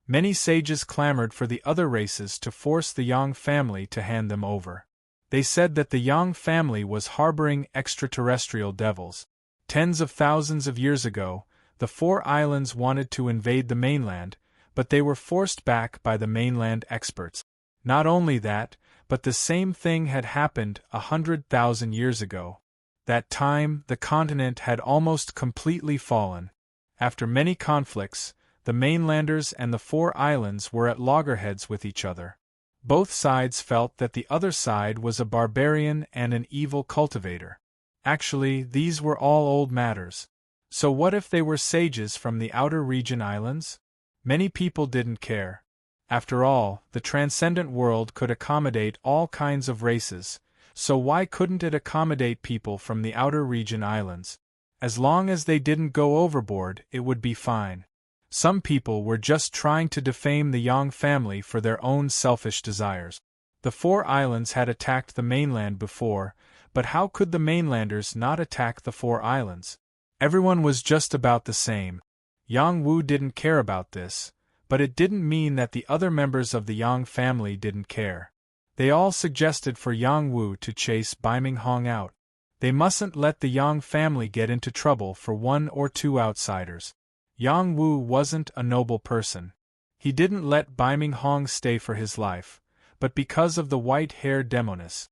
Many sages clamored for the other races to force the Yang family to hand them over. They said that the Yang family was harboring extraterrestrial devils. Tens of thousands of years ago, the 4 islands wanted to invade the mainland, but they were forced back by the mainland experts. Not only that, but the same thing had happened 100,000 years ago. That time, the continent had almost completely fallen. After many conflicts, the mainlanders and the 4 islands were at loggerheads with each other. Both sides felt that the other side was a barbarian and an evil cultivator. Actually, these were all old matters. So what if they were sages from the outer region islands? Many people didn't care. After all, the transcendent world could accommodate all kinds of races, so why couldn't it accommodate people from the outer region islands? As long as they didn't go overboard, it would be fine. Some people were just trying to defame the Yang family for their own selfish desires. The 4 islands had attacked the mainland before, but how could the mainlanders not attack the 4 islands? Everyone was just about the same. Yang Wu didn't care about this, but it didn't mean that the other members of the Yang family didn't care. They all suggested for Yang Wu to chase Baiming Hong out. They mustn't let the Yang family get into trouble for 1 or 2 outsiders. Yang Wu wasn't a noble person. He didn't let Baiming Hong stay for his life, but because of the white-haired Demoness.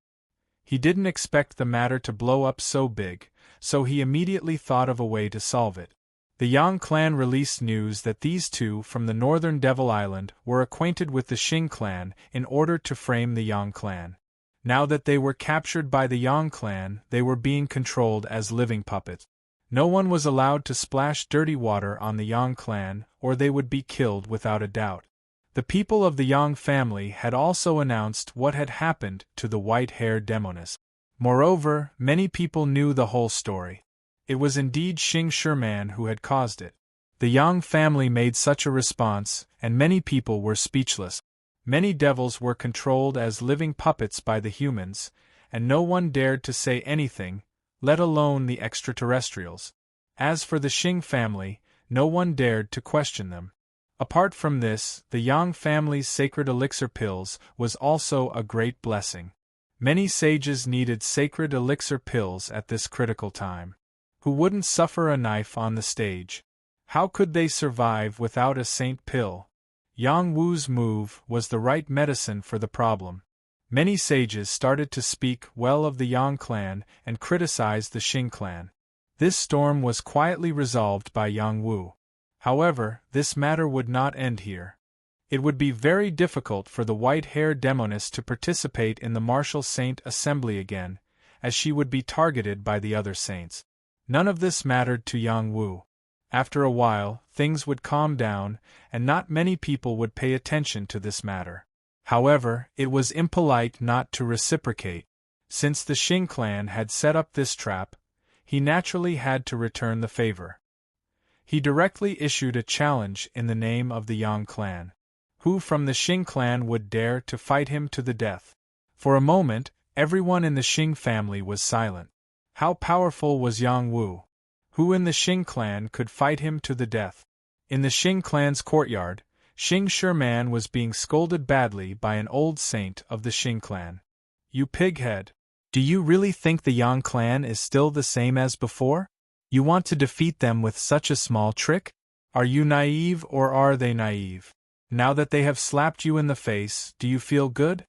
He didn't expect the matter to blow up so big, so he immediately thought of a way to solve it. The Yang clan released news that these 2 from the northern Devil Island were acquainted with the Xing clan in order to frame the Yang clan. Now that they were captured by the Yang clan, they were being controlled as living puppets. No one was allowed to splash dirty water on the Yang clan, or they would be killed without a doubt. The people of the Yang family had also announced what had happened to the white-haired Demoness. Moreover, many people knew the whole story. It was indeed Xing Sherman who had caused it. The Yang family made such a response, and many people were speechless. Many devils were controlled as living puppets by the humans, and no one dared to say anything, let alone the extraterrestrials. As for the Xing family, no one dared to question them. Apart from this, the Yang family's sacred elixir pills was also a great blessing. Many sages needed sacred elixir pills at this critical time. Who wouldn't suffer a knife on the stage? How could they survive without a saint pill? Yang Wu's move was the right medicine for the problem. Many sages started to speak well of the Yang clan and criticized the Xing clan. This storm was quietly resolved by Yang Wu. However, this matter would not end here. It would be very difficult for the white-haired demoness to participate in the martial saint assembly again, as she would be targeted by the other saints. None of this mattered to Yang Wu. After a while, things would calm down, and not many people would pay attention to this matter. However, it was impolite not to reciprocate. Since the Xing clan had set up this trap, he naturally had to return the favor. He directly issued a challenge in the name of the Yang clan. Who from the Xing clan would dare to fight him to the death? For a moment, everyone in the Xing family was silent. How powerful was Yang Wu? Who in the Xing clan could fight him to the death? In the Xing clan's courtyard, Xing Sherman was being scolded badly by an old saint of the Xing clan. You pighead! Do you really think the Yang clan is still the same as before? You want to defeat them with such a small trick? Are you naive or are they naive? Now that they have slapped you in the face, do you feel good?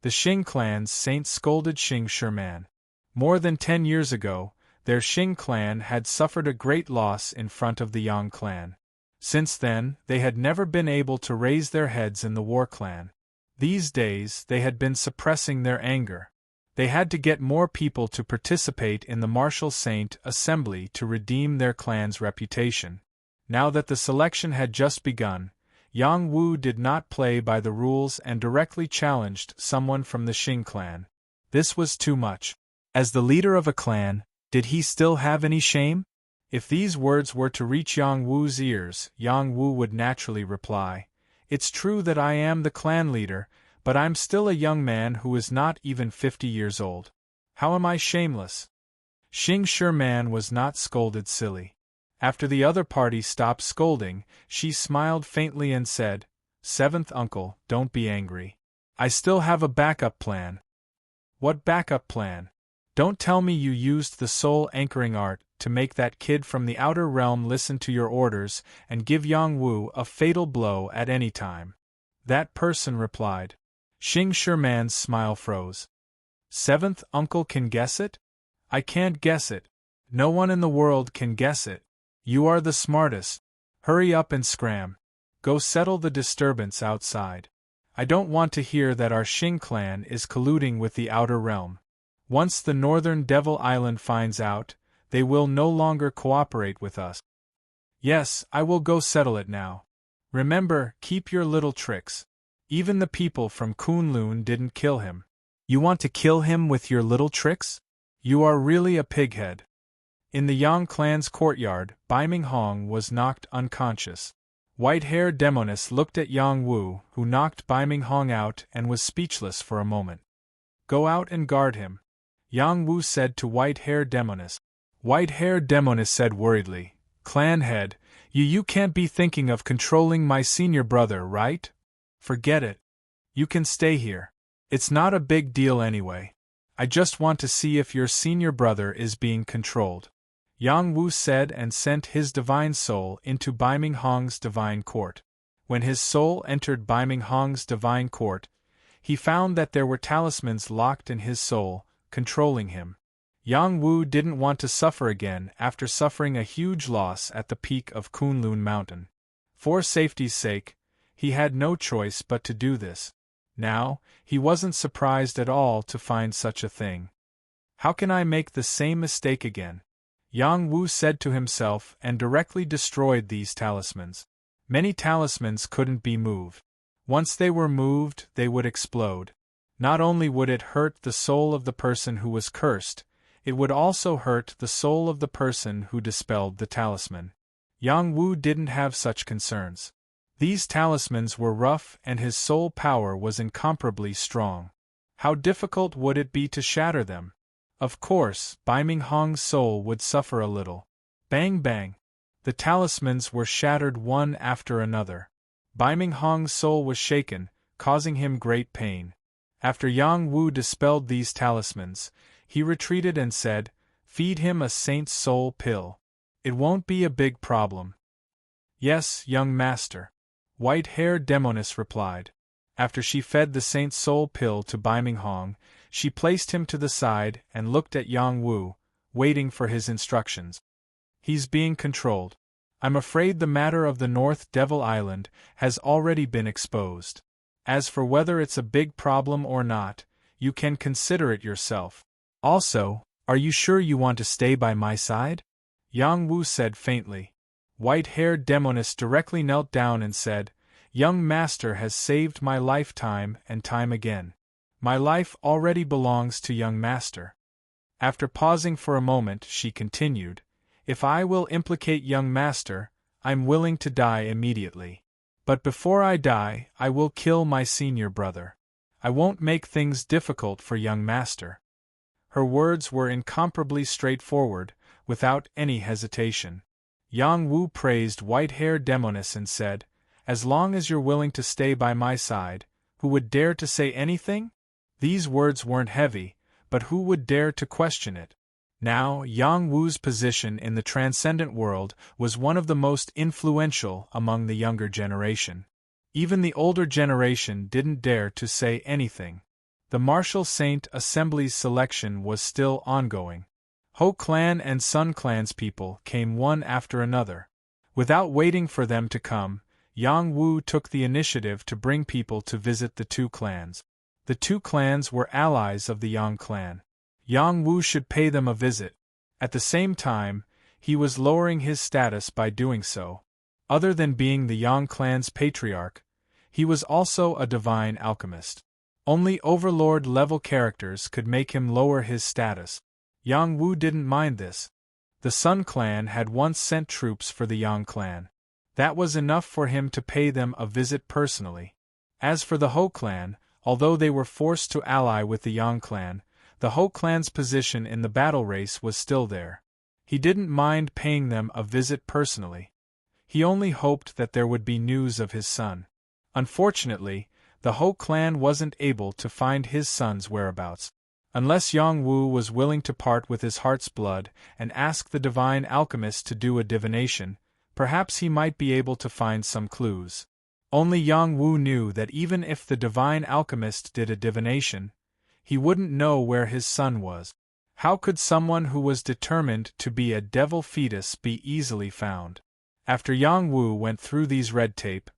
The Xing clan's saint scolded Xing Sherman. More than 10 years ago, their Xing clan had suffered a great loss in front of the Yang clan. Since then, they had never been able to raise their heads in the war clan. These days, they had been suppressing their anger. They had to get more people to participate in the martial saint assembly to redeem their clan's reputation. Now that the selection had just begun, Yang Wu did not play by the rules and directly challenged someone from the Xing clan. This was too much. As the leader of a clan, did he still have any shame? If these words were to reach Yang Wu's ears, Yang Wu would naturally reply, "It's true that I am the clan leader, but I'm still a young man who is not even 50 years old. How am I shameless?" Xing Sherman was not scolded silly. After the other party stopped scolding, she smiled faintly and said, "Seventh uncle, don't be angry. I still have a backup plan." "What backup plan? Don't tell me you used the soul anchoring art to make that kid from the outer realm listen to your orders and give Yang Wu a fatal blow at any time." That person replied. Xing Sherman's smile froze. "Seventh uncle can guess it? I can't guess it. No one in the world can guess it. You are the smartest. Hurry up and scram. Go settle the disturbance outside. I don't want to hear that our Xing clan is colluding with the outer realm. Once the northern Devil Island finds out, they will no longer cooperate with us." "Yes, I will go settle it now. Remember, keep your little tricks. Even the people from Kunlun didn't kill him. You want to kill him with your little tricks? You are really a pighead." In the Yang clan's courtyard, Bai Ming Hong was knocked unconscious. White-haired demoness looked at Yang Wu, who knocked Bai Ming Hong out and was speechless for a moment. "Go out and guard him," Yang Wu said to white-haired demoness. White-haired demoness said worriedly, "Clan head, you can't be thinking of controlling my senior brother, right? Forget it. You can stay here. It's not a big deal anyway. I just want to see if your senior brother is being controlled." Yang Wu said and sent his divine soul into Bai Ming Hong's divine court. When his soul entered Bai Ming Hong's divine court, he found that there were talismans locked in his soul, controlling him. Yang Wu didn't want to suffer again after suffering a huge loss at the peak of Kunlun Mountain. For safety's sake, he had no choice but to do this. Now, he wasn't surprised at all to find such a thing. How can I make the same mistake again? Yang Wu said to himself and directly destroyed these talismans. Many talismans couldn't be moved. Once they were moved, they would explode. Not only would it hurt the soul of the person who was cursed, it would also hurt the soul of the person who dispelled the talisman. Yang Wu didn't have such concerns. These talismans were rough and his soul power was incomparably strong. How difficult would it be to shatter them? Of course, Bai Ming Hong's soul would suffer a little. Bang bang! The talismans were shattered one after another. Bai Ming Hong's soul was shaken, causing him great pain. After Yang Wu dispelled these talismans, he retreated and said, "Feed him a saint's soul pill. It won't be a big problem." "Yes, young master," white-haired demoness replied. After she fed the saint's soul pill to Bai Ming Hong, she placed him to the side and looked at Yang Wu, waiting for his instructions. "He's being controlled. I'm afraid the matter of the North Devil Island has already been exposed. As for whether it's a big problem or not, you can consider it yourself. Also, are you sure you want to stay by my side? Yang Wu said faintly. White-haired Demoness directly knelt down and said, Young Master has saved my life time and time again. My life already belongs to Young Master. After pausing for a moment, she continued, If I will implicate Young Master, I'm willing to die immediately. But before I die, I will kill my senior brother. I won't make things difficult for Young Master. Her words were incomparably straightforward, without any hesitation. Yang Wu praised White-haired Demoness and said, As long as you're willing to stay by my side, who would dare to say anything? These words weren't heavy, but who would dare to question it? Now, Yang Wu's position in the transcendent world was one of the most influential among the younger generation. Even the older generation didn't dare to say anything. The Martial Saint Assembly's selection was still ongoing. Ho Clan and Sun Clan's people came one after another. Without waiting for them to come, Yang Wu took the initiative to bring people to visit the two clans. The two clans were allies of the Yang clan. Yang Wu should pay them a visit. At the same time, he was lowering his status by doing so. Other than being the Yang clan's patriarch, he was also a divine alchemist. Only Overlord-level characters could make him lower his status. Yang Wu didn't mind this. The Sun clan had once sent troops for the Yang clan. That was enough for him to pay them a visit personally. As for the Ho clan, although they were forced to ally with the Yang clan, the Ho clan's position in the battle race was still there. He didn't mind paying them a visit personally. He only hoped that there would be news of his son. Unfortunately, the Ho clan wasn't able to find his son's whereabouts. Unless Yang Wu was willing to part with his heart's blood and ask the divine alchemist to do a divination, perhaps he might be able to find some clues. Only Yang Wu knew that even if the divine alchemist did a divination, he wouldn't know where his son was. How could someone who was determined to be a devil fetus be easily found? After Yang Wu went through these red tape,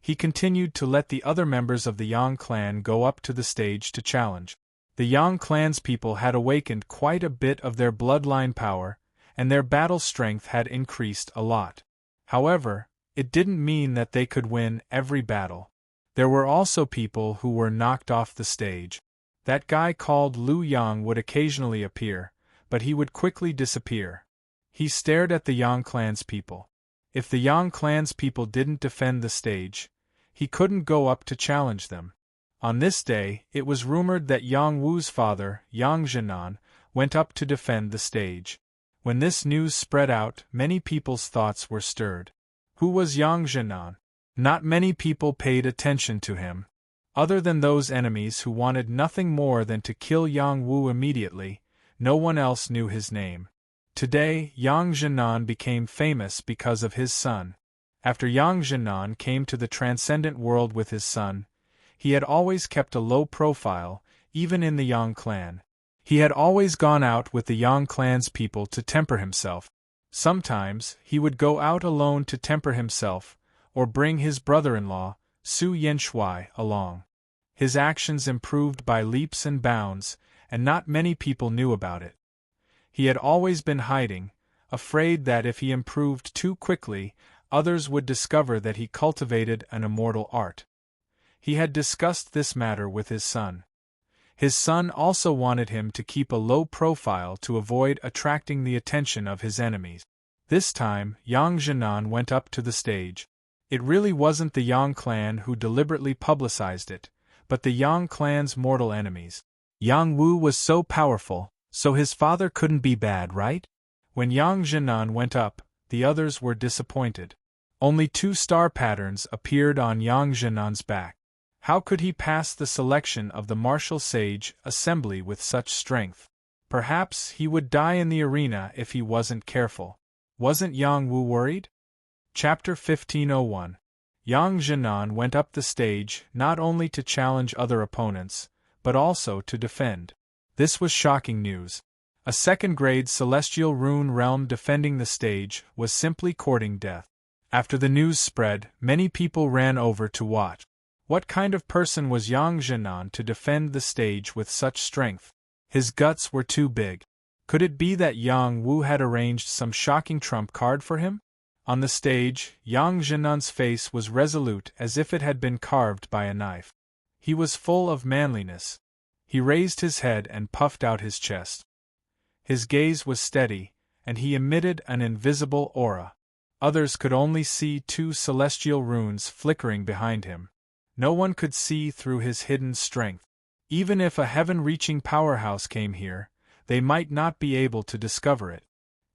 he continued to let the other members of the Yang clan go up to the stage to challenge. The Yang clan's people had awakened quite a bit of their bloodline power, and their battle strength had increased a lot. However, it didn't mean that they could win every battle. There were also people who were knocked off the stage. That guy called Liu Yang would occasionally appear, but he would quickly disappear. He stared at the Yang clan's people. If the Yang clan's people didn't defend the stage, he couldn't go up to challenge them. On this day, it was rumored that Yang Wu's father, Yang Zhenan, went up to defend the stage. When this news spread out, many people's thoughts were stirred. Who was Yang Zhenan? Not many people paid attention to him. Other than those enemies who wanted nothing more than to kill Yang Wu immediately, no one else knew his name. Today, Yang Zhenan became famous because of his son. After Yang Zhenan came to the transcendent world with his son, he had always kept a low profile, even in the Yang clan. He had always gone out with the Yang clan's people to temper himself. Sometimes, he would go out alone to temper himself, or bring his brother-in-law, Su Yenshui, along. His actions improved by leaps and bounds, and not many people knew about it. He had always been hiding, afraid that if he improved too quickly, others would discover that he cultivated an immortal art. He had discussed this matter with his son. His son also wanted him to keep a low profile to avoid attracting the attention of his enemies. This time, Yang Zhenan went up to the stage. It really wasn't the Yang clan who deliberately publicized it, but the Yang clan's mortal enemies. Yang Wu was so powerful, so his father couldn't be bad, right? When Yang Zhenan went up, the others were disappointed. Only 2 star patterns appeared on Yang Zhenan's back. How could he pass the selection of the Martial Sage Assembly with such strength? Perhaps he would die in the arena if he wasn't careful. Wasn't Yang Wu worried? Chapter 1501. Yang Zhenan went up the stage not only to challenge other opponents, but also to defend. This was shocking news. A second-grade celestial rune realm defending the stage was simply courting death. After the news spread, many people ran over to watch. What kind of person was Yang Zhenan to defend the stage with such strength? His guts were too big. Could it be that Yang Wu had arranged some shocking trump card for him? On the stage, Yang Zhenan's face was resolute as if it had been carved by a knife. He was full of manliness. He raised his head and puffed out his chest. His gaze was steady, and he emitted an invisible aura. Others could only see two celestial runes flickering behind him. No one could see through his hidden strength. Even if a heaven-reaching powerhouse came here, they might not be able to discover it.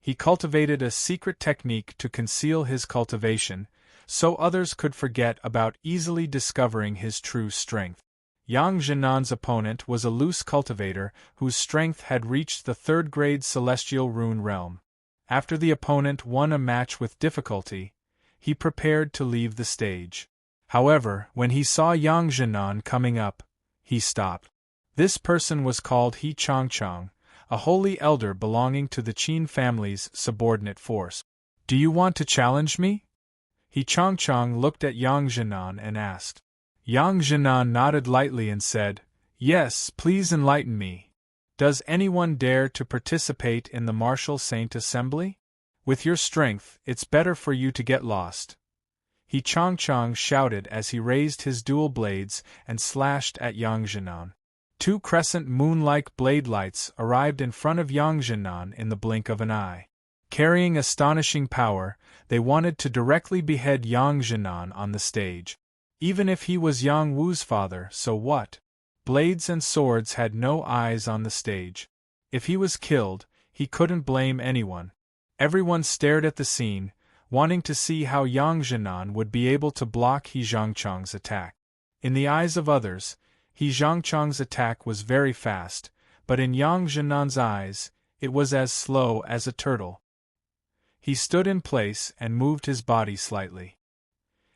He cultivated a secret technique to conceal his cultivation, so others could forget about easily discovering his true strength. Yang Zhenan's opponent was a loose cultivator whose strength had reached the third-grade celestial rune realm. After the opponent won a match with difficulty, he prepared to leave the stage. However, when he saw Yang Zhenan coming up, he stopped. This person was called He Changchang, a holy elder belonging to the Qin family's subordinate force. "Do you want to challenge me?" He Changchang looked at Yang Zhenan and asked. Yang Zhenan nodded lightly and said, "Yes, please enlighten me. Does anyone dare to participate in the martial saint assembly? With your strength, it's better for you to get lost." He Changchang shouted as he raised his dual blades and slashed at Yang Zhenan. Two crescent moon-like blade lights arrived in front of Yang Zhenan in the blink of an eye. Carrying astonishing power, they wanted to directly behead Yang Zhenan on the stage. Even if he was Yang Wu's father, so what? Blades and swords had no eyes on the stage. If he was killed, he couldn't blame anyone. Everyone stared at the scene, wanting to see how Yang Zhenan would be able to block He Zhangchang's attack. In the eyes of others, He Zhangchang's attack was very fast, but in Yang Zhenan's eyes, it was as slow as a turtle. He stood in place and moved his body slightly.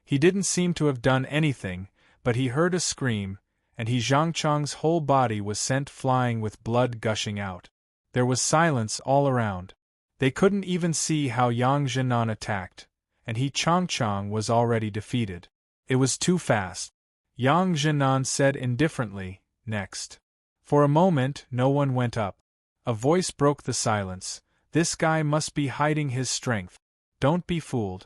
He didn't seem to have done anything, but he heard a scream, and He Zhangchang's whole body was sent flying with blood gushing out. There was silence all around. They couldn't even see how Yang Zhenan attacked, and He Changchang was already defeated. It was too fast. Yang Zhenan said indifferently, "Next." For a moment, no one went up. A voice broke the silence. "This guy must be hiding his strength. Don't be fooled."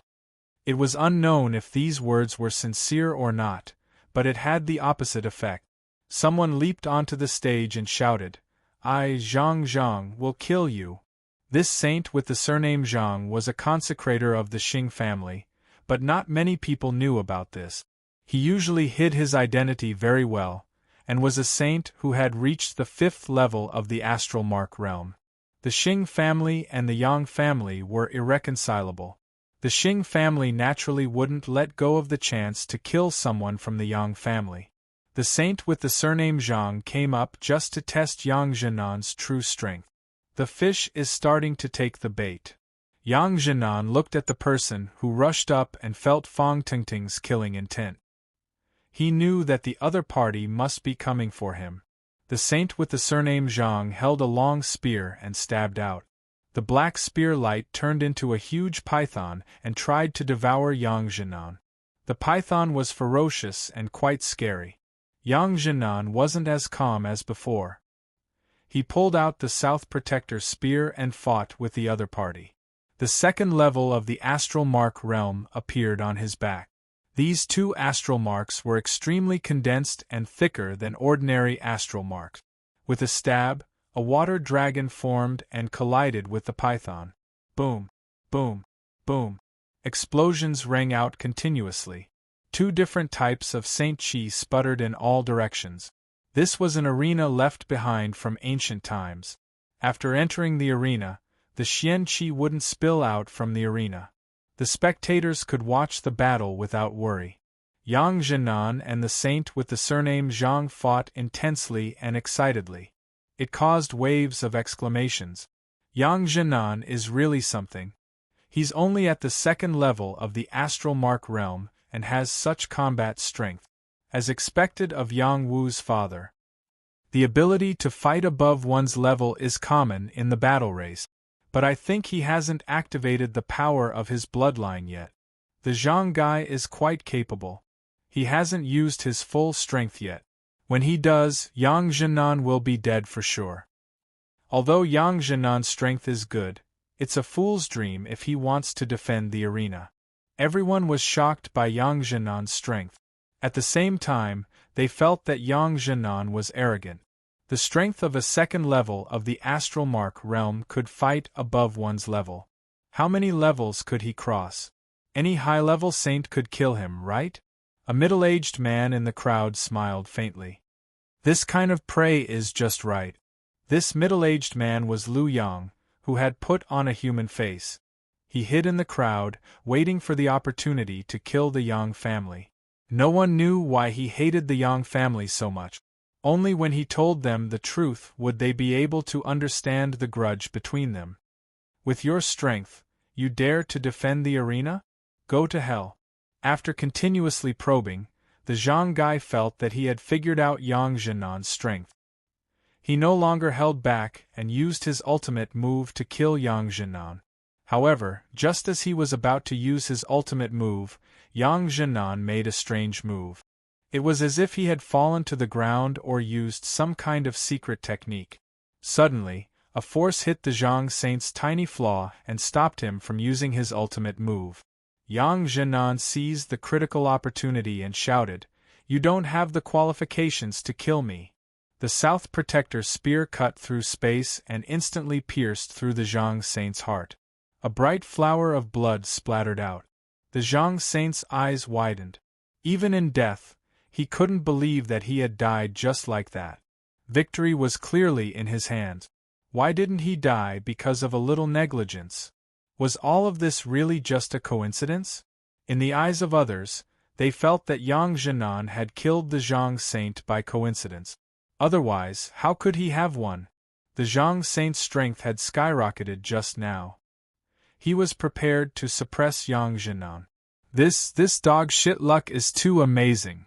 It was unknown if these words were sincere or not, but it had the opposite effect. Someone leaped onto the stage and shouted, "I, Zhang, will kill you." This saint with the surname Zhang was a consecrator of the Xing family, but not many people knew about this. He usually hid his identity very well, and was a saint who had reached the 5th level of the astral mark realm. The Xing family and the Yang family were irreconcilable. The Xing family naturally wouldn't let go of the chance to kill someone from the Yang family. The saint with the surname Zhang came up just to test Yang Zhenan's true strength. The fish is starting to take the bait. Yang Zhenan looked at the person who rushed up and felt Fang Tingting's killing intent. He knew that the other party must be coming for him. The saint with the surname Zhang held a long spear and stabbed out. The black spear light turned into a huge python and tried to devour Yang Zhenan. The python was ferocious and quite scary. Yang Zhenan wasn't as calm as before. He pulled out the South Protector's spear and fought with the other party. The 2nd level of the astral mark realm appeared on his back. These two astral marks were extremely condensed and thicker than ordinary astral marks. With a stab, a water dragon formed and collided with the python. Boom, boom, boom. Explosions rang out continuously. Two different types of Saint Chi sputtered in all directions. This was an arena left behind from ancient times. After entering the arena, the Xian Qi wouldn't spill out from the arena. The spectators could watch the battle without worry. Yang Zhenan and the saint with the surname Zhang fought intensely and excitedly. It caused waves of exclamations. Yang Zhenan is really something. He's only at the 2nd level of the astral mark realm and has such combat strength. As expected of Yang Wu's father. The ability to fight above one's level is common in the battle race, but I think he hasn't activated the power of his bloodline yet. The Zhang guy is quite capable. He hasn't used his full strength yet. When he does, Yang Zhenan will be dead for sure. Although Yang Zhenan's strength is good, it's a fool's dream if he wants to defend the arena. Everyone was shocked by Yang Zhenan's strength. At the same time, they felt that Yang Zhenan was arrogant. The strength of a second level of the Astral Mark realm could fight above one's level. How many levels could he cross? Any high-level saint could kill him, right? A middle-aged man in the crowd smiled faintly. This kind of prey is just right. This middle-aged man was Lu Yang, who had put on a human face. He hid in the crowd, waiting for the opportunity to kill the Yang family. No one knew why he hated the Yang family so much. Only when he told them the truth would they be able to understand the grudge between them. With your strength, you dare to defend the arena? Go to hell. After continuously probing, the Zhang guy felt that he had figured out Yang Zhenan's strength. He no longer held back and used his ultimate move to kill Yang Zhenan. However, just as he was about to use his ultimate move, Yang Zhenan made a strange move. It was as if he had fallen to the ground or used some kind of secret technique. Suddenly, a force hit the Zhang Saint's tiny flaw and stopped him from using his ultimate move. Yang Zhenan seized the critical opportunity and shouted, "You don't have the qualifications to kill me." The South Protector's spear cut through space and instantly pierced through the Zhang Saint's heart. A bright flower of blood splattered out. The Zhang Saint's eyes widened. Even in death, he couldn't believe that he had died just like that. Victory was clearly in his hands. Why didn't he die because of a little negligence? Was all of this really just a coincidence? In the eyes of others, they felt that Yang Zhenan had killed the Zhang Saint by coincidence. Otherwise, how could he have won? The Zhang Saint's strength had skyrocketed just now. He was prepared to suppress Yang Zhenan. This dog shit luck is too amazing.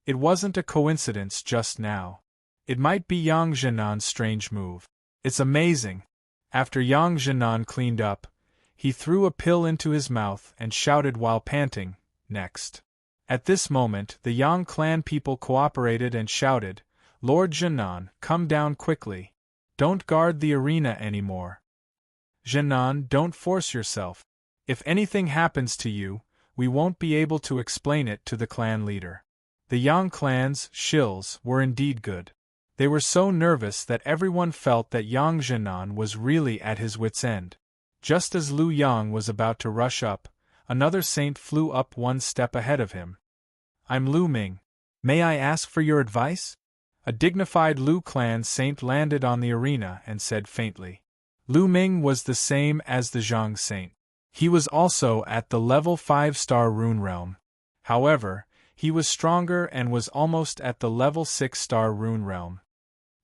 It wasn't a coincidence just now. It might be Yang Zhenan's strange move. It's amazing. After Yang Zhenan cleaned up, he threw a pill into his mouth and shouted while panting, "Next." At this moment, the Yang clan people cooperated and shouted, "Lord Zhenan, come down quickly. Don't guard the arena anymore. Zhenan, don't force yourself. If anything happens to you, we won't be able to explain it to the clan leader." The Yang clan's shills were indeed good. They were so nervous that everyone felt that Yang Zhenan was really at his wit's end. Just as Lu Yang was about to rush up, another saint flew up one step ahead of him. "I'm Lu Ming. May I ask for your advice?" A dignified Lu clan saint landed on the arena and said faintly. Lu Ming was the same as the Zhang saint. He was also at the level 5-star rune realm. However, he was stronger and was almost at the level 6-star rune realm.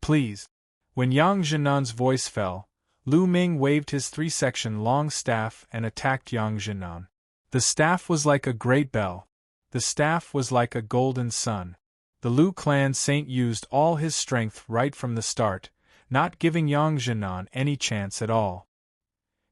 "Please." When Yang Zhenan's voice fell, Lu Ming waved his 3-section long staff and attacked Yang Zhenan. The staff was like a great bell. The staff was like a golden sun. The Lu clan saint used all his strength right from the start, not giving Yang Zhenan any chance at all.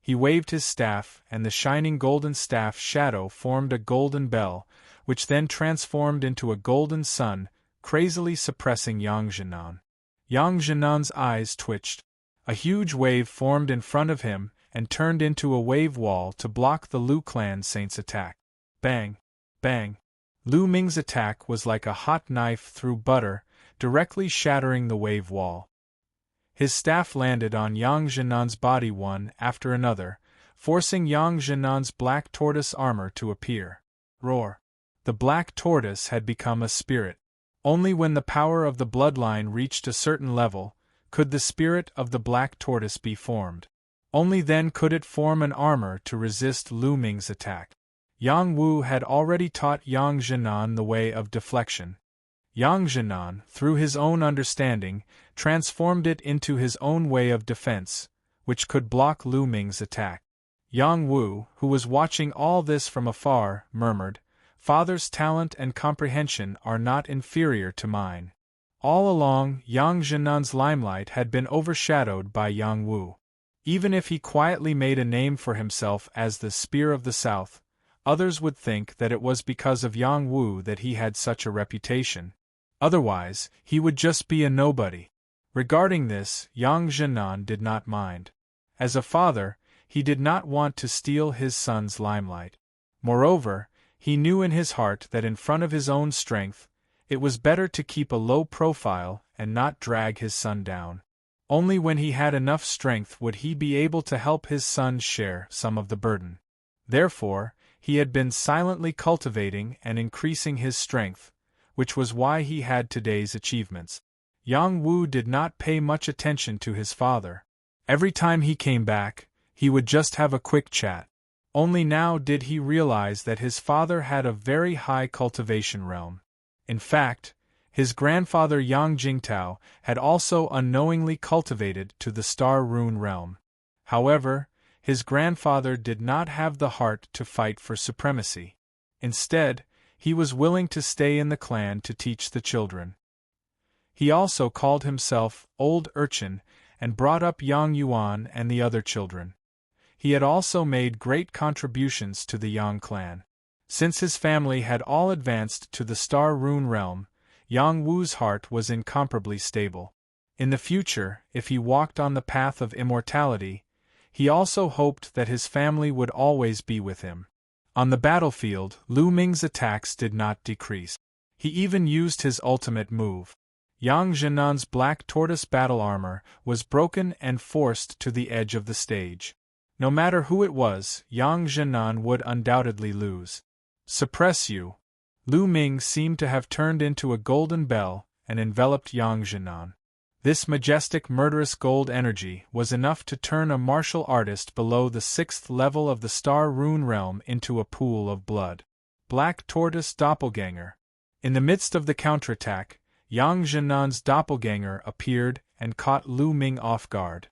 He waved his staff, and the shining golden staff shadow formed a golden bell, which then transformed into a golden sun, crazily suppressing Yang Zhenan. Yang Zhenan's eyes twitched. A huge wave formed in front of him and turned into a wave wall to block the Lu clan saint's attack. Bang! Bang! Lu Ming's attack was like a hot knife through butter, directly shattering the wave wall. His staff landed on Yang Zhenan's body one after another, forcing Yang Zhenan's black tortoise armor to appear. Roar! The black tortoise had become a spirit. Only when the power of the bloodline reached a certain level could the spirit of the black tortoise be formed. Only then could it form an armor to resist Lu Ming's attack. Yang Wu had already taught Yang Zhenan the way of deflection. Yang Zhenan, through his own understanding, transformed it into his own way of defense, which could block Lu Ming's attack. Yang Wu, who was watching all this from afar, murmured, "Father's talent and comprehension are not inferior to mine. All along, Yang Zhenan's limelight had been overshadowed by Yang Wu. Even if he quietly made a name for himself as the Spear of the South, others would think that it was because of Yang Wu that he had such a reputation. Otherwise, he would just be a nobody. Regarding this, Yang Zhenan did not mind. As a father, he did not want to steal his son's limelight. Moreover, he knew in his heart that in front of his own strength, it was better to keep a low profile and not drag his son down. Only when he had enough strength would he be able to help his son share some of the burden. Therefore, he had been silently cultivating and increasing his strength, which was why he had today's achievements. Yang Wu did not pay much attention to his father. Every time he came back, he would just have a quick chat. Only now did he realize that his father had a very high cultivation realm. In fact, his grandfather Yang Jingtao had also unknowingly cultivated to the Star Rune realm. However, his grandfather did not have the heart to fight for supremacy. Instead, he was willing to stay in the clan to teach the children. He also called himself Old Urchin and brought up Yang Yuan and the other children. He had also made great contributions to the Yang clan. Since his family had all advanced to the Star Rune realm, Yang Wu's heart was incomparably stable. In the future, if he walked on the path of immortality, he also hoped that his family would always be with him. On the battlefield, Lu Ming's attacks did not decrease. He even used his ultimate move. Yang Zhenan's black tortoise battle armor was broken and forced to the edge of the stage. No matter who it was, Yang Zhenan would undoubtedly lose. Suppress you. Lu Ming seemed to have turned into a golden bell and enveloped Yang Zhenan. This majestic murderous gold energy was enough to turn a martial artist below the 6th level of the Star Rune realm into a pool of blood. Black Tortoise Doppelganger. In the midst of the counterattack, Yang Zhenan's doppelganger appeared and caught Lu Ming off guard.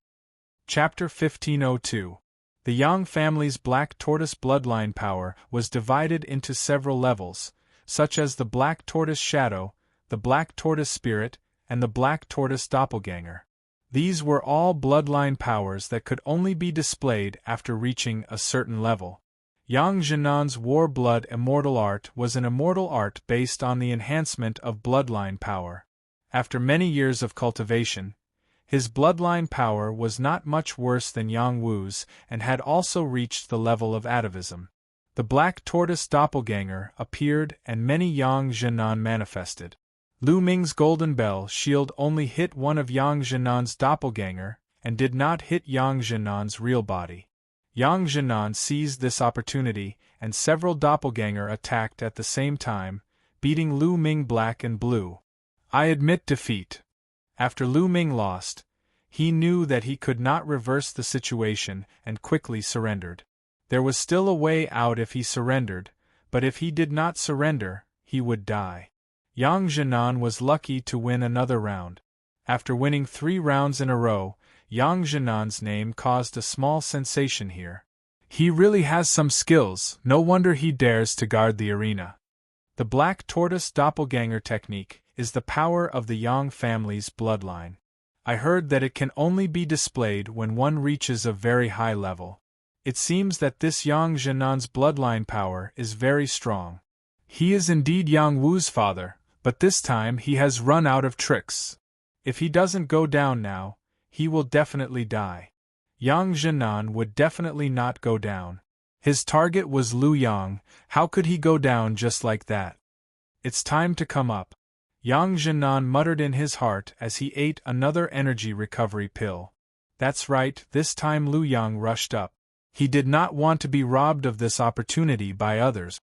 Chapter 1502. The Yang family's Black Tortoise bloodline power was divided into several levels, such as the Black Tortoise Shadow, the Black Tortoise Spirit, and the Black Tortoise Doppelganger. These were all bloodline powers that could only be displayed after reaching a certain level. Yang Zhenan's War Blood Immortal Art was an immortal art based on the enhancement of bloodline power. After many years of cultivation, his bloodline power was not much worse than Yang Wu's and had also reached the level of atavism. The Black Tortoise Doppelganger appeared and many Yang Zhenan manifested. Lu Ming's Golden Bell shield only hit one of Yang Zhenan's doppelganger and did not hit Yang Zhenan's real body. Yang Zhenan seized this opportunity and several doppelganger attacked at the same time, beating Lu Ming black and blue. I admit defeat. After Lu Ming lost, he knew that he could not reverse the situation and quickly surrendered. There was still a way out if he surrendered, but if he did not surrender, he would die. Yang Zhenan was lucky to win another round. After winning 3 rounds in a row, Yang Zhenan's name caused a small sensation here. He really has some skills, no wonder he dares to guard the arena. The Black Tortoise Doppelganger technique is the power of the Yang family's bloodline. I heard that it can only be displayed when one reaches a very high level. It seems that this Yang Zhenan's bloodline power is very strong. He is indeed Yang Wu's father, but this time he has run out of tricks. If he doesn't go down now, he will definitely die. Yang Zhenan would definitely not go down. His target was Lu Yang, how could he go down just like that? It's time to come up. Yang Zhenan muttered in his heart as he ate another energy recovery pill. That's right, this time Lu Yang rushed up. He did not want to be robbed of this opportunity by others.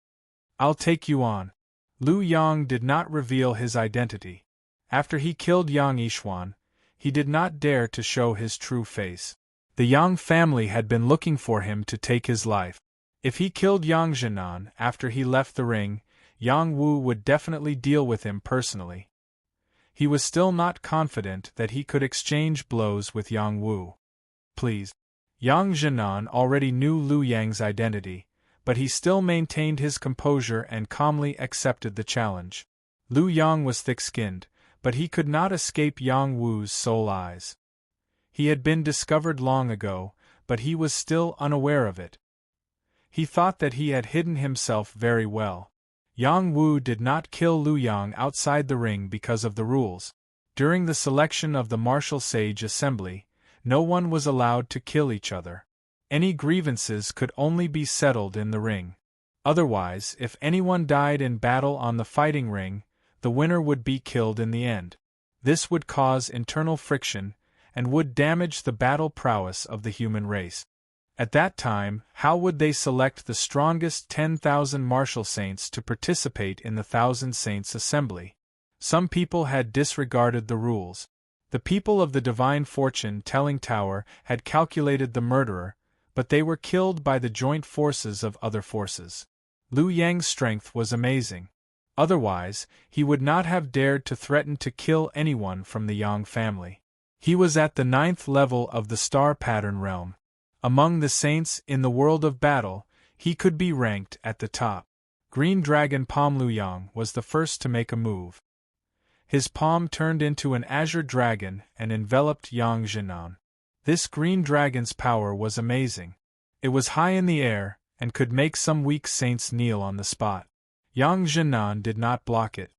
I'll take you on. Lu Yang did not reveal his identity. After he killed Yang Yishuan, he did not dare to show his true face. The Yang family had been looking for him to take his life. If he killed Yang Zhenan after he left the ring, Yang Wu would definitely deal with him personally. He was still not confident that he could exchange blows with Yang Wu. Please. Yang Zhenan already knew Lu Yang's identity, but he still maintained his composure and calmly accepted the challenge. Lu Yang was thick-skinned, but he could not escape Yang Wu's soul eyes. He had been discovered long ago, but he was still unaware of it. He thought that he had hidden himself very well. Yang Wu did not kill Lu Yang outside the ring because of the rules. During the selection of the Martial Sage Assembly, no one was allowed to kill each other. Any grievances could only be settled in the ring. Otherwise, if anyone died in battle on the fighting ring, the winner would be killed in the end. This would cause internal friction, and would damage the battle prowess of the human race. At that time, how would they select the strongest 10,000 martial saints to participate in the Thousand Saints Assembly? Some people had disregarded the rules. The people of the Divine Fortune-Telling Tower had calculated the murderer, but they were killed by the joint forces of other forces. Liu Yang's strength was amazing. Otherwise, he would not have dared to threaten to kill anyone from the Yang family. He was at the 9th level of the Star Pattern realm. Among the saints in the world of battle, he could be ranked at the top. Green Dragon Palm Liu Yang was the first to make a move. His palm turned into an azure dragon and enveloped Yang Zhenan. This green dragon's power was amazing. It was high in the air, and could make some weak saints kneel on the spot. Yang Zhenan did not block it.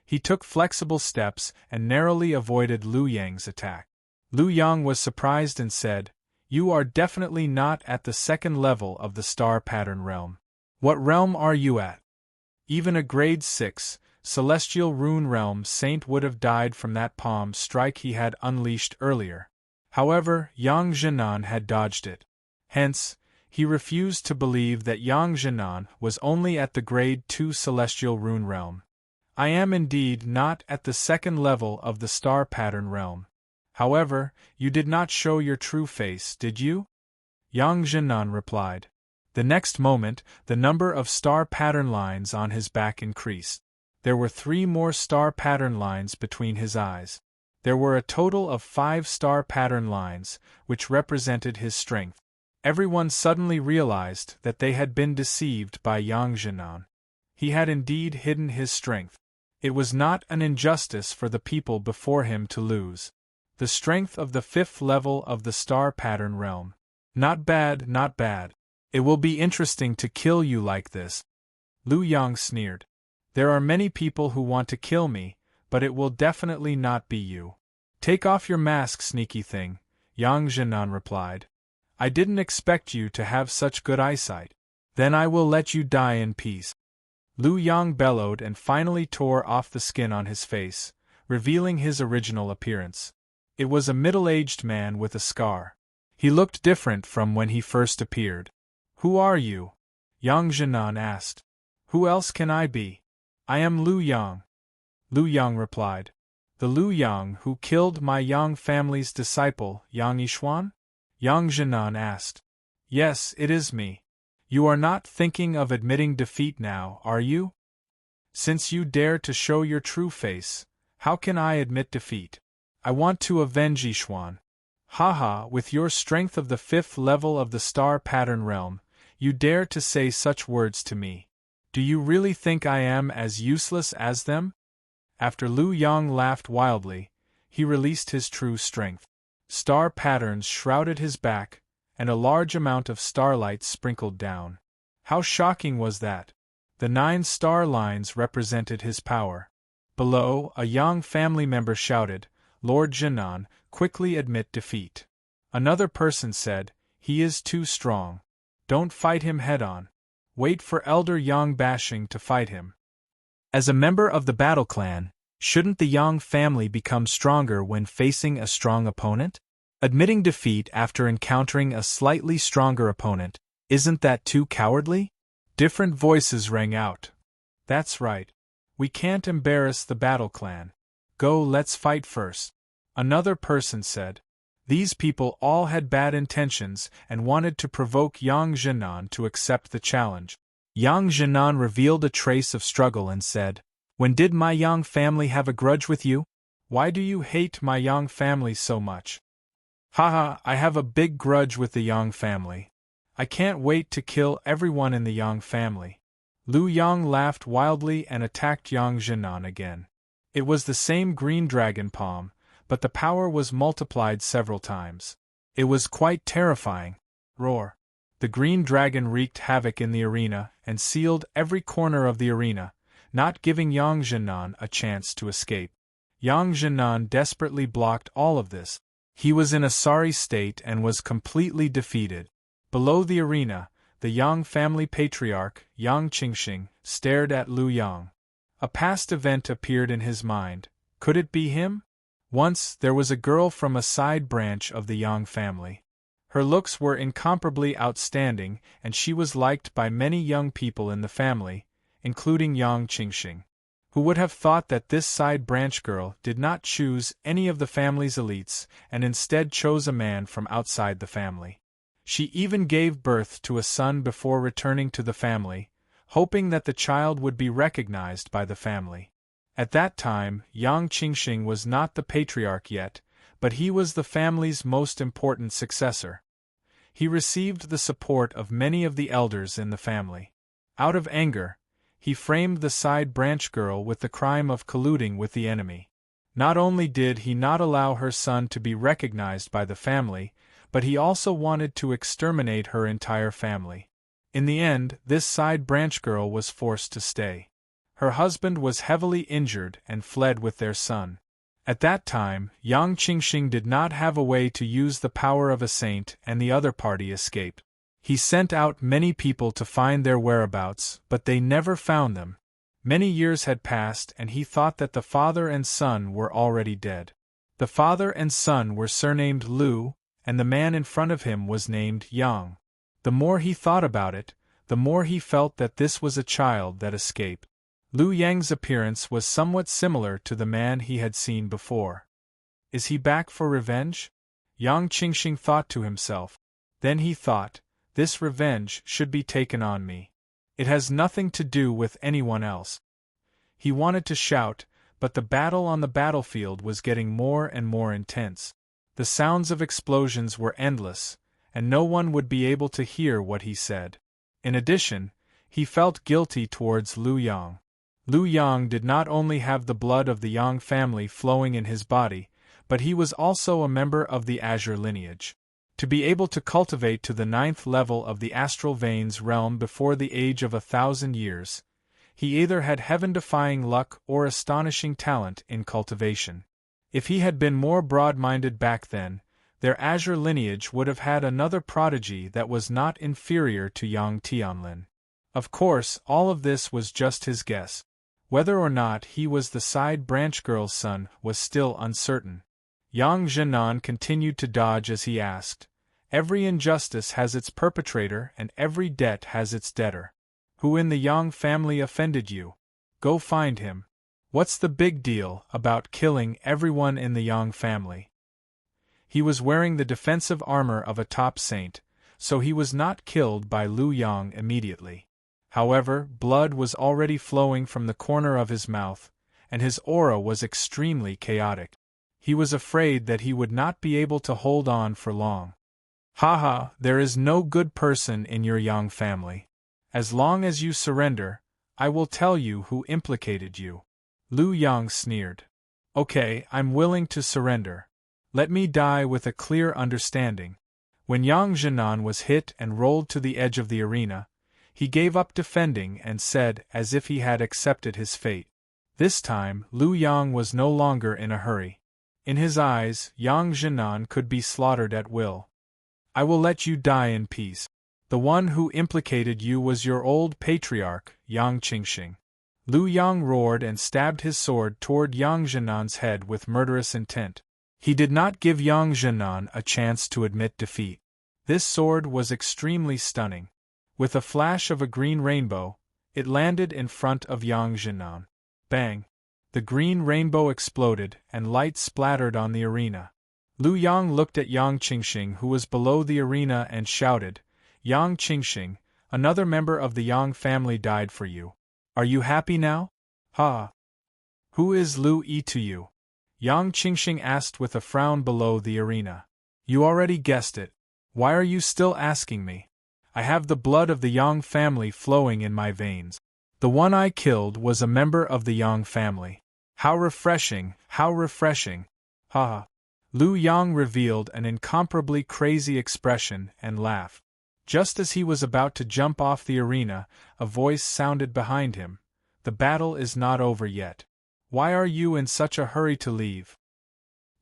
He took flexible steps and narrowly avoided Liu Yang's attack. Liu Yang was surprised and said, "You are definitely not at the 2nd level of the Star Pattern realm. What realm are you at?" Even a grade 6, Celestial Rune Realm saint would have died from that palm strike he had unleashed earlier. However, Yang Zhenan had dodged it. Hence, he refused to believe that Yang Zhenan was only at the grade 2 Celestial Rune Realm. "I am indeed not at the 2nd level of the Star Pattern realm. However, you did not show your true face, did you?" Yang Zhenan replied. The next moment, the number of star pattern lines on his back increased. There were 3 more star pattern lines between his eyes. There were a total of 5 star pattern lines, which represented his strength. Everyone suddenly realized that they had been deceived by Yang Zhenan. He had indeed hidden his strength. It was not an injustice for the people before him to lose. The strength of the 5th level of the Star Pattern realm. Not bad, not bad. It will be interesting to kill you like this. Liu Yang sneered. There are many people who want to kill me, but it will definitely not be you. Take off your mask, sneaky thing, Yang Zhenan replied. I didn't expect you to have such good eyesight. Then I will let you die in peace. Liu Yang bellowed and finally tore off the skin on his face, revealing his original appearance. It was a middle-aged man with a scar. He looked different from when he first appeared. Who are you? Yang Zhenan asked. Who else can I be? I am Liu Yang. Liu Yang replied. The Liu Yang who killed my Yang family's disciple, Yang Yixuan? Yang Zhenan asked. Yes, it is me. You are not thinking of admitting defeat now, are you? Since you dare to show your true face, how can I admit defeat? I want to avenge Yixuan. Haha, with your strength of the 5th level of the Star Pattern realm, you dare to say such words to me. Do you really think I am as useless as them? After Liu Yang laughed wildly, he released his true strength. Star patterns shrouded his back, and a large amount of starlight sprinkled down. How shocking was that! The 9 star lines represented his power. Below, a Yang family member shouted, Lord Zhenan, quickly admit defeat. Another person said, he is too strong. Don't fight him head-on. Wait for Elder Yang Bashing to fight him. As a member of the battle clan, shouldn't the Yang family become stronger when facing a strong opponent? Admitting defeat after encountering a slightly stronger opponent, isn't that too cowardly? Different voices rang out. That's right. We can't embarrass the battle clan. Go, let's fight first. Another person said. These people all had bad intentions and wanted to provoke Yang Zhenan to accept the challenge. Yang Zhenan revealed a trace of struggle and said, When did my Yang family have a grudge with you? Why do you hate my Yang family so much? Haha, I have a big grudge with the Yang family. I can't wait to kill everyone in the Yang family. Liu Yang laughed wildly and attacked Yang Zhenan again. It was the same green dragon palm, but the power was multiplied several times. It was quite terrifying. Roar! The green dragon wreaked havoc in the arena and sealed every corner of the arena, not giving Yang Jinan a chance to escape. Yang Jinan desperately blocked all of this. He was in a sorry state and was completely defeated. Below the arena, the Yang family patriarch, Yang Qingxing, stared at Lu Yang. A past event appeared in his mind. Could it be him? Once, there was a girl from a side branch of the Yang family. Her looks were incomparably outstanding, and she was liked by many young people in the family, including Yang Qingxing. Who would have thought that this side branch girl did not choose any of the family's elites and instead chose a man from outside the family? She even gave birth to a son before returning to the family, hoping that the child would be recognized by the family. At that time, Yang Qingxing was not the patriarch yet, but he was the family's most important successor. He received the support of many of the elders in the family. Out of anger, he framed the side branch girl with the crime of colluding with the enemy. Not only did he not allow her son to be recognized by the family, but he also wanted to exterminate her entire family. In the end, this side branch girl was forced to stay. Her husband was heavily injured and fled with their son. At that time, Yang Qingxing did not have a way to use the power of a saint, and the other party escaped. He sent out many people to find their whereabouts, but they never found them. Many years had passed and he thought that the father and son were already dead. The father and son were surnamed Lu, and the man in front of him was named Yang. The more he thought about it, the more he felt that this was a child that escaped. Lu Yang's appearance was somewhat similar to the man he had seen before. Is he back for revenge? Yang Qingxing thought to himself. Then he thought, this revenge should be taken on me. It has nothing to do with anyone else. He wanted to shout, but the battle on the battlefield was getting more and more intense. The sounds of explosions were endless, and no one would be able to hear what he said. In addition, he felt guilty towards Lu Yang. Lu Yang did not only have the blood of the Yang family flowing in his body, but he was also a member of the Azure lineage. To be able to cultivate to the 9th level of the astral veins realm before the age of 1,000 years, he either had heaven-defying luck or astonishing talent in cultivation. If he had been more broad-minded back then, their Azure lineage would have had another prodigy that was not inferior to Yang Tianlin. Of course, all of this was just his guess. Whether or not he was the side branch girl's son was still uncertain. Yang Jinan continued to dodge as he asked, "Every injustice has its perpetrator and every debt has its debtor. Who in the Yang family offended you? Go find him. What's the big deal about killing everyone in the Yang family?" He was wearing the defensive armor of a top saint, so he was not killed by Lu Yang immediately. However, blood was already flowing from the corner of his mouth, and his aura was extremely chaotic. He was afraid that he would not be able to hold on for long. "Haha, there is no good person in your Yang family. As long as you surrender, I will tell you who implicated you." Lu Yang sneered. "Okay, I'm willing to surrender. Let me die with a clear understanding." When Yang Jinan was hit and rolled to the edge of the arena, he gave up defending and said as if he had accepted his fate. This time, Lu Yang was no longer in a hurry. In his eyes, Yang Jinan could be slaughtered at will. "I will let you die in peace. The one who implicated you was your old patriarch, Yang Qingxing." Lu Yang roared and stabbed his sword toward Yang Jinan's head with murderous intent. He did not give Yang Jinan a chance to admit defeat. This sword was extremely stunning. With a flash of a green rainbow, it landed in front of Yang Jinan. Bang! The green rainbow exploded and light splattered on the arena. Lu Yang looked at Yang Qingxing who was below the arena and shouted, "Yang Qingxing, another member of the Yang family died for you. Are you happy now? Ha! Who is Lu Yi to you?" Yang Qingxing asked with a frown below the arena. "You already guessed it. Why are you still asking me? I have the blood of the Yang family flowing in my veins. The one I killed was a member of the Yang family. How refreshing, how refreshing. Ha! Lu Yang revealed an incomparably crazy expression and laughed. Just as he was about to jump off the arena, a voice sounded behind him. The battle is not over yet. Why are you in such a hurry to leave?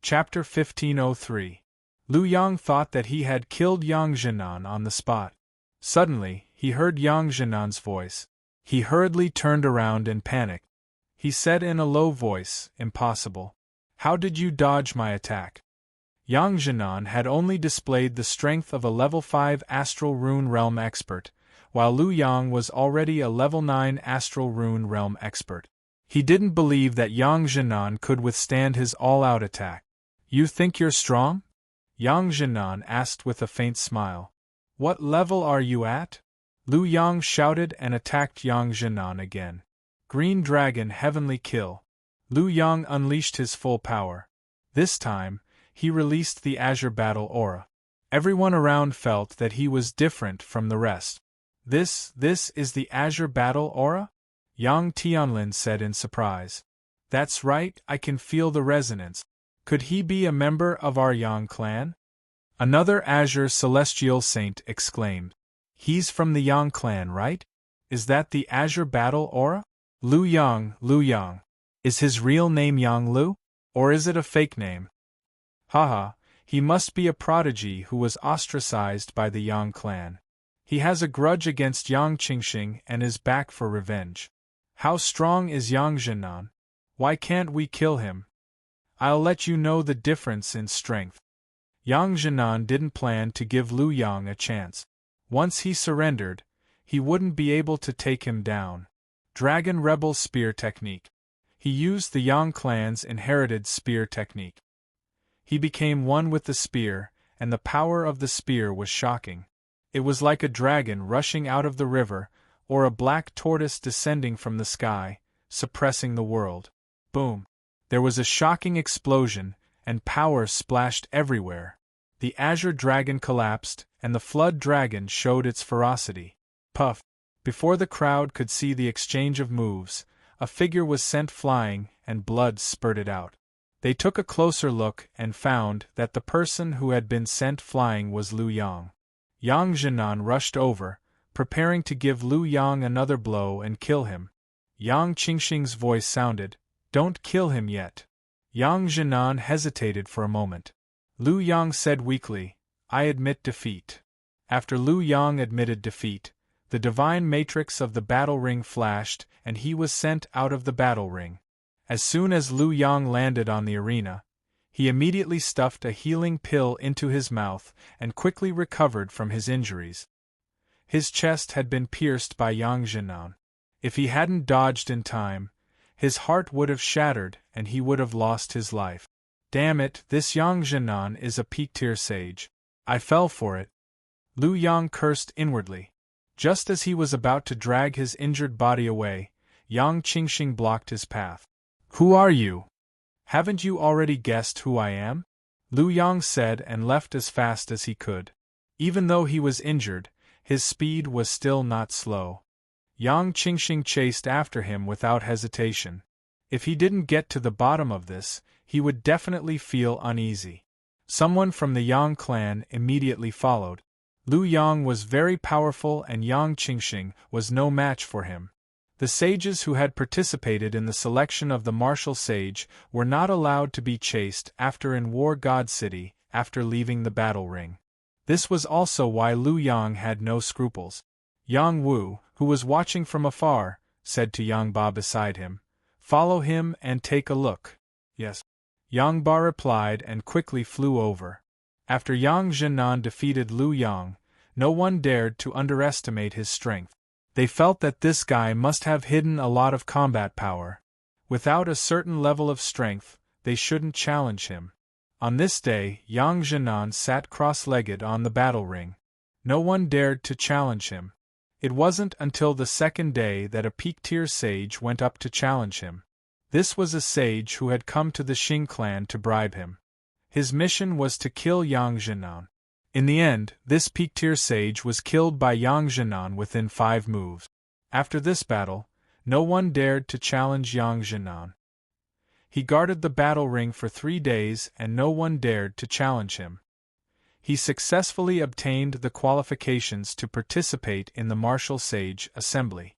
Chapter 1503. Lu Yang thought that he had killed Yang Jinan on the spot. Suddenly, he heard Yang Jinan's voice. He hurriedly turned around in panic. He said in a low voice, "Impossible. How did you dodge my attack?" Yang Jinan had only displayed the strength of a level 5 Astral Rune Realm expert, while Lu Yang was already a level 9 Astral Rune Realm expert. He didn't believe that Yang Jinan could withstand his all-out attack. "You think you're strong?" Yang Jinan asked with a faint smile. "What level are you at?" Lu Yang shouted and attacked Yang Jinan again. Green Dragon Heavenly Kill. Lu Yang unleashed his full power. This time, he released the Azure Battle Aura. Everyone around felt that he was different from the rest. This is the Azure Battle Aura?" Yang Tianlin said in surprise. "That's right, I can feel the resonance. Could he be a member of our Yang clan?" Another Azure Celestial Saint exclaimed. "He's from the Yang clan, right? Is that the Azure Battle Aura?" Lu Yang. Is his real name Yang Lu? Or is it a fake name? Haha, he must be a prodigy who was ostracized by the Yang clan. He has a grudge against Yang Qingxing and is back for revenge. How strong is Yang Jinan? Why can't we kill him? I'll let you know the difference in strength. Yang Jinan didn't plan to give Lu Yang a chance. Once he surrendered, he wouldn't be able to take him down. Dragon Rebel Spear Technique. He used the Yang clan's inherited spear technique. He became one with the spear, and the power of the spear was shocking. It was like a dragon rushing out of the river, or a black tortoise descending from the sky, suppressing the world. Boom! There was a shocking explosion, and power splashed everywhere. The Azure Dragon collapsed, and the Flood Dragon showed its ferocity. Puff! Before the crowd could see the exchange of moves, a figure was sent flying, and blood spurted out. They took a closer look and found that the person who had been sent flying was Lu Yang. Yang Jinan rushed over, preparing to give Lu Yang another blow and kill him. Yang Qingxing's voice sounded, "Don't kill him yet." Yang Jinan hesitated for a moment. Lu Yang said weakly, "I admit defeat." After Lu Yang admitted defeat, the divine matrix of the battle ring flashed and he was sent out of the battle ring. As soon as Lu Yang landed on the arena, he immediately stuffed a healing pill into his mouth and quickly recovered from his injuries. His chest had been pierced by Yang Jinan. If he hadn't dodged in time, his heart would have shattered and he would have lost his life. Damn it, this Yang Jinan is a peak-tier sage. I fell for it. Lu Yang cursed inwardly. Just as he was about to drag his injured body away, Yang Qingxing blocked his path. "Who are you? Haven't you already guessed who I am?" Lu Yang said and left as fast as he could. Even though he was injured, his speed was still not slow. Yang Qingxing chased after him without hesitation. If he didn't get to the bottom of this, he would definitely feel uneasy. Someone from the Yang clan immediately followed. Lu Yang was very powerful and Yang Qingxing was no match for him. The sages who had participated in the selection of the martial sage were not allowed to be chased after in War God City after leaving the battle ring. This was also why Lu Yang had no scruples. Yang Wu, who was watching from afar, said to Yang Ba beside him, "Follow him and take a look." "Yes." Yang Ba replied and quickly flew over. After Yang Jinan defeated Lu Yang, no one dared to underestimate his strength. They felt that this guy must have hidden a lot of combat power. Without a certain level of strength, they shouldn't challenge him. On this day, Yang Jinan sat cross-legged on the battle ring. No one dared to challenge him. It wasn't until the second day that a peak-tier sage went up to challenge him. This was a sage who had come to the Xing clan to bribe him. His mission was to kill Yang Jinan. In the end, this peak-tier sage was killed by Yang Jinan within 5 moves. After this battle, no one dared to challenge Yang Jinan. He guarded the battle ring for 3 days and no one dared to challenge him. He successfully obtained the qualifications to participate in the martial sage assembly.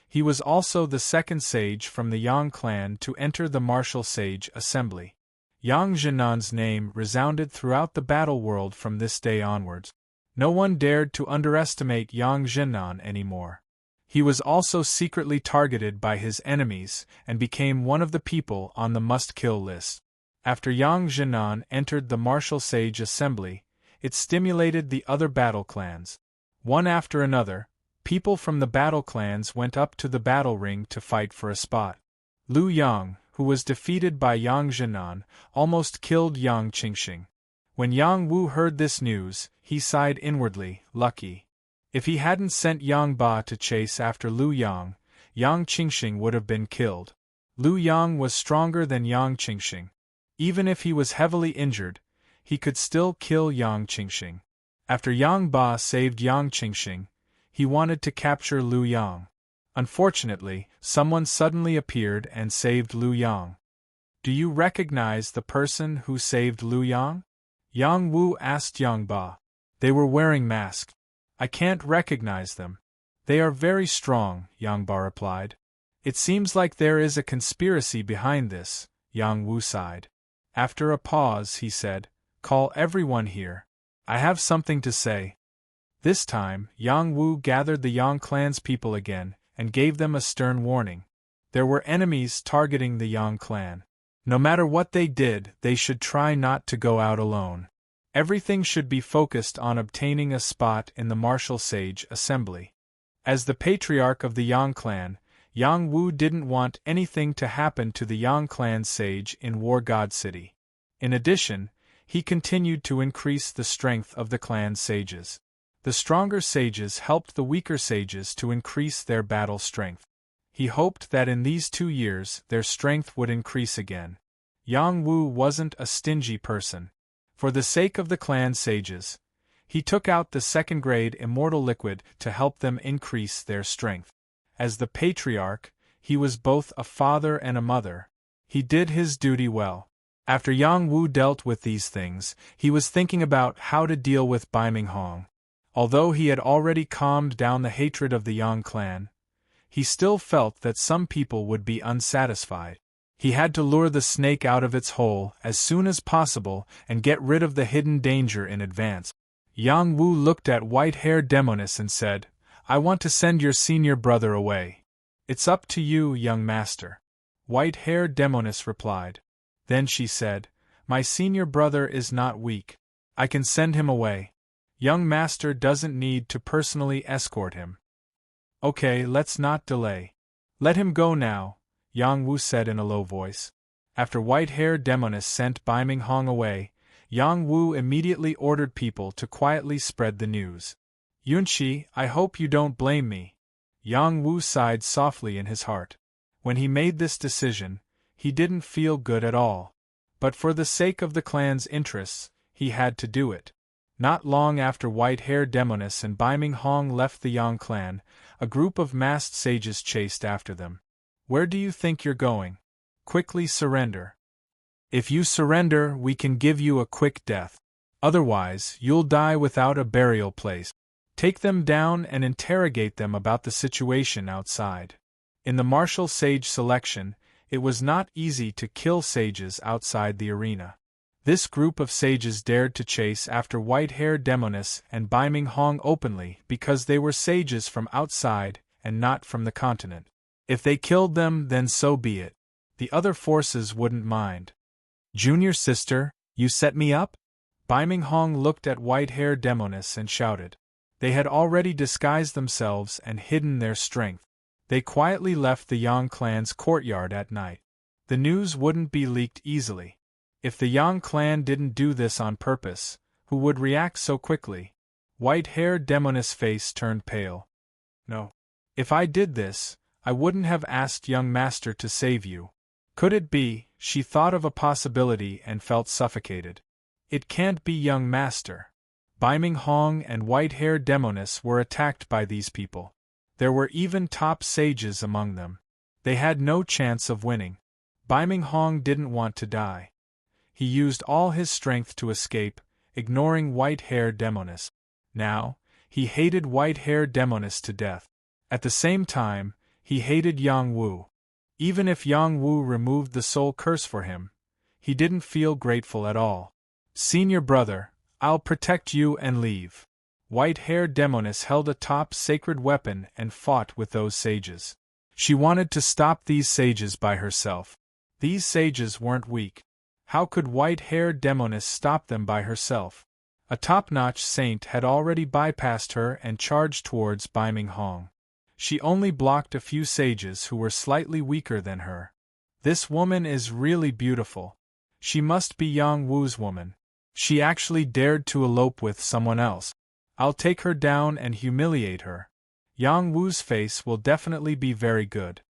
He was also the second sage from the Yang clan to enter the martial sage assembly. Yang Jinnan's name resounded throughout the battle world from this day onwards. No one dared to underestimate Yang Jinnan anymore. He was also secretly targeted by his enemies and became one of the people on the must-kill list. After Yang Jinnan entered the martial sage assembly, it stimulated the other battle clans. One after another, people from the battle clans went up to the battle ring to fight for a spot. Liu Yang, who was defeated by Yang Jinan, almost killed Yang Qingxing. When Yang Wu heard this news, he sighed inwardly, lucky. If he hadn't sent Yang Ba to chase after Liu Yang, Yang Qingxing would have been killed. Liu Yang was stronger than Yang Qingxing. Even if he was heavily injured, he could still kill Yang Qingxing. After Yang Ba saved Yang Qingxing, he wanted to capture Liu Yang. Unfortunately, someone suddenly appeared and saved Liu Yang. Do you recognize the person who saved Liu Yang? Yang Wu asked Yang Ba. They were wearing masks. I can't recognize them. They are very strong, Yang Ba replied. It seems like there is a conspiracy behind this, Yang Wu sighed. After a pause, he said, Call everyone here. I have something to say. This time, Yang Wu gathered the Yang clan's people again and gave them a stern warning. There were enemies targeting the Yang clan. No matter what they did, they should try not to go out alone. Everything should be focused on obtaining a spot in the martial sage assembly. As the patriarch of the Yang clan, Yang Wu didn't want anything to happen to the Yang clan sage in War God City. In addition, he continued to increase the strength of the clan sages. The stronger sages helped the weaker sages to increase their battle strength. He hoped that in these 2 years their strength would increase again. Yang Wu wasn't a stingy person. For the sake of the clan sages, he took out the second-grade immortal liquid to help them increase their strength. As the patriarch, he was both a father and a mother. He did his duty well. After Yang Wu dealt with these things, he was thinking about how to deal with Bai Minghong. Although he had already calmed down the hatred of the Yang clan, he still felt that some people would be unsatisfied. He had to lure the snake out of its hole as soon as possible and get rid of the hidden danger in advance. Yang Wu looked at white-haired Demonis and said, I want to send your senior brother away. It's up to you, young master. White-haired Demonis replied. Then she said, My senior brother is not weak. I can send him away. Young master doesn't need to personally escort him. Okay, let's not delay. Let him go now, Yang Wu said in a low voice. After white-haired Demonis sent Bai Minghong away, Yang Wu immediately ordered people to quietly spread the news. Yunqi, I hope you don't blame me. Yang Wu sighed softly in his heart. When he made this decision, he didn't feel good at all. But for the sake of the clan's interests, he had to do it. Not long after white-haired Demonis and Bai Minghong left the Yang clan, a group of masked sages chased after them. Where do you think you're going? Quickly surrender. If you surrender, we can give you a quick death. Otherwise, you'll die without a burial place. Take them down and interrogate them about the situation outside. In the martial sage selection, it was not easy to kill sages outside the arena. This group of sages dared to chase after white-haired Demonis and Bai Minghong openly because they were sages from outside and not from the continent. If they killed them, then so be it. The other forces wouldn't mind. Junior sister, you set me up? Bai Minghong looked at white-haired Demonis and shouted. They had already disguised themselves and hidden their strength. They quietly left the Yang clan's courtyard at night. The news wouldn't be leaked easily. If the Yang clan didn't do this on purpose, who would react so quickly? White-haired Demonis' face turned pale. No. If I did this, I wouldn't have asked young master to save you. Could it be? She thought of a possibility and felt suffocated. It can't be young master. Bai Minghong and white-haired Demonis were attacked by these people. There were even top sages among them. They had no chance of winning. Biming Hong didn't want to die. He used all his strength to escape, ignoring white-haired Demonis. Now, he hated white-haired Demonis to death. At the same time, he hated Yang Wu. Even if Yang Wu removed the soul curse for him, he didn't feel grateful at all. Senior brother, I'll protect you and leave. White-haired Demonis held a top sacred weapon and fought with those sages. She wanted to stop these sages by herself. These sages weren't weak. How could white-haired Demonis stop them by herself? A top-notch saint had already bypassed her and charged towards Biming Hong. She only blocked a few sages who were slightly weaker than her. This woman is really beautiful. She must be Yang Wu's woman. She actually dared to elope with someone else. I'll take her down and humiliate her. Yang Wu's face will definitely be very good.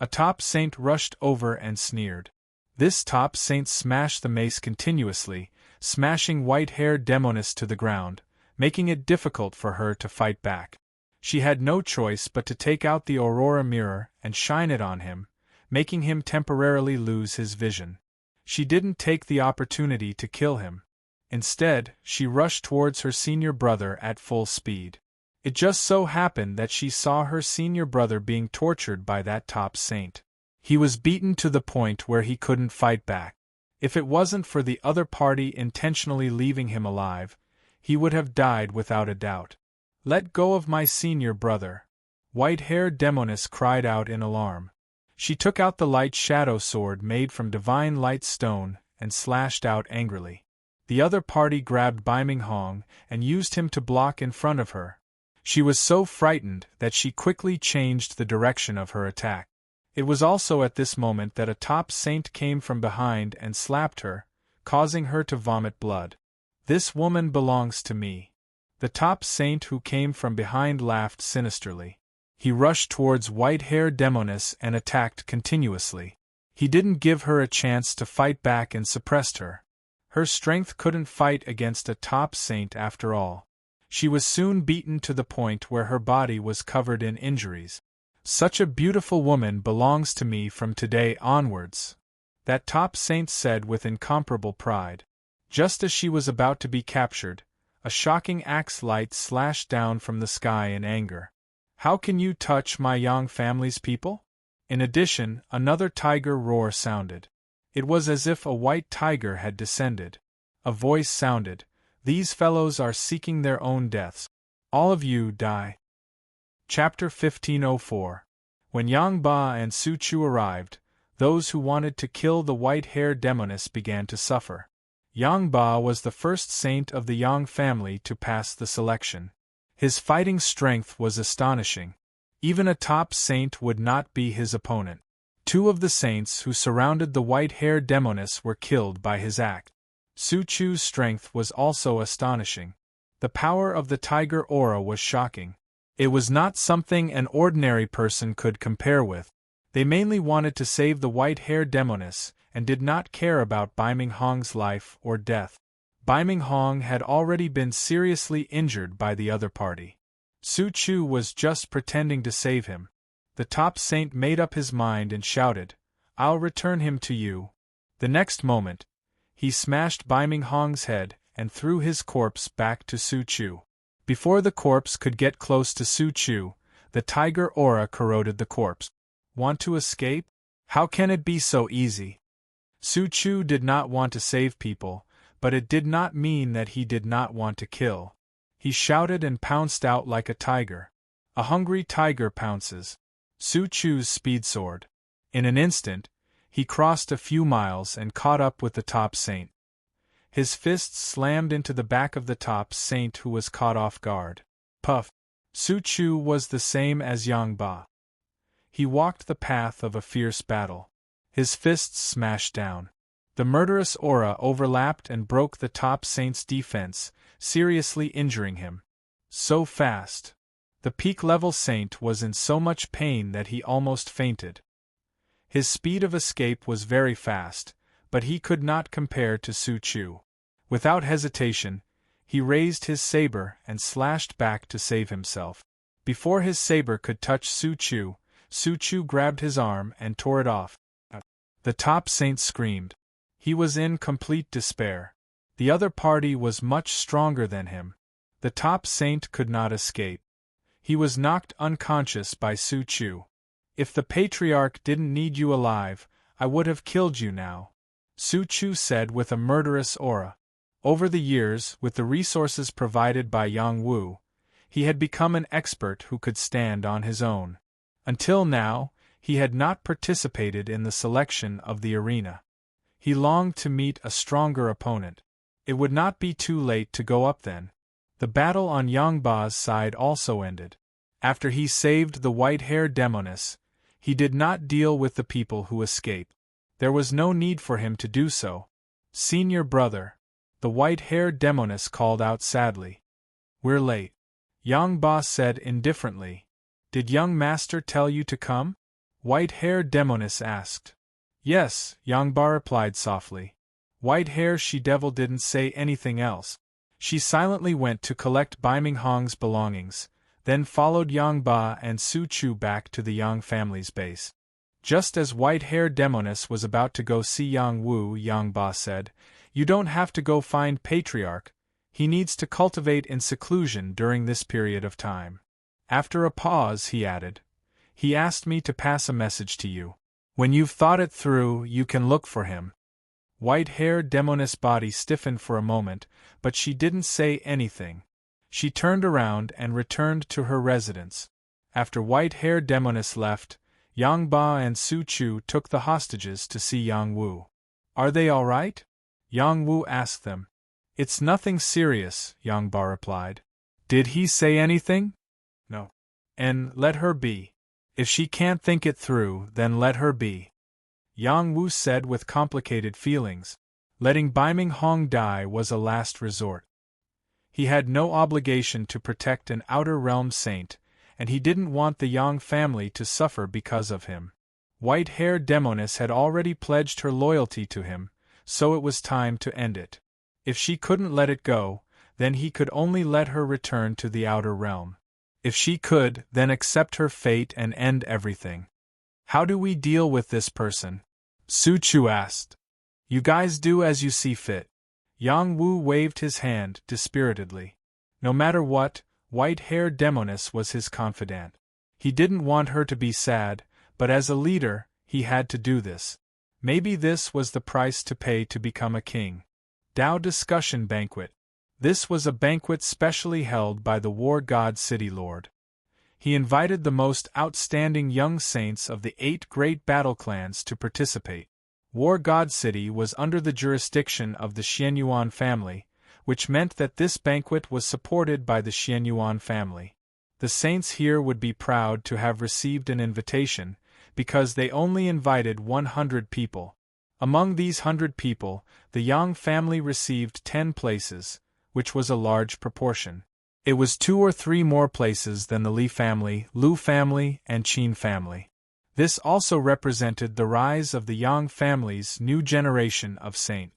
A top saint rushed over and sneered. This top saint smashed the mace continuously, smashing white-haired Demonis to the ground, making it difficult for her to fight back. She had no choice but to take out the Aurora mirror and shine it on him, making him temporarily lose his vision. She didn't take the opportunity to kill him. Instead, she rushed towards her senior brother at full speed. It just so happened that she saw her senior brother being tortured by that top saint. He was beaten to the point where he couldn't fight back. If it wasn't for the other party intentionally leaving him alive, he would have died without a doubt. Let go of my senior brother. White-haired Demonis cried out in alarm. She took out the light shadow sword made from divine light stone and slashed out angrily. The other party grabbed Biming Hong and used him to block in front of her. She was so frightened that she quickly changed the direction of her attack. It was also at this moment that a top saint came from behind and slapped her, causing her to vomit blood. This woman belongs to me. The top saint who came from behind laughed sinisterly. He rushed towards white-haired Demonis and attacked continuously. He didn't give her a chance to fight back and suppressed her. Her strength couldn't fight against a top saint after all. She was soon beaten to the point where her body was covered in injuries. Such a beautiful woman belongs to me from today onwards, that top saint said with incomparable pride. Just as she was about to be captured, a shocking axe light slashed down from the sky in anger. How can you touch my Yang family's people? In addition, another tiger roar sounded. It was as if a white tiger had descended. A voice sounded, "These fellows are seeking their own deaths. All of you die." Chapter 1504. When Yang Ba and Su Chu arrived, those who wanted to kill the white-haired Demonis began to suffer. Yang Ba was the first saint of the Yang family to pass the selection. His fighting strength was astonishing. Even a top saint would not be his opponent. Two of the saints who surrounded the white-haired Demonis were killed by his axe. Su Chu's strength was also astonishing. The power of the tiger aura was shocking. It was not something an ordinary person could compare with. They mainly wanted to save the white-haired Demonis, and did not care about Biming Hong's life or death. Biming Hong had already been seriously injured by the other party. Su Chu was just pretending to save him. The top saint made up his mind and shouted, "I'll return him to you." The next moment, he smashed Biming Hong's head and threw his corpse back to Su Chu. Before the corpse could get close to Su Chu, the tiger aura corroded the corpse. Want to escape? How can it be so easy? Su Chu did not want to save people, but it did not mean that he did not want to kill. He shouted and pounced out like a tiger. A hungry tiger pounces. Su Chu's speed soared. In an instant, he crossed a few miles and caught up with the top saint. His fists slammed into the back of the top saint who was caught off guard. Puff! Su Chu was the same as Yang Ba. He walked the path of a fierce battle. His fists smashed down. The murderous aura overlapped and broke the top saint's defense, seriously injuring him. So fast. The peak-level saint was in so much pain that he almost fainted. His speed of escape was very fast, but he could not compare to Su Chu. Without hesitation, he raised his saber and slashed back to save himself. Before his saber could touch Su Chu grabbed his arm and tore it off. The top saint screamed. He was in complete despair. The other party was much stronger than him. The top saint could not escape. He was knocked unconscious by Su Chu. If the patriarch didn't need you alive, I would have killed you now, Su Chu said with a murderous aura. Over the years, with the resources provided by Yang Wu, he had become an expert who could stand on his own. Until now, he had not participated in the selection of the arena. He longed to meet a stronger opponent. It would not be too late to go up then. The battle on Yang Ba's side also ended. After he saved the white-haired demoness, he did not deal with the people who escaped. There was no need for him to do so. Senior brother, the white-haired demoness called out sadly. We're late. Yang Ba said indifferently. Did young master tell you to come? White-haired demoness asked. Yes, Yang Ba replied softly. White-hair she-devil didn't say anything else. She silently went to collect Bai Minghong's belongings, then followed Yang Ba and Su Chu back to the Yang family's base. Just as white-haired demoness was about to go see Yang Wu, Yang Ba said, You don't have to go find Patriarch. He needs to cultivate in seclusion during this period of time. After a pause, he added, He asked me to pass a message to you. When you've thought it through, you can look for him. White-haired demoness' body stiffened for a moment, but she didn't say anything. She turned around and returned to her residence. After white-haired demoness left, Yang Ba and Su Chu took the hostages to see Yang Wu. Are they all right? Yang Wu asked them. It's nothing serious, Yang Ba replied. Did he say anything? No. And let her be. If she can't think it through, then let her be. Yang Wu said with complicated feelings. Letting Bai Minghong die was a last resort. He had no obligation to protect an outer realm saint, and he didn't want the Yang family to suffer because of him. White-haired demoness had already pledged her loyalty to him, so it was time to end it. If she couldn't let it go, then he could only let her return to the outer realm. If she could, then accept her fate and end everything. How do we deal with this person? Su Chu asked. You guys do as you see fit. Yang Wu waved his hand dispiritedly. No matter what, white-haired demoness was his confidant. He didn't want her to be sad, but as a leader, he had to do this. Maybe this was the price to pay to become a king. Dao Discussion Banquet. This was a banquet specially held by the War God City Lord. He invited the most outstanding young saints of the 8 great battle clans to participate. War God City was under the jurisdiction of the Xianyuan family, which meant that this banquet was supported by the Xianyuan family. The saints here would be proud to have received an invitation, because they only invited 100 people. Among these 100 people, the Yang family received 10 places, which was a large proportion. It was 2 or 3 more places than the Li family, Lu family, and Qin family. This also represented the rise of the Yang family's new generation of saint.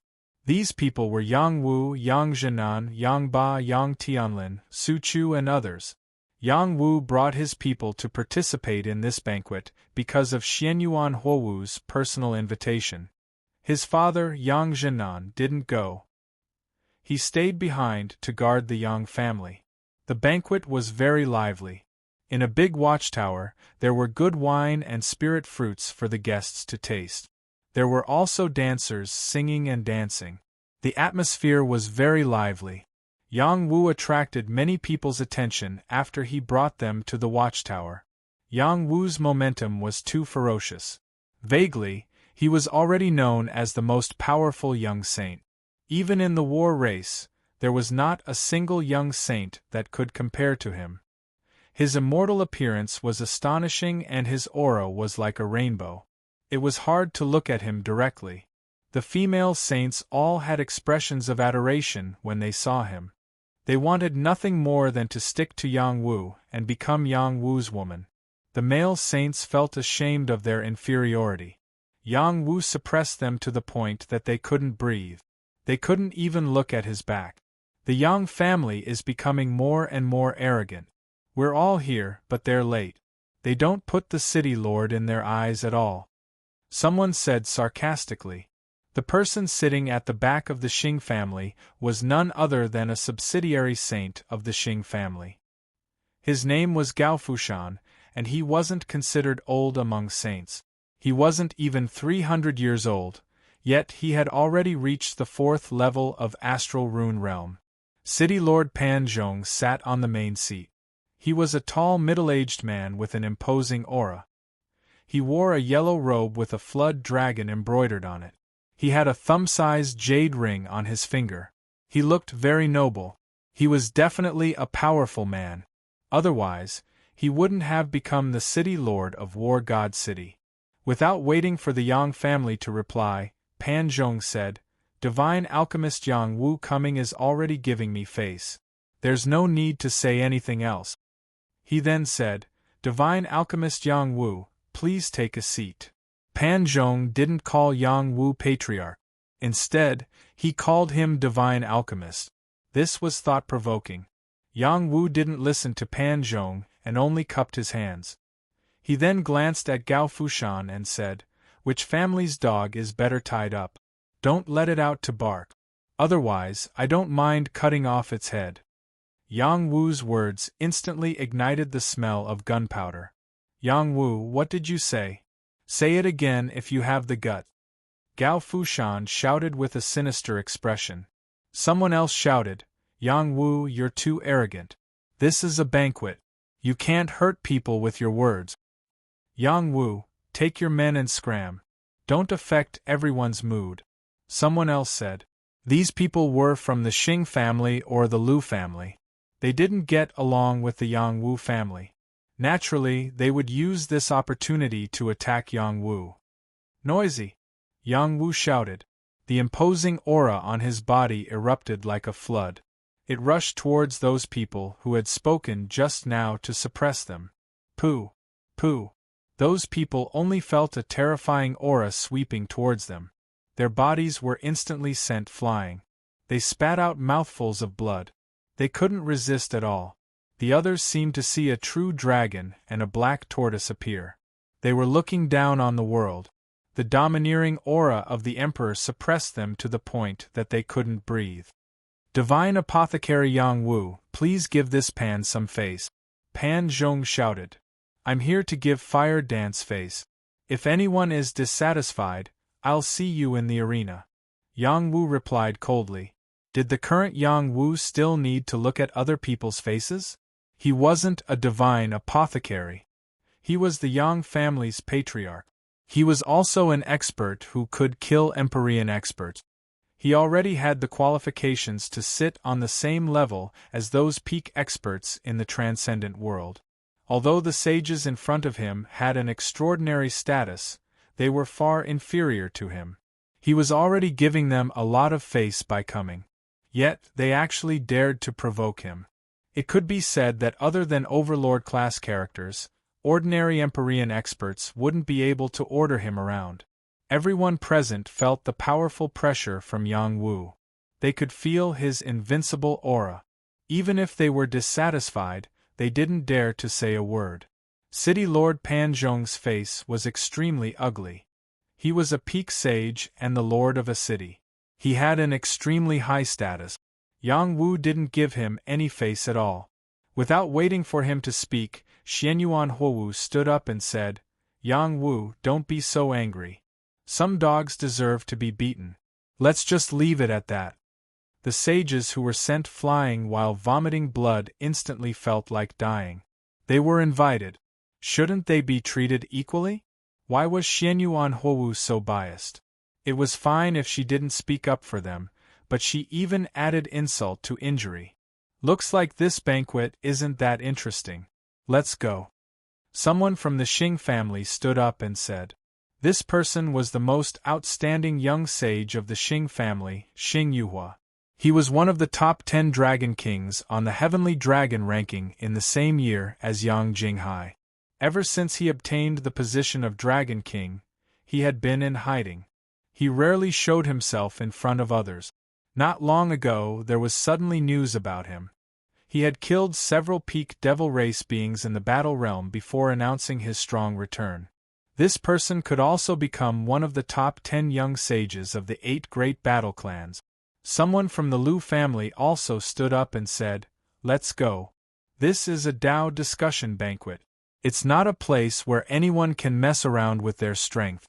These people were Yang Wu, Yang Zhenan, Yang Ba, Yang Tianlin, Su Chu and others. Yang Wu brought his people to participate in this banquet because of Xianyuan Huowu's personal invitation. His father, Yang Zhenan, didn't go. He stayed behind to guard the Yang family. The banquet was very lively. In a big watchtower, there were good wine and spirit fruits for the guests to taste. There were also dancers singing and dancing. The atmosphere was very lively. Yang Wu attracted many people's attention after he brought them to the watchtower. Yang Wu's momentum was too ferocious. Vaguely, he was already known as the most powerful young saint. Even in the war race, there was not a single young saint that could compare to him. His immortal appearance was astonishing and his aura was like a rainbow. It was hard to look at him directly. The female saints all had expressions of adoration when they saw him. They wanted nothing more than to stick to Yang Wu and become Yang Wu's woman. The male saints felt ashamed of their inferiority. Yang Wu suppressed them to the point that they couldn't breathe. They couldn't even look at his back. The Yang family is becoming more and more arrogant. We're all here, but they're late. They don't put the city lord in their eyes at all. someone said sarcastically. The person sitting at the back of the Xing family was none other than a subsidiary saint of the Xing family. His name was Gao Fushan, and he wasn't considered old among saints. He wasn't even 300 years old, yet he had already reached the 4th level of Astral Rune Realm. City Lord Pan Zhong sat on the main seat. He was a tall middle-aged man with an imposing aura. He wore a yellow robe with a flood dragon embroidered on it. He had a thumb-sized jade ring on his finger. He looked very noble. He was definitely a powerful man. Otherwise, he wouldn't have become the city lord of War God City. Without waiting for the Yang family to reply, Pan Zhong said, "Divine Alchemist Yang Wu coming is already giving me face. There's no need to say anything else." He then said, "Divine Alchemist Yang Wu, please take a seat." Pan Zhong didn't call Yang Wu Patriarch. Instead, he called him Divine Alchemist. This was thought-provoking. Yang Wu didn't listen to Pan Zhong and only cupped his hands. He then glanced at Gao Fushan and said, "Which family's dog is better tied up? Don't let it out to bark. Otherwise, I don't mind cutting off its head." Yang Wu's words instantly ignited the smell of gunpowder. "Yang Wu, what did you say? Say it again if you have the gut." Gao Fushan shouted with a sinister expression. Someone else shouted, "Yang Wu, you're too arrogant. This is a banquet. You can't hurt people with your words. Yang Wu, take your men and scram. Don't affect everyone's mood." Someone else said. These people were from the Xing family or the Lu family. They didn't get along with the Yang Wu family. Naturally, they would use this opportunity to attack Yang Wu. "Noisy!" Yang Wu shouted. The imposing aura on his body erupted like a flood. It rushed towards those people who had spoken just now to suppress them. Pooh! Pooh! Those people only felt a terrifying aura sweeping towards them. Their bodies were instantly sent flying. They spat out mouthfuls of blood. They couldn't resist at all. The others seemed to see a true dragon and a black tortoise appear. They were looking down on the world. The domineering aura of the Emperor suppressed them to the point that they couldn't breathe. "Divine Apothecary Yang Wu, please give this Pan some face." Pan Zhong shouted. "I'm here to give Fire Dance face. If anyone is dissatisfied, I'll see you in the arena." Yang Wu replied coldly. Did the current Yang Wu still need to look at other people's faces? He wasn't a divine apothecary. He was the Yang family's patriarch. He was also an expert who could kill Empyrean experts. He already had the qualifications to sit on the same level as those peak experts in the transcendent world. Although the sages in front of him had an extraordinary status, they were far inferior to him. He was already giving them a lot of face by coming. Yet, they actually dared to provoke him. It could be said that other than Overlord class characters, ordinary Empyrean experts wouldn't be able to order him around. Everyone present felt the powerful pressure from Yang Wu. They could feel his invincible aura. Even if they were dissatisfied, they didn't dare to say a word. City Lord Pan Zhong's face was extremely ugly. He was a peak sage and the lord of a city. He had an extremely high status. Yang Wu didn't give him any face at all. Without waiting for him to speak, Xianyuan Huowu stood up and said, "Yang Wu, don't be so angry. Some dogs deserve to be beaten. Let's just leave it at that." The sages who were sent flying while vomiting blood instantly felt like dying. They were invited. Shouldn't they be treated equally? Why was Xianyuan Huowu so biased? It was fine if she didn't speak up for them, but she even added insult to injury. "Looks like this banquet isn't that interesting. Let's go." Someone from the Xing family stood up and said. This person was the most outstanding young sage of the Xing family, Xing Yuhua. He was one of the top 10 dragon kings on the Heavenly Dragon ranking in the same year as Yang Jinghai. Ever since he obtained the position of Dragon King, he had been in hiding. He rarely showed himself in front of others. Not long ago, there was suddenly news about him. He had killed several peak devil race beings in the battle realm before announcing his strong return. This person could also become one of the top 10 young sages of the 8 great battle clans. Someone from the Lu family also stood up and said, "Let's go. This is a Tao discussion banquet. It's not a place where anyone can mess around with their strength.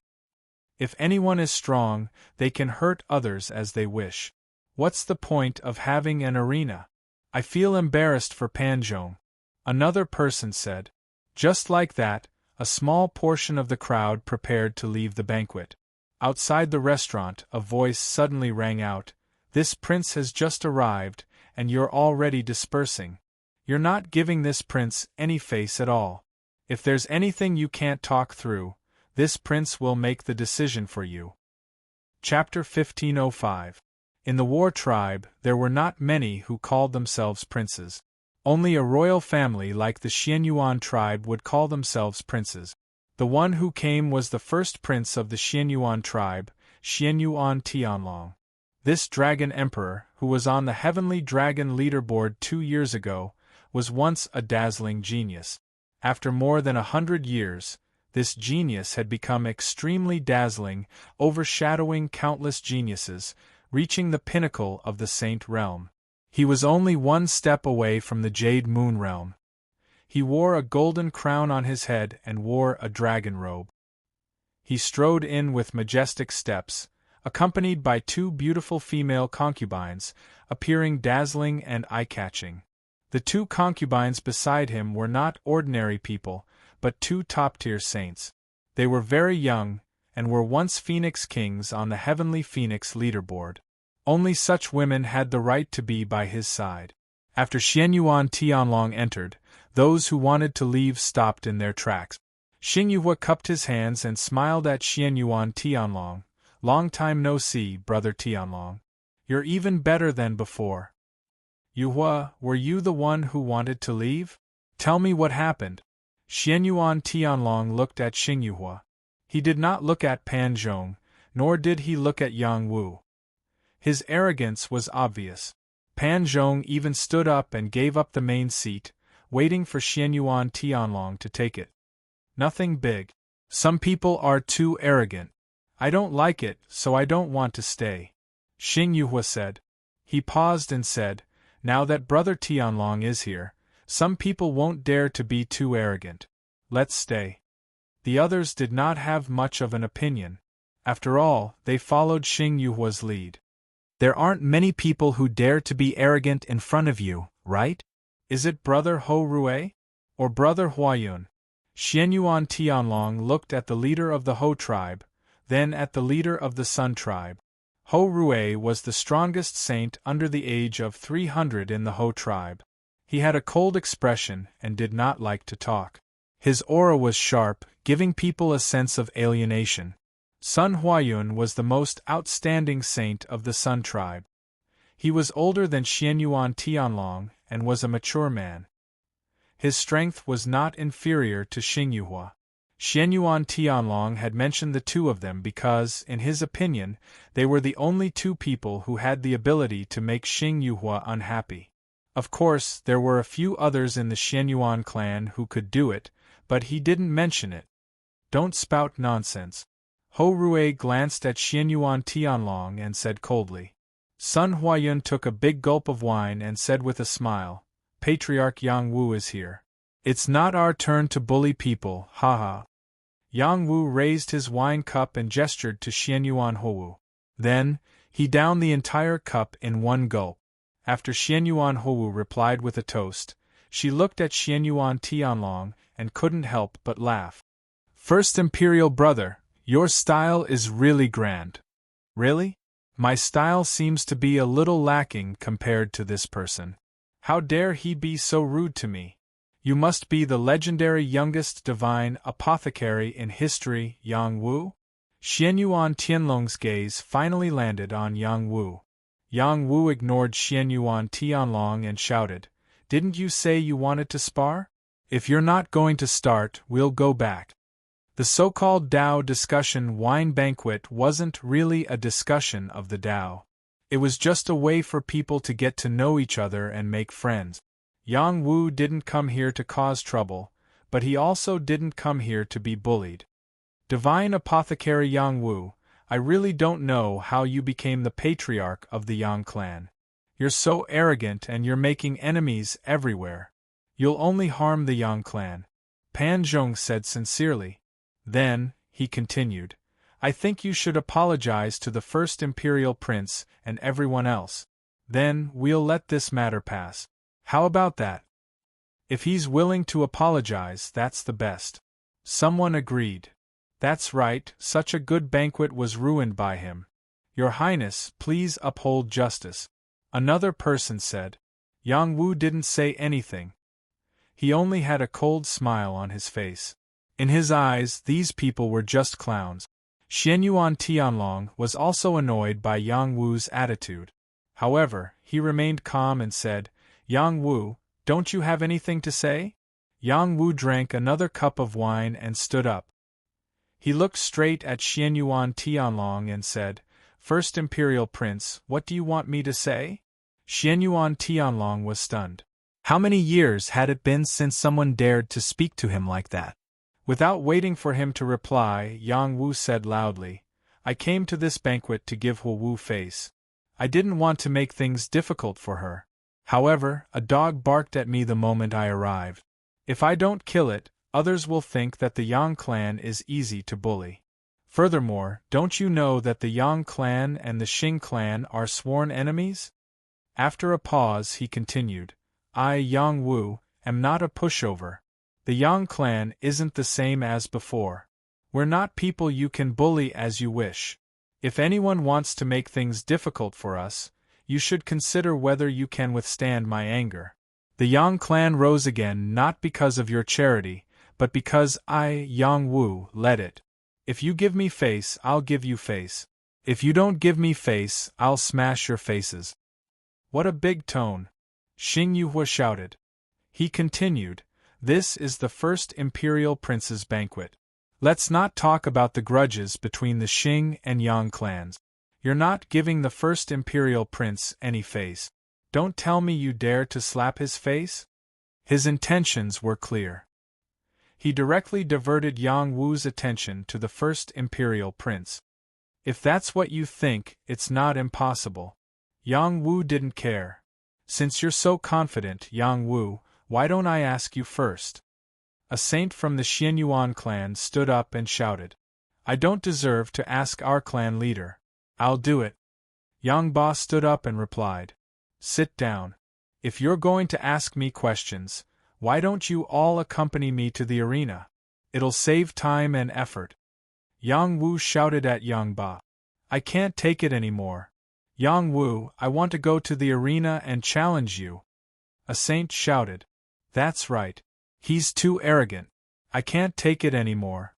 If anyone is strong, they can hurt others as they wish. What's the point of having an arena? I feel embarrassed for Panzhong," another person said. Just like that, a small portion of the crowd prepared to leave the banquet. Outside the restaurant, a voice suddenly rang out, "This prince has just arrived, and you're already dispersing. You're not giving this prince any face at all. If there's anything you can't talk through, this prince will make the decision for you." Chapter 1505. In the War tribe, there were not many who called themselves princes. Only a royal family like the Xianyuan tribe would call themselves princes. The one who came was the first prince of the Xianyuan tribe, Xianyuan Tianlong. This dragon emperor, who was on the heavenly dragon leaderboard 2 years ago, was once a dazzling genius. After more than 100 years, this genius had become extremely dazzling, overshadowing countless geniuses, reaching the pinnacle of the Saint Realm. He was only 1 step away from the Jade Moon Realm. He wore a golden crown on his head and wore a dragon robe. He strode in with majestic steps, accompanied by 2 beautiful female concubines, appearing dazzling and eye-catching. The 2 concubines beside him were not ordinary people, but 2 top-tier saints. They were very young, and were once Phoenix Kings on the Heavenly Phoenix leaderboard. Only such women had the right to be by his side. After Xianyuan Tianlong entered, those who wanted to leave stopped in their tracks. Xingyue cupped his hands and smiled at Xianyuan Tianlong. "Long time no see, brother Tianlong. You're even better than before." "Yuhua, were you the one who wanted to leave? Tell me what happened." Xianyuan Tianlong looked at Xingyue. He did not look at Panzhong, nor did he look at Yang Wu. His arrogance was obvious. Panzhong even stood up and gave up the main seat, waiting for Xianyuan Tianlong to take it. "Nothing big. Some people are too arrogant. I don't like it, so I don't want to stay," Xingyue said. He paused and said, "Now that brother Tianlong is here, some people won't dare to be too arrogant. Let's stay." The others did not have much of an opinion. After all, they followed Xingyue's lead. "There aren't many people who dare to be arrogant in front of you, right? Is it brother Ho Rui? Or brother Huayun?" Xianyuan Tianlong looked at the leader of the Ho tribe, then at the leader of the Sun tribe. Ho Rui was the strongest saint under the age of 300 in the Ho tribe. He had a cold expression and did not like to talk. His aura was sharp, giving people a sense of alienation. Sun Huayun was the most outstanding saint of the Sun tribe. He was older than Xianyuan Tianlong and was a mature man. His strength was not inferior to Xingyue. Xianyuan Tianlong had mentioned the 2 of them because, in his opinion, they were the only 2 people who had the ability to make Xingyue unhappy. Of course, there were a few others in the Xianyuan clan who could do it, but he didn't mention it. "Don't spout nonsense." Ho Rui glanced at Xianyuan Tianlong and said coldly. Sun Huayun took a big gulp of wine and said with a smile, "Patriarch Yang Wu is here. It's not our turn to bully people, haha." Yang Wu raised his wine cup and gestured to Xianyuan Hou. Then, he downed the entire cup in 1 gulp. After Xianyuan Hou replied with a toast, she looked at Xianyuan Tianlong and couldn't help but laugh. "First Imperial brother, your style is really grand." "Really? My style seems to be a little lacking compared to this person. How dare he be so rude to me? You must be the legendary youngest divine apothecary in history, Yang Wu?" Xianyuan Tianlong's gaze finally landed on Yang Wu. Yang Wu ignored Xianyuan Tianlong and shouted, "Didn't you say you wanted to spar? If you're not going to start, we'll go back." The so-called Tao discussion wine banquet wasn't really a discussion of the Tao. It was just a way for people to get to know each other and make friends. Yang Wu didn't come here to cause trouble, but he also didn't come here to be bullied. Divine Apothecary Yang Wu, I really don't know how you became the patriarch of the Yang clan. You're so arrogant and you're making enemies everywhere. You'll only harm the Yang clan. Pan Zhong said sincerely. Then, he continued, I think you should apologize to the first Imperial Prince and everyone else. Then, we'll let this matter pass. How about that? If he's willing to apologize, that's the best. Someone agreed. That's right, such a good banquet was ruined by him. Your Highness, please uphold justice. Another person said. Yang Wu didn't say anything. He only had a cold smile on his face. In his eyes, these people were just clowns. Xianyuan Tianlong was also annoyed by Yang Wu's attitude. However, he remained calm and said, Yang Wu, don't you have anything to say? Yang Wu drank another cup of wine and stood up. He looked straight at Xianyuan Tianlong and said, First Imperial Prince, what do you want me to say? Xianyuan Tianlong was stunned. How many years had it been since someone dared to speak to him like that? Without waiting for him to reply, Yang Wu said loudly, I came to this banquet to give Hu Wu face. I didn't want to make things difficult for her. However, a dog barked at me the moment I arrived. If I don't kill it, others will think that the Yang clan is easy to bully. Furthermore, don't you know that the Yang clan and the Xing clan are sworn enemies? After a pause, he continued, I, Yang Wu, am not a pushover. The Yang clan isn't the same as before. We're not people you can bully as you wish. If anyone wants to make things difficult for us, you should consider whether you can withstand my anger. The Yang clan rose again not because of your charity, but because I, Yang Wu, led it. If you give me face, I'll give you face. If you don't give me face, I'll smash your faces. What a big tone! Xing Yuhua shouted. He continued, This is the first Imperial Prince's banquet. Let's not talk about the grudges between the Xing and Yang clans. You're not giving the first Imperial Prince any face. Don't tell me you dare to slap his face? His intentions were clear. He directly diverted Yang Wu's attention to the first Imperial Prince. If that's what you think, it's not impossible. Yang Wu didn't care. Since you're so confident, Yang Wu, why don't I ask you first? A saint from the Xianyuan clan stood up and shouted. I don't deserve to ask our clan leader. I'll do it. Yang Ba stood up and replied. Sit down. If you're going to ask me questions, why don't you all accompany me to the arena? It'll save time and effort. Yang Wu shouted at Yang Ba. I can't take it anymore. Yang Wu, I want to go to the arena and challenge you. A saint shouted. That's right. He's too arrogant. I can't take it anymore.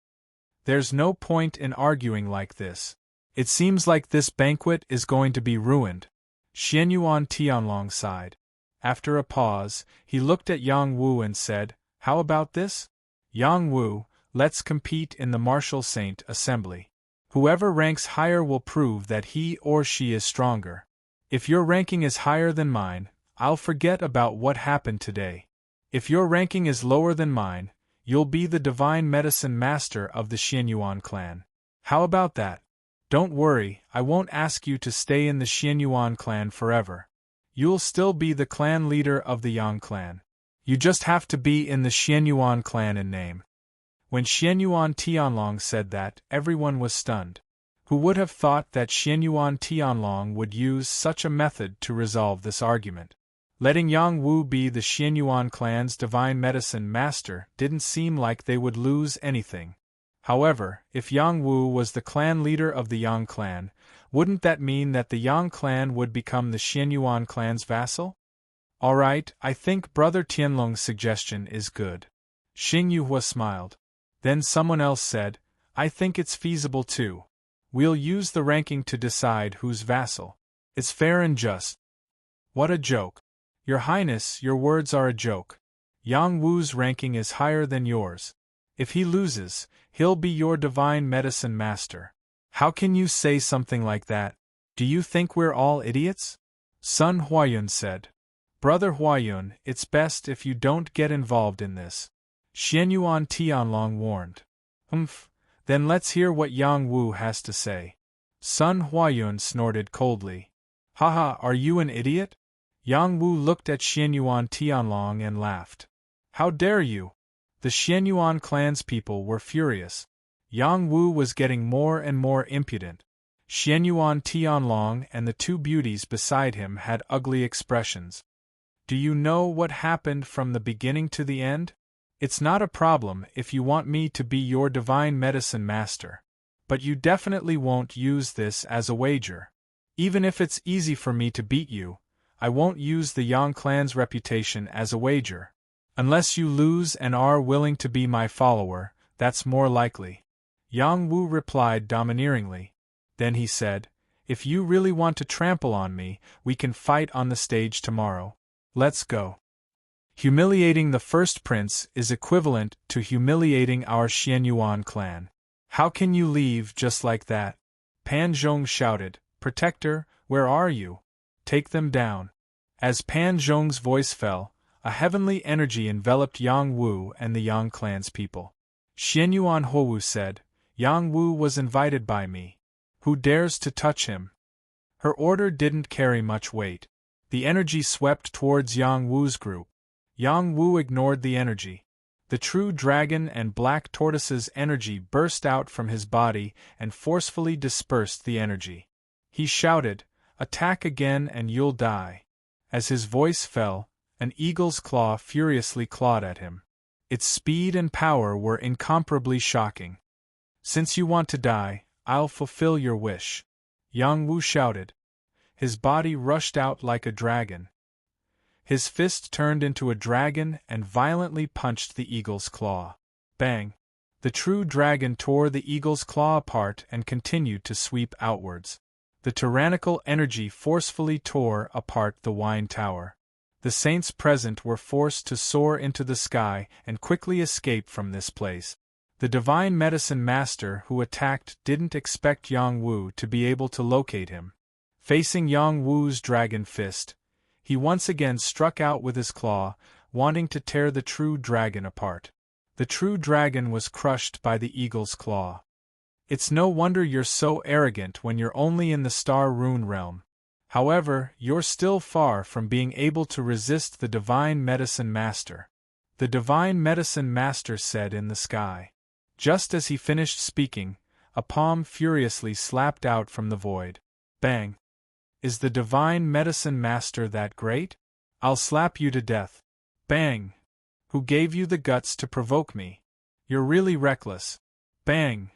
There's no point in arguing like this. It seems like this banquet is going to be ruined. Xianyuan Tianlong sighed. After a pause, he looked at Yang Wu and said, How about this? Yang Wu, let's compete in the Martial Saint Assembly. Whoever ranks higher will prove that he or she is stronger. If your ranking is higher than mine, I'll forget about what happened today. If your ranking is lower than mine, you'll be the divine medicine master of the Xianyuan clan. How about that? Don't worry, I won't ask you to stay in the Xianyuan clan forever. You'll still be the clan leader of the Yang clan. You just have to be in the Xianyuan clan in name. When Xianyuan Tianlong said that, everyone was stunned. Who would have thought that Xianyuan Tianlong would use such a method to resolve this argument? Letting Yang Wu be the Xianyuan clan's divine medicine master didn't seem like they would lose anything. However, if Yang Wu was the clan leader of the Yang clan, wouldn't that mean that the Yang clan would become the Xianyuan clan's vassal? Alright, I think Brother Tianlong's suggestion is good. Xing Yuhua smiled. Then someone else said, I think it's feasible too. We'll use the ranking to decide who's vassal. It's fair and just. What a joke. Your Highness, your words are a joke. Yang Wu's ranking is higher than yours. If he loses, he'll be your divine medicine master. How can you say something like that? Do you think we're all idiots? Sun Huayun said. Brother Huayun, it's best if you don't get involved in this. Xianyuan Tianlong warned. Then let's hear what Yang Wu has to say. Sun Huayun snorted coldly. Haha, are you an idiot? Yang Wu looked at Xianyuan Tianlong and laughed. How dare you? The Xianyuan clanspeople were furious. Yang Wu was getting more and more impudent. Xianyuan Tianlong and the two beauties beside him had ugly expressions. Do you know what happened from the beginning to the end? It's not a problem if you want me to be your divine medicine master. But you definitely won't use this as a wager. Even if it's easy for me to beat you, I won't use the Yang clan's reputation as a wager. Unless you lose and are willing to be my follower, that's more likely. Yang Wu replied domineeringly. Then he said, if you really want to trample on me, we can fight on the stage tomorrow. Let's go. Humiliating the first prince is equivalent to humiliating our Xianyuan clan. How can you leave just like that? Pan Zhong shouted, Protector, where are you? Take them down. As Pan Zhong's voice fell, a heavenly energy enveloped Yang Wu and the Yang clan's people. Xianyuan Houwu said, Yang Wu was invited by me. Who dares to touch him? Her order didn't carry much weight. The energy swept towards Yang Wu's group. Yang Wu ignored the energy. The true dragon and black tortoise's energy burst out from his body and forcefully dispersed the energy. He shouted, Attack again and you'll die. As his voice fell, an eagle's claw furiously clawed at him. Its speed and power were incomparably shocking. Since you want to die, I'll fulfill your wish. Yang Wu shouted. His body rushed out like a dragon. His fist turned into a dragon and violently punched the eagle's claw. Bang! The true dragon tore the eagle's claw apart and continued to sweep outwards. The tyrannical energy forcefully tore apart the wine tower. The saints present were forced to soar into the sky and quickly escape from this place. The divine medicine master who attacked didn't expect Yang Wu to be able to locate him. Facing Yang Wu's dragon fist, he once again struck out with his claw, wanting to tear the true dragon apart. The true dragon was crushed by the eagle's claw. It's no wonder you're so arrogant when you're only in the Star Rune realm. However, you're still far from being able to resist the divine medicine master. The divine medicine master said in the sky. Just as he finished speaking, a palm furiously slapped out from the void. Bang! Is the divine medicine master that great? I'll slap you to death. Bang! Who gave you the guts to provoke me? You're really reckless. Bang!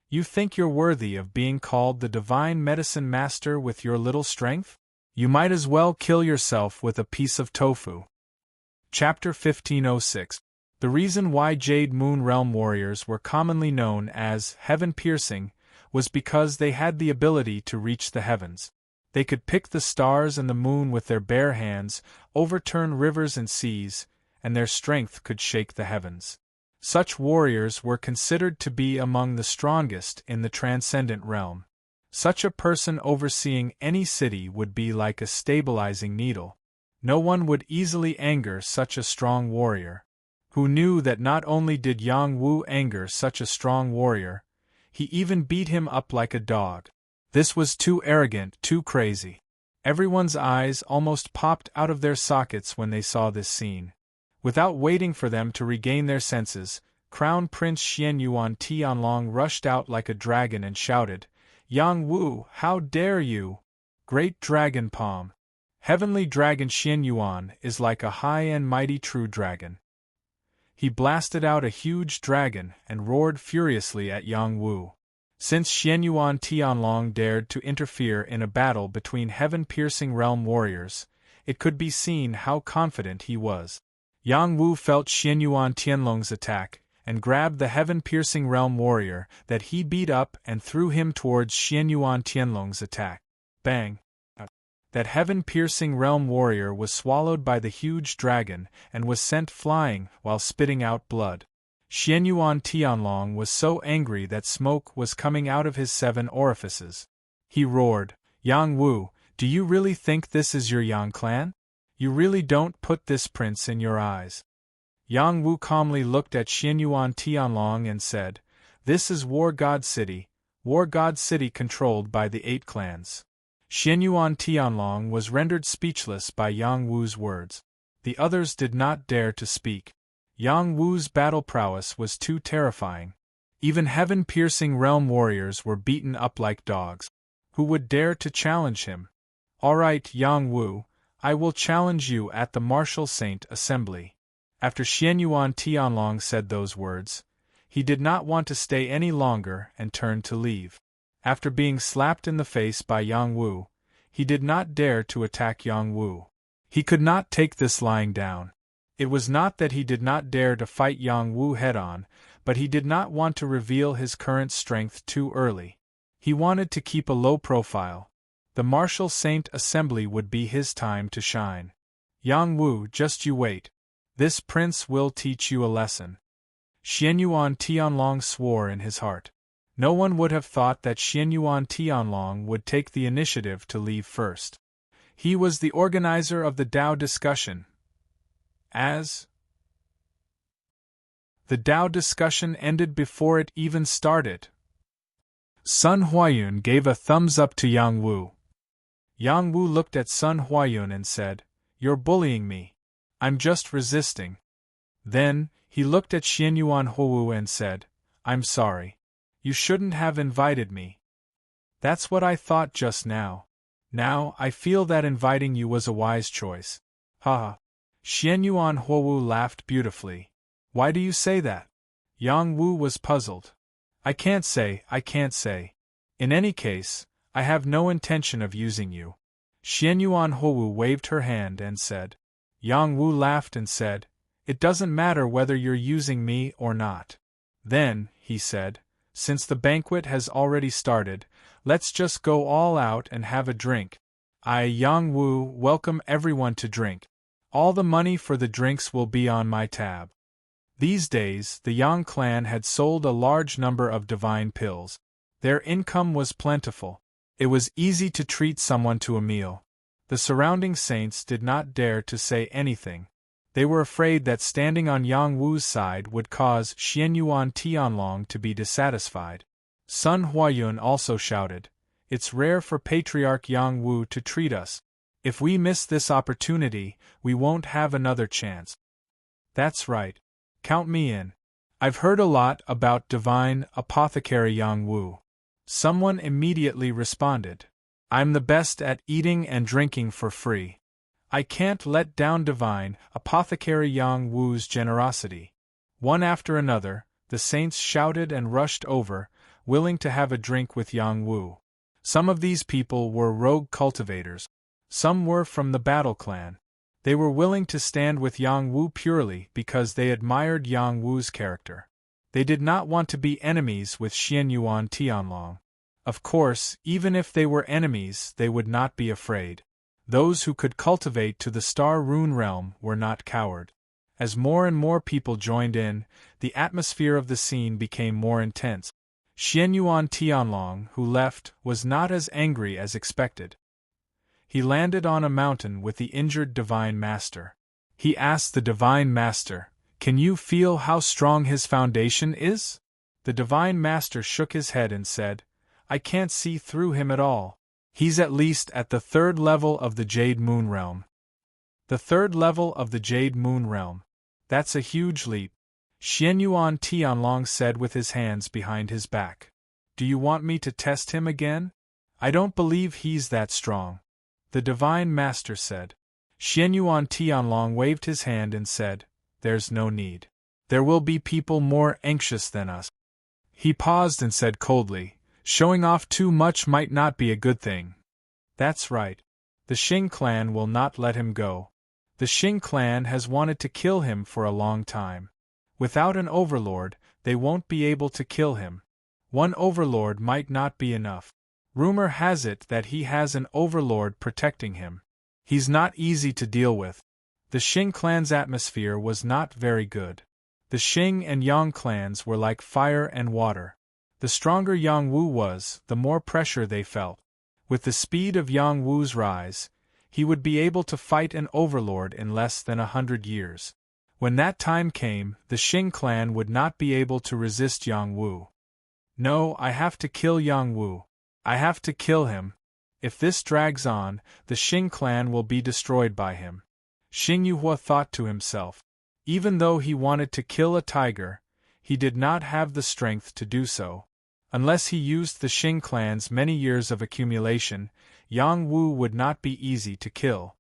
You think you're worthy of being called the divine medicine master with your little strength? You might as well kill yourself with a piece of tofu. Chapter 1506. The reason why Jade Moon Realm warriors were commonly known as heaven-piercing was because they had the ability to reach the heavens. They could pick the stars and the moon with their bare hands, overturn rivers and seas, and their strength could shake the heavens. Such warriors were considered to be among the strongest in the transcendent realm. Such a person overseeing any city would be like a stabilizing needle. No one would easily anger such a strong warrior. Who knew that not only did Yang Wu anger such a strong warrior, he even beat him up like a dog. This was too arrogant, too crazy. Everyone's eyes almost popped out of their sockets when they saw this scene. Without waiting for them to regain their senses, Crown Prince Xianyuan Tianlong rushed out like a dragon and shouted, Yang Wu, how dare you! Great Dragon Palm! Heavenly Dragon Xianyuan is like a high and mighty true dragon. He blasted out a huge dragon and roared furiously at Yang Wu. Since Xianyuan Tianlong dared to interfere in a battle between heaven-piercing realm warriors, it could be seen how confident he was. Yang Wu felt Xianyuan Tianlong's attack, and grabbed the heaven-piercing realm warrior that he beat up and threw him towards Xianyuan Tianlong's attack. Bang! That heaven-piercing realm warrior was swallowed by the huge dragon and was sent flying while spitting out blood. Xianyuan Tianlong was so angry that smoke was coming out of his 7 orifices. He roared, Yang Wu, do you really think this is your Yang clan? You really don't put this prince in your eyes. Yang Wu calmly looked at Xianyuan Tianlong and said, This is War God City controlled by the 8 clans. Xianyuan Tianlong was rendered speechless by Yang Wu's words. The others did not dare to speak. Yang Wu's battle prowess was too terrifying. Even heaven-piercing realm warriors were beaten up like dogs. Who would dare to challenge him? All right, Yang Wu, I will challenge you at the Martial Saint Assembly. After Xianyuan Tianlong said those words, he did not want to stay any longer and turned to leave. After being slapped in the face by Yang Wu, he did not dare to attack Yang Wu. He could not take this lying down. It was not that he did not dare to fight Yang Wu head-on, but he did not want to reveal his current strength too early. He wanted to keep a low profile. The Martial Saint Assembly would be his time to shine. Yang Wu, just you wait. This prince will teach you a lesson. Xianyuan Tianlong swore in his heart. No one would have thought that Xianyuan Tianlong would take the initiative to leave first. He was the organizer of the Dao discussion. As the Dao discussion ended before it even started, Sun Huayun gave a thumbs up to Yang Wu. Yang Wu looked at Sun Huayun and said, "You're bullying me. I'm just resisting." Then, he looked at Xianyuan Hou and said, "I'm sorry. You shouldn't have invited me. That's what I thought just now. Now, I feel that inviting you was a wise choice." Haha. Xianyuan Hou laughed beautifully. "Why do you say that?" Yang Wu was puzzled. I can't say. In any case, I have no intention of using you." Xianyuan Hou waved her hand and said. Yang Wu laughed and said, "It doesn't matter whether you're using me or not." Then, he said, "Since the banquet has already started, let's just go all out and have a drink. I, Yang Wu, welcome everyone to drink. All the money for the drinks will be on my tab." These days, the Yang clan had sold a large number of divine pills. Their income was plentiful. It was easy to treat someone to a meal. The surrounding saints did not dare to say anything. They were afraid that standing on Yang Wu's side would cause Xianyuan Tianlong to be dissatisfied. Sun Huayun also shouted, "It's rare for Patriarch Yang Wu to treat us. If we miss this opportunity, we won't have another chance." "That's right. Count me in. I've heard a lot about divine apothecary Yang Wu." Someone immediately responded, "I'm the best at eating and drinking for free. I can't let down divine apothecary Yang Wu's generosity." One after another, the saints shouted and rushed over, willing to have a drink with Yang Wu. Some of these people were rogue cultivators. Some were from the Battle Clan. They were willing to stand with Yang Wu purely because they admired Yang Wu's character. They did not want to be enemies with Xianyuan Tianlong. Of course, even if they were enemies, they would not be afraid. Those who could cultivate to the Star Rune realm were not coward. As more and more people joined in, the atmosphere of the scene became more intense. Xianyuan Tianlong, who left, was not as angry as expected. He landed on a mountain with the injured Divine Master. He asked the Divine Master, "Can you feel how strong his foundation is?" The Divine Master shook his head and said, "I can't see through him at all. He's at least at the 3rd level of the Jade Moon Realm." The 3rd level of the Jade Moon Realm. That's a huge leap. Xianyuan Tianlong said with his hands behind his back. "Do you want me to test him again? I don't believe he's that strong." The Divine Master said. Xianyuan Tianlong waved his hand and said, "There's no need. There will be people more anxious than us." He paused and said coldly, "Showing off too much might not be a good thing." "That's right. The Xing clan will not let him go. The Xing clan has wanted to kill him for a long time. Without an overlord, they won't be able to kill him. One overlord might not be enough. Rumor has it that he has an overlord protecting him. He's not easy to deal with." The Xing clan's atmosphere was not very good. The Xing and Yang clans were like fire and water. The stronger Yang Wu was, the more pressure they felt. With the speed of Yang Wu's rise, he would be able to fight an overlord in less than 100 years. When that time came, the Xing clan would not be able to resist Yang Wu. No, I have to kill Yang Wu. I have to kill him. If this drags on, the Xing clan will be destroyed by him. Xing Yuhua thought to himself. Even though he wanted to kill a tiger, he did not have the strength to do so. Unless he used the Xing clan's many years of accumulation, Yang Wu would not be easy to kill.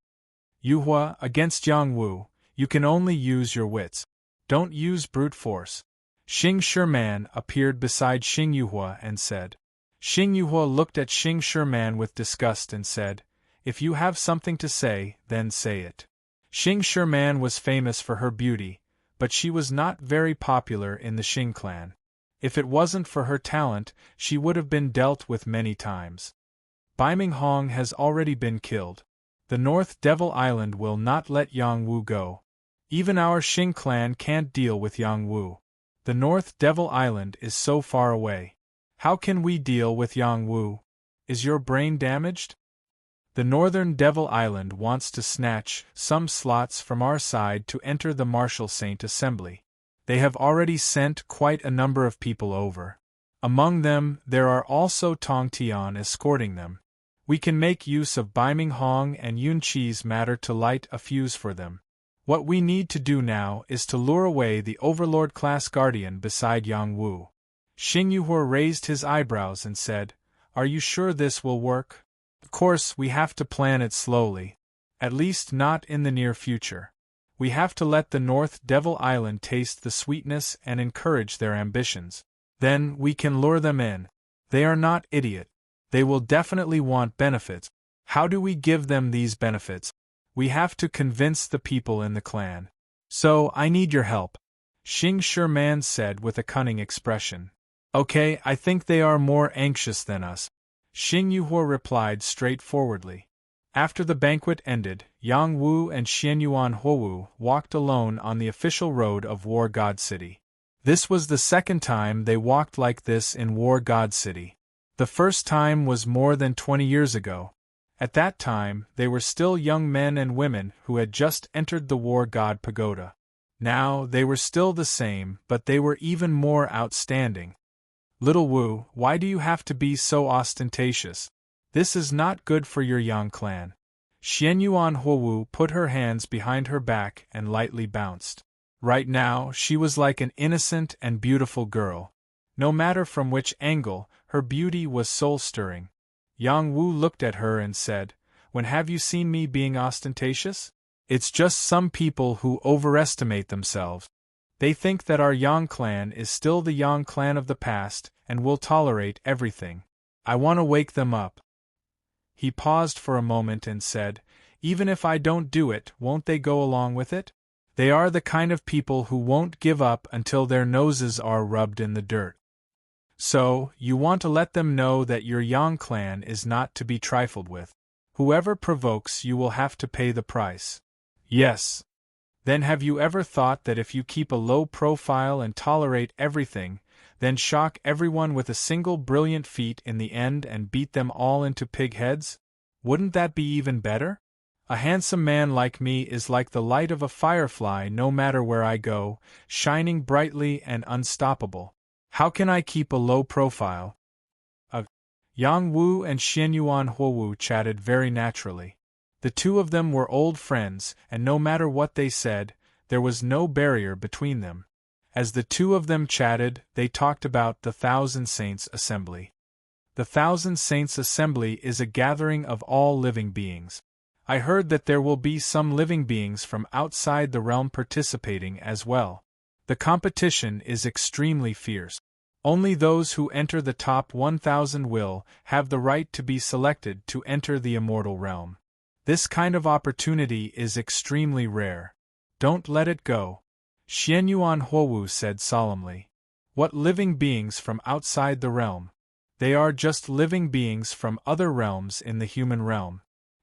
Yuhua, against Yang Wu, you can only use your wits. Don't use brute force. Xing Shiman appeared beside Xing Yuhua and said. Xing Yuhua looked at Xing Shiman with disgust and said, "If you have something to say, then say it." Xing Shiman was famous for her beauty, but she was not very popular in the Xing clan. If it wasn't for her talent, she would have been dealt with many times. Baiming Hong has already been killed. The North Devil Island will not let Yang Wu go. Even our Xing clan can't deal with Yang Wu. The North Devil Island is so far away. How can we deal with Yang Wu? Is your brain damaged? The Northern Devil Island wants to snatch some slots from our side to enter the Martial Saint Assembly. They have already sent quite a number of people over. Among them, there are also Tong Tian escorting them. We can make use of Baiming Hong and Yun Qi's matter to light a fuse for them. What we need to do now is to lure away the Overlord class guardian beside Yang Wu. Xing Yuhua raised his eyebrows and said, "Are you sure this will work? Of course, we have to plan it slowly. At least not in the near future. We have to let the North Devil Island taste the sweetness and encourage their ambitions. Then we can lure them in. They are not idiot. They will definitely want benefits. How do we give them these benefits? We have to convince the people in the clan. So, I need your help," Xing Shiman said with a cunning expression. "Okay, I think they are more anxious than us," Xing Yuhua replied straightforwardly. After the banquet ended, Yang Wu and Xianyuan Huowu walked alone on the official road of War God City. This was the second time they walked like this in War God City. The first time was more than 20 years ago. At that time, they were still young men and women who had just entered the War God Pagoda. Now, they were still the same, but they were even more outstanding. "Little Wu, why do you have to be so ostentatious? This is not good for your Yang clan." Xianyuan Huowu put her hands behind her back and lightly bounced. Right now, she was like an innocent and beautiful girl. No matter from which angle, her beauty was soul-stirring. Yang Wu looked at her and said, "When have you seen me being ostentatious? It's just some people who overestimate themselves. They think that our Yang clan is still the Yang clan of the past and will tolerate everything. I want to wake them up." He paused for a moment and said, "Even if I don't do it, won't they go along with it? They are the kind of people who won't give up until their noses are rubbed in the dirt. So, you want to let them know that your Yang clan is not to be trifled with. Whoever provokes you will have to pay the price." "Yes." "Then have you ever thought that if you keep a low profile and tolerate everything, then shock everyone with a single brilliant feat in the end and beat them all into pig heads? Wouldn't that be even better? A handsome man like me is like the light of a firefly no matter where I go, shining brightly and unstoppable. How can I keep a low profile?" Yang Wu and Xianyuan Huowu chatted very naturally. The two of them were old friends, and no matter what they said, there was no barrier between them. As the two of them chatted, they talked about the Thousand Saints Assembly. The Thousand Saints Assembly is a gathering of all living beings. I heard that there will be some living beings from outside the realm participating as well. The competition is extremely fierce. Only those who enter the top 1,000 will have the right to be selected to enter the immortal realm. This kind of opportunity is extremely rare. Don't let it go," Xianyuan Huowu said solemnly. "What living beings from outside the realm? They are just living beings from other realms in the human realm,"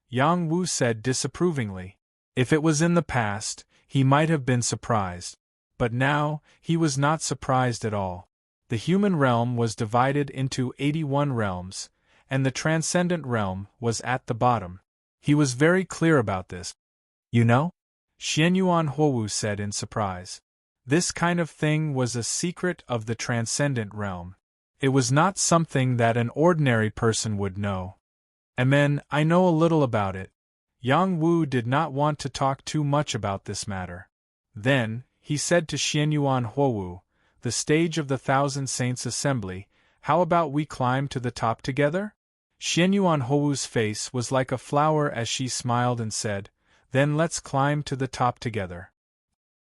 Yang Wu said disapprovingly. If it was in the past, he might have been surprised. But now, he was not surprised at all. The human realm was divided into 81 realms, and the transcendent realm was at the bottom. He was very clear about this. "You know?" Xianyuan Huowu said in surprise. This kind of thing was a secret of the transcendent realm. It was not something that an ordinary person would know. Amen, I know a little about it. Yang Wu did not want to talk too much about this matter. Then, he said to Xianyuan Huowu, the stage of the Thousand Saints Assembly, how about we climb to the top together? Xianyuan Huowu's face was like a flower as she smiled and said, then let's climb to the top together.